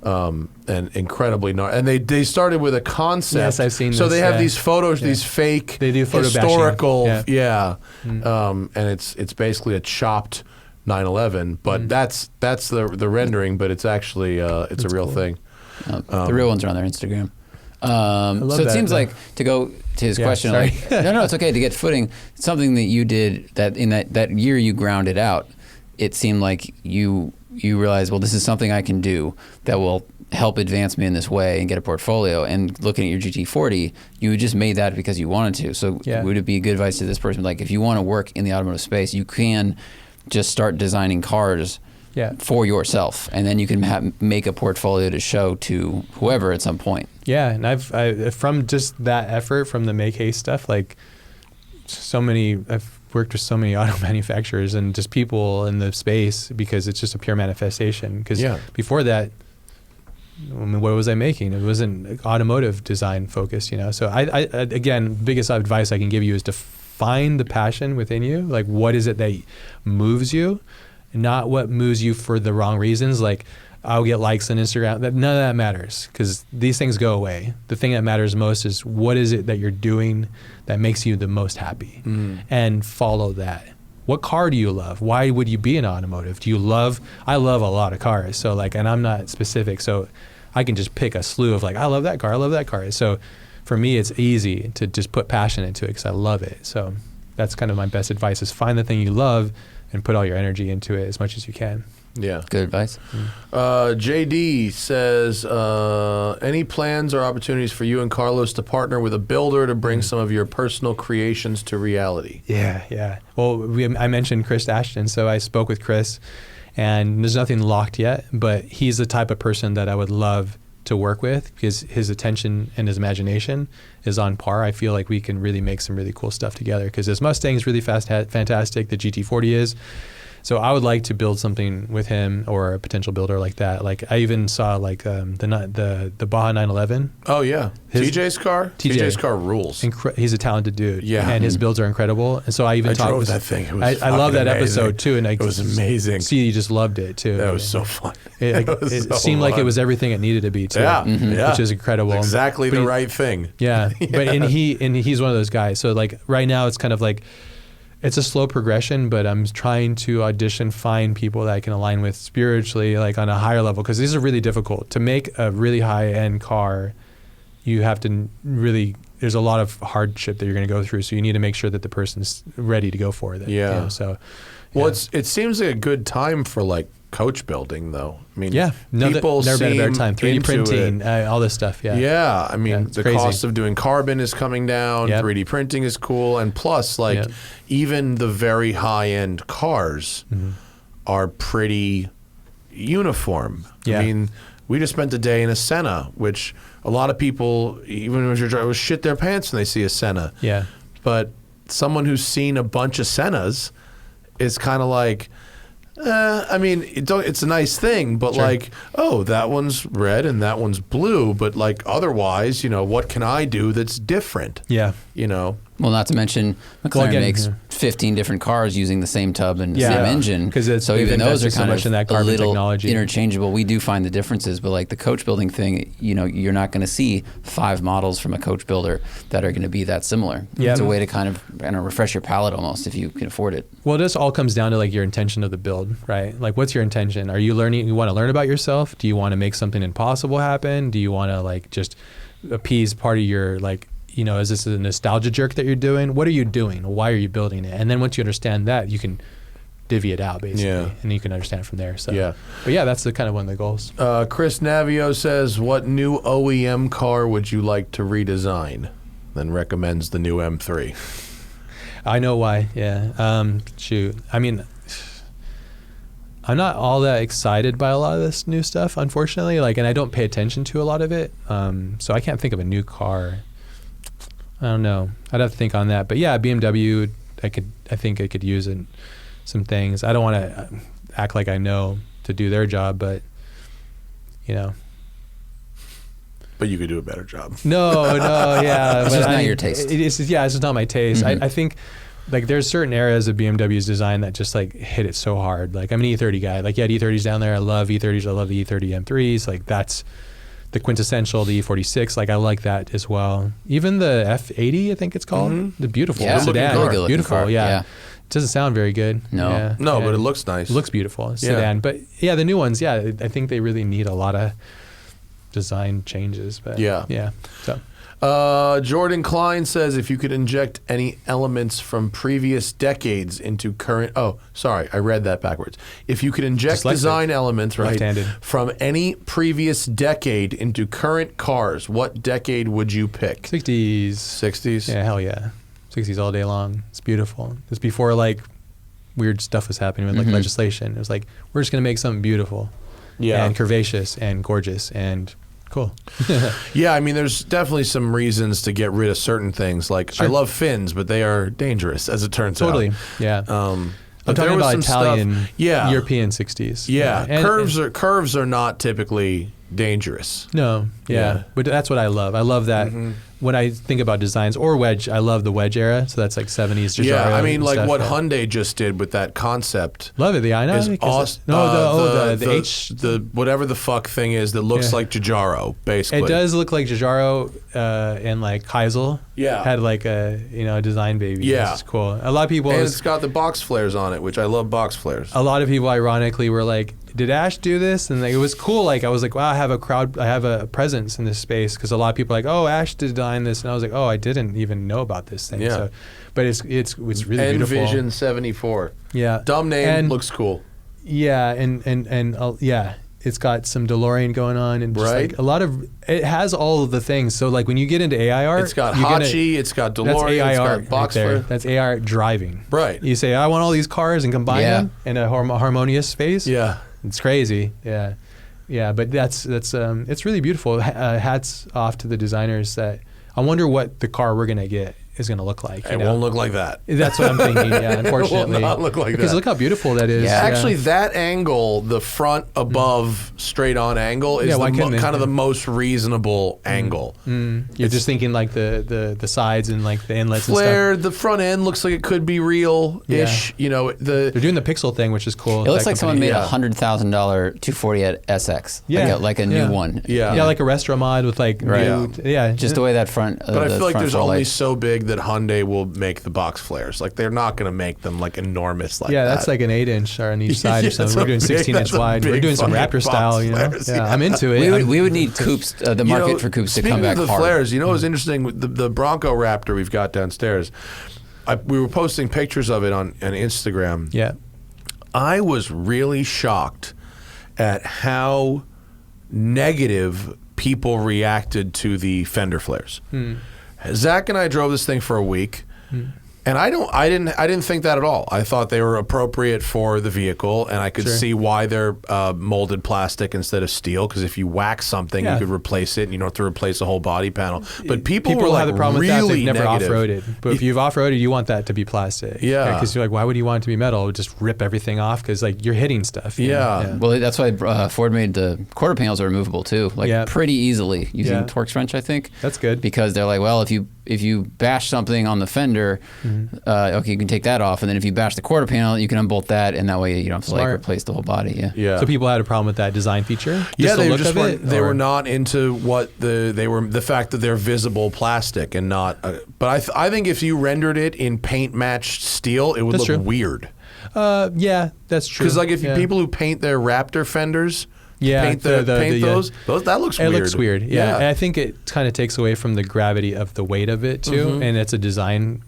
And incredibly gnarly. And they started with a concept. Yes, I've seen this. So they have these photos, these fake they do photo historical, bashing. And it's basically a chopped 911, but that's the rendering, but it's actually it's a real thing. The real ones are on their Instagram. So it seems like, to go to his question, like, no, it's okay to get footing. Something that you did that in that year you grounded out. It seemed like you realize, well, this is something I can do that will help advance me in this way and get a portfolio. And looking at your GT40, you just made that because you wanted to. So would it be good advice to this person? Like, if you want to work in the automotive space, you can just start designing cars for yourself, and then you can make a portfolio to show to whoever at some point. Yeah, and I've from just that effort from the Make Haste stuff, like I've worked with so many auto manufacturers and just people in the space because it's just a pure manifestation. Because before that, I mean, what was I making? It wasn't automotive design focused, So I again, biggest advice I can give you is to find the passion within you. Like, what is it that moves you, not what moves you for the wrong reasons. Like, I'll get likes on Instagram. None of that matters because these things go away. The thing that matters most is what is it that you're doing that makes you the most happy, and follow that. what car do you love? Why would you be in automotive? I love a lot of cars. So like, and I'm not specific. So I can just pick a slew of like, I love that car. I love that car. So for me, it's easy to just put passion into it because I love it. So that's kind of my best advice is find the thing you love and put all your energy into it as much as you can. Yeah. Good advice. JD says, any plans or opportunities for you and Carlos to partner with a builder to bring some of your personal creations to reality? Yeah. Well, I mentioned Chris Ashton, so I spoke with Chris, and there's nothing locked yet, but he's the type of person that I would love to work with because his attention and his imagination is on par. I feel like we can really make some really cool stuff together because his Mustang is really fantastic. The GT40 is. So I would like to build something with him or a potential builder like that. Like I even saw like the Baja 911. Oh yeah, TJ's car rules. He's a talented dude. Yeah, and his builds are incredible. And so I even drove that thing. It was I love that amazing. episode too, and it was amazing. See, you just loved it too. That was so fun. It seemed like it was everything it needed to be too. Yeah, which is incredible. It's exactly the right thing. Yeah, but he's one of those guys. So like right now, it's kind of like. It's a slow progression, but I'm trying to find people that I can align with spiritually, like on a higher level, because these are really difficult. To make a really high-end car, you have to really, there's a lot of hardship that you're going to go through, so you need to make sure that the person's ready to go for it. Yeah. You know, so, well, it seems like a good time for like coach building, though. I mean, people never been a better time. 3D into printing, all this stuff. Yeah. I mean, the crazy. cost of doing carbon is coming down. 3D printing is cool, and plus, like, even the very high-end cars are pretty uniform. Yeah. I mean, we just spent a day in a Senna, which a lot of people, even when you're driving, will shit their pants when they see a Senna. Yeah. But someone who's seen a bunch of Sennas is kind of like, I mean, it's a nice thing, but like, oh, that one's red and that one's blue, but like otherwise, what can I do that's different? Yeah. Well, not to mention McLaren makes 15 different cars using the same tub and same engine. So even those are kind of a little technology. Interchangeable. We do find the differences, but like the coach building thing, you're not going to see 5 models from a coach builder that are going to be that similar. Yeah. It's a way to kind of refresh your palate almost if you can afford it. Well, this all comes down to like your intention of the build, right? Like what's your intention? Are you learning, you want to learn about yourself? Do you want to make something impossible happen? Do you want to like just appease part of your like, is this a nostalgia jerk that you're doing? What are you doing? Why are you building it? And then once you understand that, you can divvy it out basically, and you can understand it from there. So, but that's the kind of one of the goals. Chris Navio says, "What new OEM car would you like to redesign?" Then recommends the new M3. I know why. Yeah. Shoot. I mean, I'm not all that excited by a lot of this new stuff, unfortunately. Like, and I don't pay attention to a lot of it. So I can't think of a new car. I don't know. I'd have to think on that. But yeah, BMW, I think I could use in some things. I don't want to act like I know to do their job, but But you could do a better job. No, yeah. It's just not your taste. It's just not my taste. I think like there's certain areas of BMW's design that just like hit it so hard. Like I'm an E30 guy. Like E30s down there. I love E30s. I love the E30 M3s. Like that's the quintessential, the E46, like I like that as well. Even the F80, I think it's called, the beautiful sedan, beautiful, yeah. It doesn't sound very good. No, but it looks nice. It looks beautiful, sedan. But yeah, the new ones, I think they really need a lot of design changes. But so. Jordan Klein says, if you could inject any elements from previous decades into current... Oh, sorry, I read that backwards. If you could inject design elements from any previous decade into current cars, what decade would you pick? 60s. 60s? Yeah, hell yeah. 60s all day long. It's beautiful. It's before like weird stuff was happening with like legislation. It was like, we're just going to make something beautiful and curvaceous and gorgeous and... Cool. Yeah, I mean, there's definitely some reasons to get rid of certain things. Like, I love fins, but they are dangerous, as it turns out. Totally, yeah. I'm talking about Italian, European 60s. Yeah, curves are not typically dangerous. No, but that's what I love. I love that when I think about designs or wedge, I love the wedge era. So that's like 70s Giugiaro. Yeah, I mean, like stuff, what Hyundai just did with that concept. Love it. The Ioniq Is awesome. the H. The whatever the fuck thing is that looks like Giugiaro, basically. It does look like Giugiaro, and like Heisel. Yeah. Had like a a design baby. Yeah. It's cool. A lot of people. And it's got the box flares on it, which I love box flares. A lot of people, ironically, were like, "Did Ash do this?" And like, it was cool. Like I was like, "Wow, I have a presence in this space," because a lot of people are like, "Oh, Ash designed this," and I was like, "Oh, I didn't even know about this thing." Yeah. So, but it's really beautiful. Envision 74. Yeah. Dumb name, And looks cool. Yeah, and yeah, it's got some DeLorean going on, and just Right. like a lot of it has all of the things. So like when you get into AI art, It's got Hachi, it's got that's DeLorean, AI it's art got box right there. flare. That's AI art driving. Right. You say, I want all these cars and combine them in a harmonious space. Yeah. It's crazy. Yeah. Yeah, but that's it's really beautiful. Hats off to the designers. That I wonder what the car we're gonna get is gonna look like. It won't look like that. That's what I'm thinking. Yeah, unfortunately, It will not look like because that. look how beautiful that is. Yeah. Actually, that angle, the front above straight on angle, is why couldn't they? kind of the most reasonable angle. You're just thinking like the sides and like the inlets Flare, and stuff. the front end looks like it could be real-ish. Yeah. You know, They're doing the pixel thing, which is cool. It looks that like someone company. made Yeah. a $100,000 240 at SX. Yeah. Like a new one. Yeah. Yeah, like a restaurant mod with like Right. new, yeah, Just the way that front. but I the feel like front there's full only light. so big that Hyundai will make the box flares. Like they're not going to make them like enormous like yeah, that. that's like an 8-inch on each side Yeah, or something. that's We're a doing big- 16-inch that's a wide. We're big doing some fucking Raptor style, box you know. flares. Yeah, I'm into it. We would need coupes, the market for coupes to come back Speaking of the hard. flares, you know what's interesting? With the Bronco Raptor we've got downstairs, we were posting pictures of it on Instagram. Yeah. I was really shocked at how negative people reacted to the fender flares. Zach and I drove this thing for a week. And I didn't think that at all. I thought they were appropriate for the vehicle, and I could Sure. see why they're molded plastic instead of steel. Because if you wax something, Yeah. you could replace it, and you don't have to replace the whole body panel. But people were have like the problem with that. really They've never negative. off-roaded. But if you've off-roaded, you want that to be plastic. Yeah. Because you're like, why would you want it to be metal? Just rip everything off because like you're hitting stuff. you know? Yeah. Well, that's why Ford made the quarter panels are removable too, like Yeah. pretty easily using Yeah. Torx wrench, I think. That's good. Because they're like, well, if you bash something on the fender, okay, you can take that off, and then if you bash the quarter panel, you can unbolt that, and that way you don't have to like Smart. replace the whole body. Yeah. Yeah. So people had a problem with that design feature. Yeah, the they look just of weren't. it, They or- were not into what the fact that they're visible plastic and not. But I think if you rendered it in paint matched steel, it would That's look true. weird. Yeah, that's true. Because like if yeah. people who paint their Raptor fenders, Yeah, paint the- paint yeah. those that looks It weird. looks weird, yeah. And I think it kind of takes away from the gravity of the weight of it too, and it's a design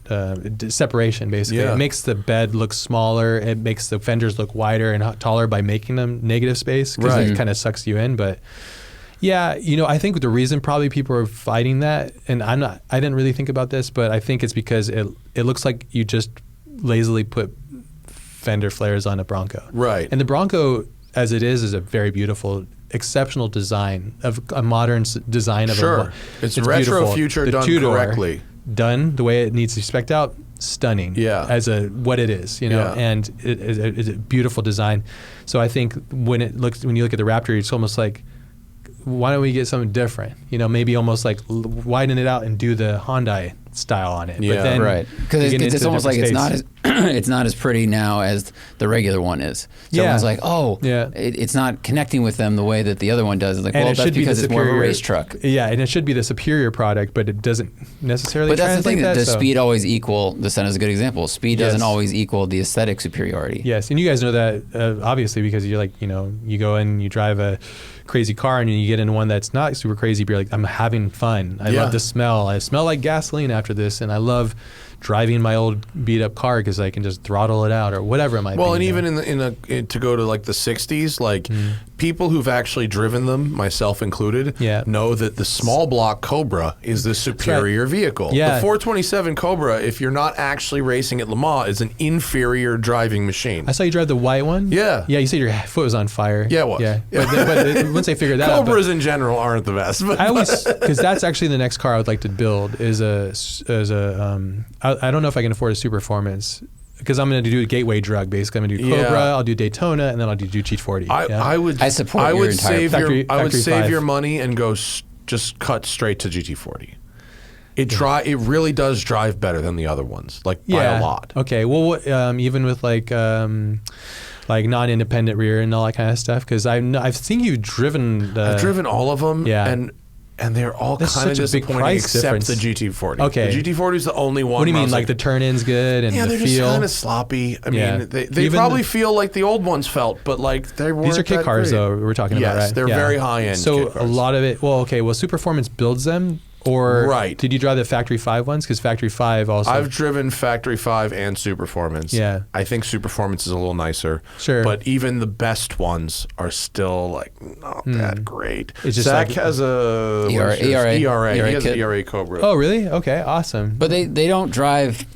separation basically. Yeah. It makes the bed look smaller. It makes the fenders look wider and taller by making them negative space because Right. it kind of sucks you in. But yeah, I think the reason probably people are fighting that, and I didn't really think about this, but I think it's because it looks like you just lazily put fender flares on a Bronco. Right. And the Bronco, as it is a very beautiful, exceptional design of a modern design of Sure. a. It's retro beautiful. future The done two-door, correctly. done the way it needs to be spec'd out. Stunning. Yeah. As what it is, Yeah. and it's a beautiful design. So I think when you look at the Raptor, it's almost like, why don't we get something different? Maybe almost like widen it out and do the Hyundai style on it. Yeah. But then Right, because you get it's into almost like it's different not states. as it's not as pretty now as the regular one is. So Yeah. everyone's like, oh, Yeah. it's not connecting with them the way that the other one does. It's like, And well, it that's should be because the it's more of a superior race truck. Yeah, and it should be the superior product, but it doesn't necessarily. But that's the thing. translate that, Does so- speed always equal? The Senna is a good example. Speed doesn't Yes. always equal the aesthetic superiority. Yes, and you guys know that obviously because you're like, you go in, you drive a crazy car, and you get in one that's not super crazy, but you're like, I'm having fun. I Yeah. love the smell. I smell like gasoline after this, and I love driving my old beat up car because I can just throttle it out or whatever it might be. Well, and even to go to like the 60s, like people who've actually driven them, myself included, Yeah. know that the small block Cobra is the superior vehicle. Yeah. The 427 Cobra, if you're not actually racing at Le Mans, is an inferior driving machine. I saw you drive the white one. Yeah. Yeah, you said your foot was on fire. Yeah, it was. Yeah, but once I figured that out, but- Cobras in general aren't the best. But I always, because that's actually the next car I would like to build is I don't know if I can afford a super performance because I'm going to do a gateway drug basically. I'm going to do Cobra, Yeah. I'll do Daytona, and then I'll do G40. I support I your would entire save factory I would save 5. your money and go just cut straight to GT40. It really does drive better than the other ones, like by a lot. Okay. Well, even with like non-independent rear and all that kind of stuff, because I've seen you driven. I've driven all of them. Yeah. And they're all kind of disappointing except the GT40. Okay. The GT40 is the only one. What do you mean? Like the turn-in's good and the feel? Yeah, they're just kind of sloppy. I mean, they probably feel like the old ones felt, but like they weren't. These are kit cars, though, we're talking about, right? Yes, they're very high-end So kit cars. a lot of it, Superformance builds them? Or did you drive the Factory 5 ones? Because Factory 5 also... I've driven Factory 5 and Superformance. Yeah. I think Superformance is a little nicer. Sure. But even the best ones are still like not that great. It's just Zach like has a... ERA. He has kit. an ERA Cobra. Oh, really? Okay, awesome. But they don't drive...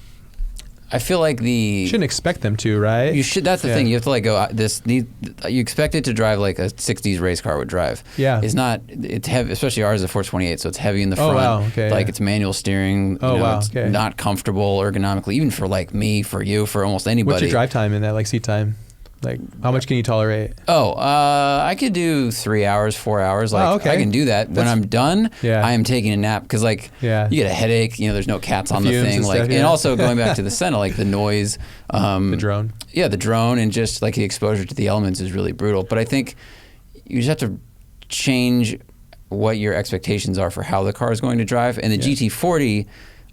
I feel like You shouldn't expect them to, right? You should. That's the thing. You have to like go. You expect it to drive like a '60s race car would drive. Yeah. It's not. It's heavy, especially ours is a 428, so it's heavy in the front. Oh, wow. Okay. Like it's manual steering. It's not comfortable ergonomically, even for like me, for you, for almost anybody. What's your drive time in that, like seat time? Like, how much can you tolerate? I could do 3 hours, 4 hours. Like, I can do that. When I'm done, I am taking a nap because, like, you get a headache. There's no cats on the thing. And also going back to the Senna, like the noise, the drone. Yeah, the drone, and just like the exposure to the elements is really brutal. But I think you just have to change what your expectations are for how the car is going to drive. And the GT40,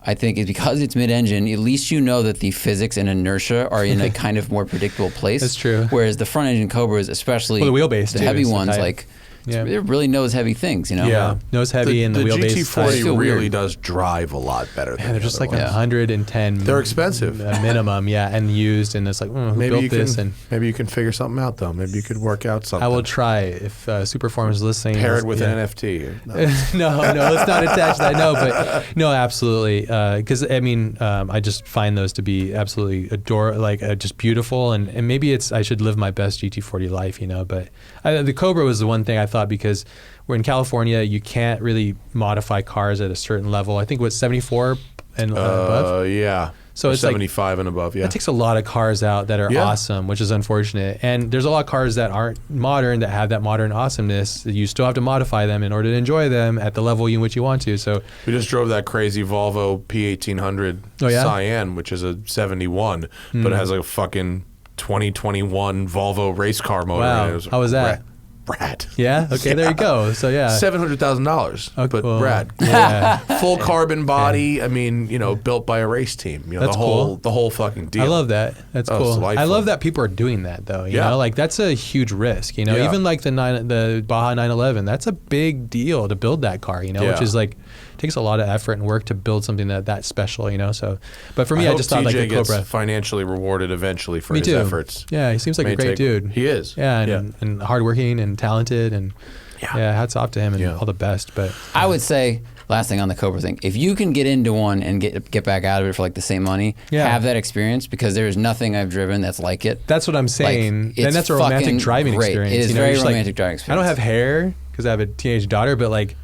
I think, is because it's mid-engine, at least you know that the physics and inertia are in a kind of more predictable place. That's true. Whereas the front-engine Cobras, especially the wheelbase, the heavy ones, like they're really nose-heavy things, Yeah, nose heavy and the wheelbase. The GT40 really does drive a lot better. They're just like 110. They're expensive, minimum, and used, and it's like who built this? And maybe you can figure something out though. Maybe you could work out something. I will try if Superform is listening. Pair it with an NFT. No, let's not attach that. No, but no, absolutely, because I mean, I just find those to be absolutely just beautiful, and maybe I should live my best GT40 life, But the Cobra was the one thing I thought, because we're in California, you can't really modify cars at a certain level. I think 74 and above. Yeah. So it's 75 and above. Yeah. It takes a lot of cars out that are awesome, which is unfortunate. And there's a lot of cars that aren't modern that have that modern awesomeness. You still have to modify them in order to enjoy them at the level in which you want to. So we just drove that crazy Volvo P1800 Cyan, which is a 71, but it has like a fucking 2021 Volvo race car motor. Wow. How was that? Rad. Yeah. Okay. There you go. So $700,000. Okay, but rad. Yeah. Full carbon body. I mean, built by a race team. That's the whole fucking deal. I love that. That's cool. I love that people are doing that though. You know, like that's a huge risk. Even like the Baja 911. That's a big deal to build that car. Which is like takes a lot of effort and work to build something that's special. So, but for me, I just thought like the Cobra gets financially rewarded eventually for his efforts. Yeah, he seems like a great dude. He is. Yeah, and hardworking and talented, and hats off to him and all the best. But I would say, last thing on the Cobra thing, if you can get into one and get back out of it for like the same money, have that experience, because there is nothing I've driven that's like it. That's what I'm saying. And that's a romantic driving experience. It is very romantic driving experience. I don't have hair because I have a teenage daughter, but like,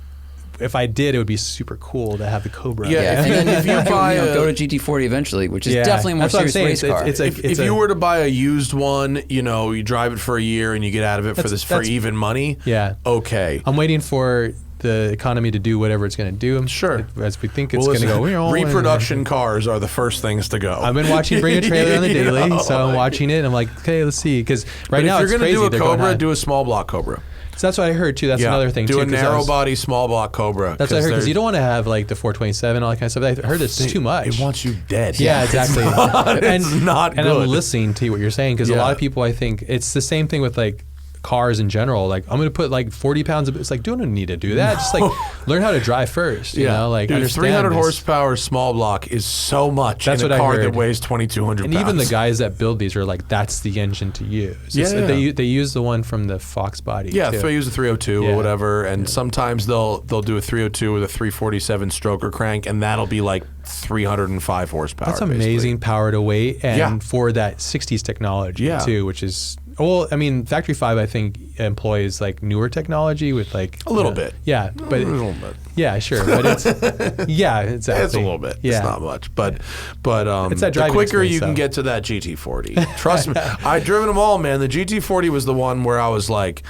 if I did, it would be super cool to have the Cobra. Yeah, and then if you buy go to GT40 eventually, which is definitely a more serious race car. If you were to buy a used one, you drive it for a year and you get out of it for even money. Yeah. Okay. I'm waiting for the economy to do whatever it's going to do. Sure. As we think it's going to go. Reproduction cars are the first things to go. I've been watching Bring a Trailer on the daily, so I'm watching it and I'm like, okay, let's see. Because right now if you're going to do a Cobra, do a small block Cobra. So that's what I heard too. That's another thing too. Do a narrow body, small block Cobra. That's what I heard, because you don't want to have like the 427, all that kind of stuff. I heard it's too much. It wants you dead. Yeah, exactly. It's not good. And I'm listening to what you're saying, because a lot of people, I think, it's the same thing with like cars in general. Like, I'm going to put like 40 pounds of, it's like, don't need to do that. Just like learn how to drive first, like dude, understand 300 this. horsepower small block is so much in a car that weighs 2,200 pounds. And even the guys that build these are like, that's the engine to use. They use the one from the Fox body. Yeah, so they use a 302 or whatever, and sometimes they'll do a 302 with a 347 stroker crank, and that'll be like 305 horsepower. That's amazing power to weight, and for that 60s technology too, which is... Well, I mean, Factory 5, I think, employs like newer technology with like a little bit. Yeah, but a little bit. Yeah, sure, but it's exactly. It's a little bit. Yeah. It's not much, but it's that the quicker you can get to that GT40. Trust me, I've driven them all, man. The GT40 was the one where I was like,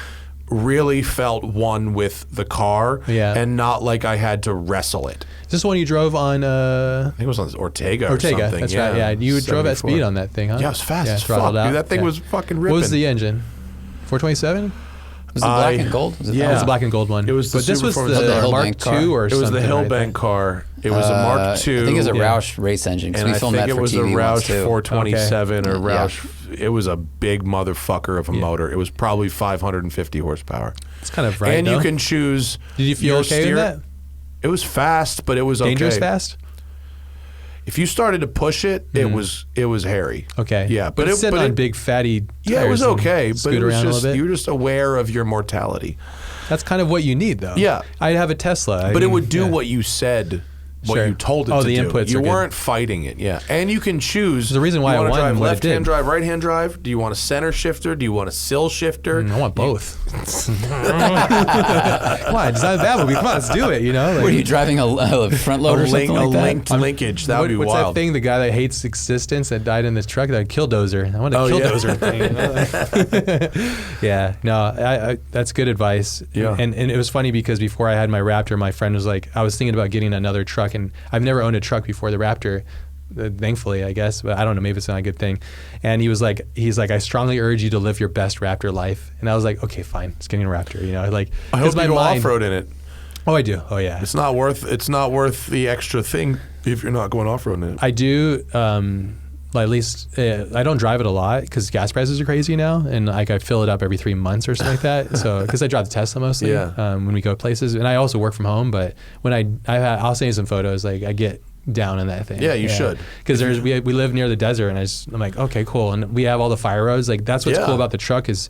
really felt one with the car and not like I had to wrestle it. Is this one you drove on? I think it was on Ortega or something. That's right. Yeah, you drove at speed on that thing, huh? Yeah, it was fast as fuck, dude. That thing was fucking ripping. What was the engine? 427? Was it black and gold? It was the black and gold one. It was but this was the Mark II or something. It was the Hillbank car. It was a Mark II. I think it was a Roush race engine. And we filmed that for TV it was a Roush 427 or Roush. Yeah. It was a big motherfucker of a motor. It was probably 550 horsepower. It's kind of right. And you can choose. Did you feel okay in that? It was fast, but it was dangerous okay. fast. If you started to push it, it was hairy. Okay. Yeah, but it's sitting on big fatty. Yeah, it was okay, but it was just you were just aware of your mortality. That's kind of what you need, though. Yeah, I have a Tesla, but it would do what you said. What you told it to the do. Inputs you weren't fighting it, and you can choose. There's a reason why I want drive left-hand drive, right-hand drive. Do you want a center shifter? Do you want a sill shifter? I want both. Come on, design Batmobile. Come on, let's do it. You know, what are you driving a front load or something like that? Linked linkage. That would be what's wild. What's that thing? The guy that hates existence that died in this truck. That killdozer. I want a killdozer thing. Yeah, no, that's good advice. Yeah, and it was funny because before I had my Raptor, my friend was like, I was thinking about getting another truck. And I've never owned a truck before the Raptor, thankfully, I guess, but I don't know, maybe it's not a good thing. And he's like, I strongly urge you to live your best Raptor life. And I was like, okay, fine, it's getting a Raptor, you know, like. I hope you go off-road in it. Oh, I do. Oh, yeah. It's not worth the extra thing if you're not going off-road in it. I do. At least I don't drive it a lot because gas prices are crazy now, and like I fill it up every 3 months or something like that. So because I drive the Tesla mostly, when we go places, and I also work from home. But when I'll send you some photos. Like I get down in that thing. Yeah, you should. Because we live near the desert, and I'm like, okay, cool, and we have all the fire roads. Like that's what's cool about the truck is.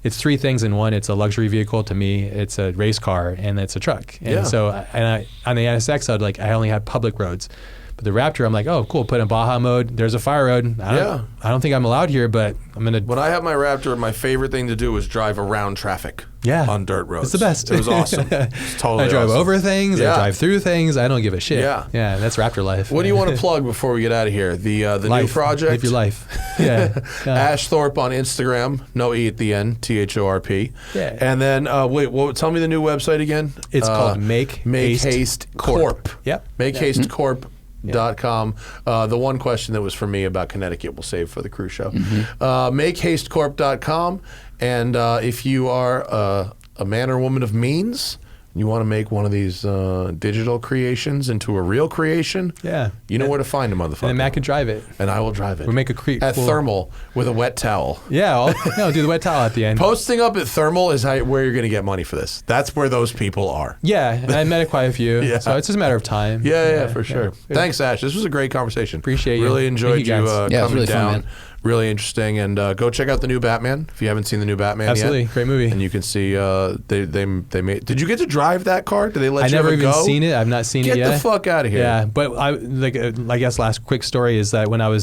It's three things in one. It's a luxury vehicle to me. It's a race car, and it's a truck. And so, on the NSX, I only have public roads. But the Raptor, I'm like, oh, cool. Put in Baja mode. There's a fire road. I don't think I'm allowed here, but I'm gonna. When I have my Raptor, my favorite thing to do is drive around traffic. Yeah, on dirt roads. It's the best. It was awesome. It's totally. I drive awesome. over things. I drive through things. I don't give a shit. Yeah, that's Raptor life. What do you want to plug before we get out of here? The new project. Live your life. Yeah. Ash Thorp on Instagram. No E at the end. THORP. Yeah. And then tell me the new website again. It's called Make Haste Corp. Yep. MakeHasteCorp.com. The one question that was for me about Connecticut we'll save for the cruise show. MakeHasteCorp.com. And if you are a man or woman of means, you want to make one of these digital creations into a real creation, you know where to find a motherfucker. And Matt can drive it. And I will drive it. We'll make at Thermal with a wet towel. Yeah, do the wet towel at the end. Posting up at Thermal is where you're going to get money for this. That's where those people are. Yeah, and I met quite a few, so it's just a matter of time. Yeah, for sure. Thanks, Ash. This was a great conversation. Appreciate you. Really enjoyed you coming really down. Fun, man. Really interesting, and go check out the new Batman if you haven't seen the new Batman Absolutely. yet. Great movie. And you can see they made. Did you get to drive that car? Did they let you never even go? seen it. I've not seen it yet. Get the fuck out of here. Yeah, but I guess last quick story is that when I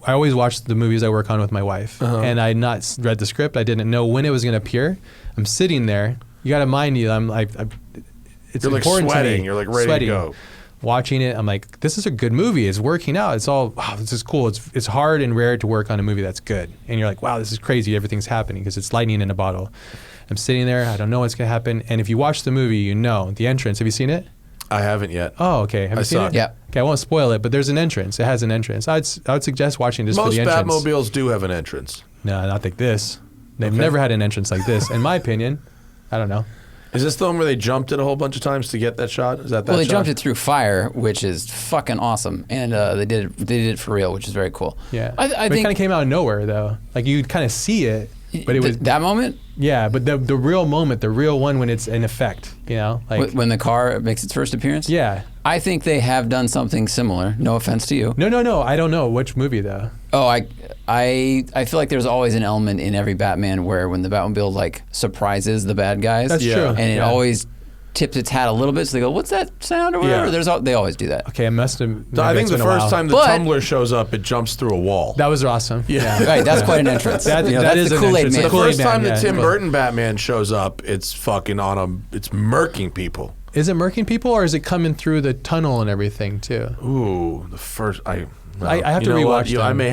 always watch the movies I work on with my wife, and I had not read the script. I didn't know when it was going to appear. I'm sitting there. You got to mind you. It's You're like important sweating. to me. You're like ready to go. Watching it, I'm like, this is a good movie. It's working out. It's all, wow, this is cool. It's hard and rare to work on a movie that's good. And you're like, wow, this is crazy. Everything's happening because it's lightning in a bottle. I'm sitting there. I don't know what's going to happen. And if you watch the movie, you know the entrance. Have you seen it? I haven't yet. Oh, okay. Have you seen it? Yeah. Okay, I won't spoil it, but there's an entrance. It has an entrance. I would suggest watching just for the entrance. Most Batmobiles do have an entrance. No, not like this. They've never had an entrance like this. In my opinion, I don't know. Is this the one where they jumped it a whole bunch of times to get that shot? Is that Well, they shot? jumped it through fire, which is fucking awesome, and they did it for real, which is very cool. Yeah, I think it kind of came out of nowhere though. Like you kind of see it, but it was that moment. Yeah, but the real moment, the real one when it's in effect, you know, like when the car makes its first appearance. Yeah, I think they have done something similar. No offense to you. No. I don't know which movie though. Oh, I feel like there's always an element in every Batman where when the Batmobile like surprises the bad guys. That's true, and it always tips its hat a little bit, so they go, "What's that sound?" or whatever. Yeah. They always do that. Okay, I must have. I think the first time the tumbler shows up, it jumps through a wall. That was awesome. Yeah, right. That's quite an entrance. That that's is the an Kool-Aid entrance. man. The Kool-Aid first time man, the Tim Burton Batman shows up, it's fucking it's murking people. Is it murking people, or is it coming through the tunnel and everything too? Ooh, the first I have to rewatch them. I may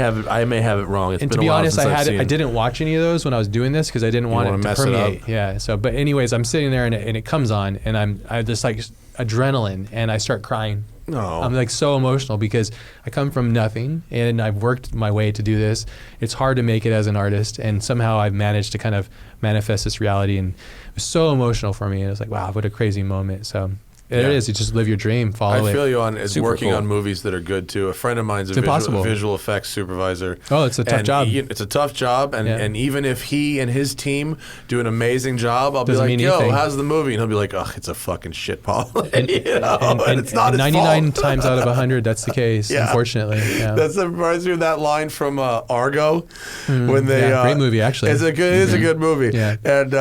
have it wrong. It's and been to be a while honest, since I I've seen. didn't watch any of those when I was doing this because I didn't want it to mess it permeate. up. Yeah. So, but anyways, I'm sitting there and it comes on, and I just like adrenaline, and I start crying. Oh. I'm like so emotional because I come from nothing and I've worked my way to do this. It's hard to make it as an artist, and somehow I've managed to kind of manifest this reality, and it was so emotional for me. And it was like, wow, what a crazy moment. So it is. You just live your dream, follow it. I feel you on Super working cool. on movies that are good too. A friend of mine's a visual effects supervisor. Oh, it's a tough job. It's a tough job, and even if he and his team do an amazing job, I'll Doesn't be like, mean "Yo, anything. how's the movie?" And he'll be like, "Ugh, it's a fucking shit, Paul." And it's not his 99 fault. times out of 100, that's the case, Yeah. unfortunately. Yeah. That reminds me of that line from Argo when they great movie, actually. It's a good movie. Yeah. And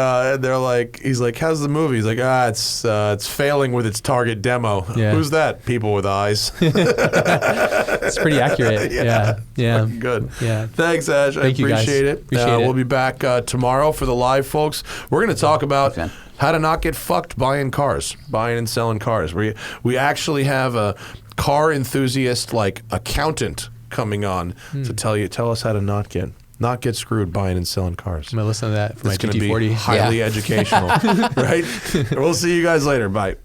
they're like, he's like, "How's the movie?" He's like, it's failing with its target demo. Yeah. Who's that? People with eyes. It's pretty accurate. Yeah. Fucking good. Yeah. Thanks, Ash. Thank I you, guys. appreciate it. Appreciate it. We'll be back tomorrow for the live, folks. We're going to talk about Okay. how to not get fucked buying and selling cars. We actually have a car enthusiast, like accountant, coming on to tell us how to not get screwed buying and selling cars. I'm going to listen to that for my It's going to be GT40. highly educational, right? We'll see you guys later. Bye.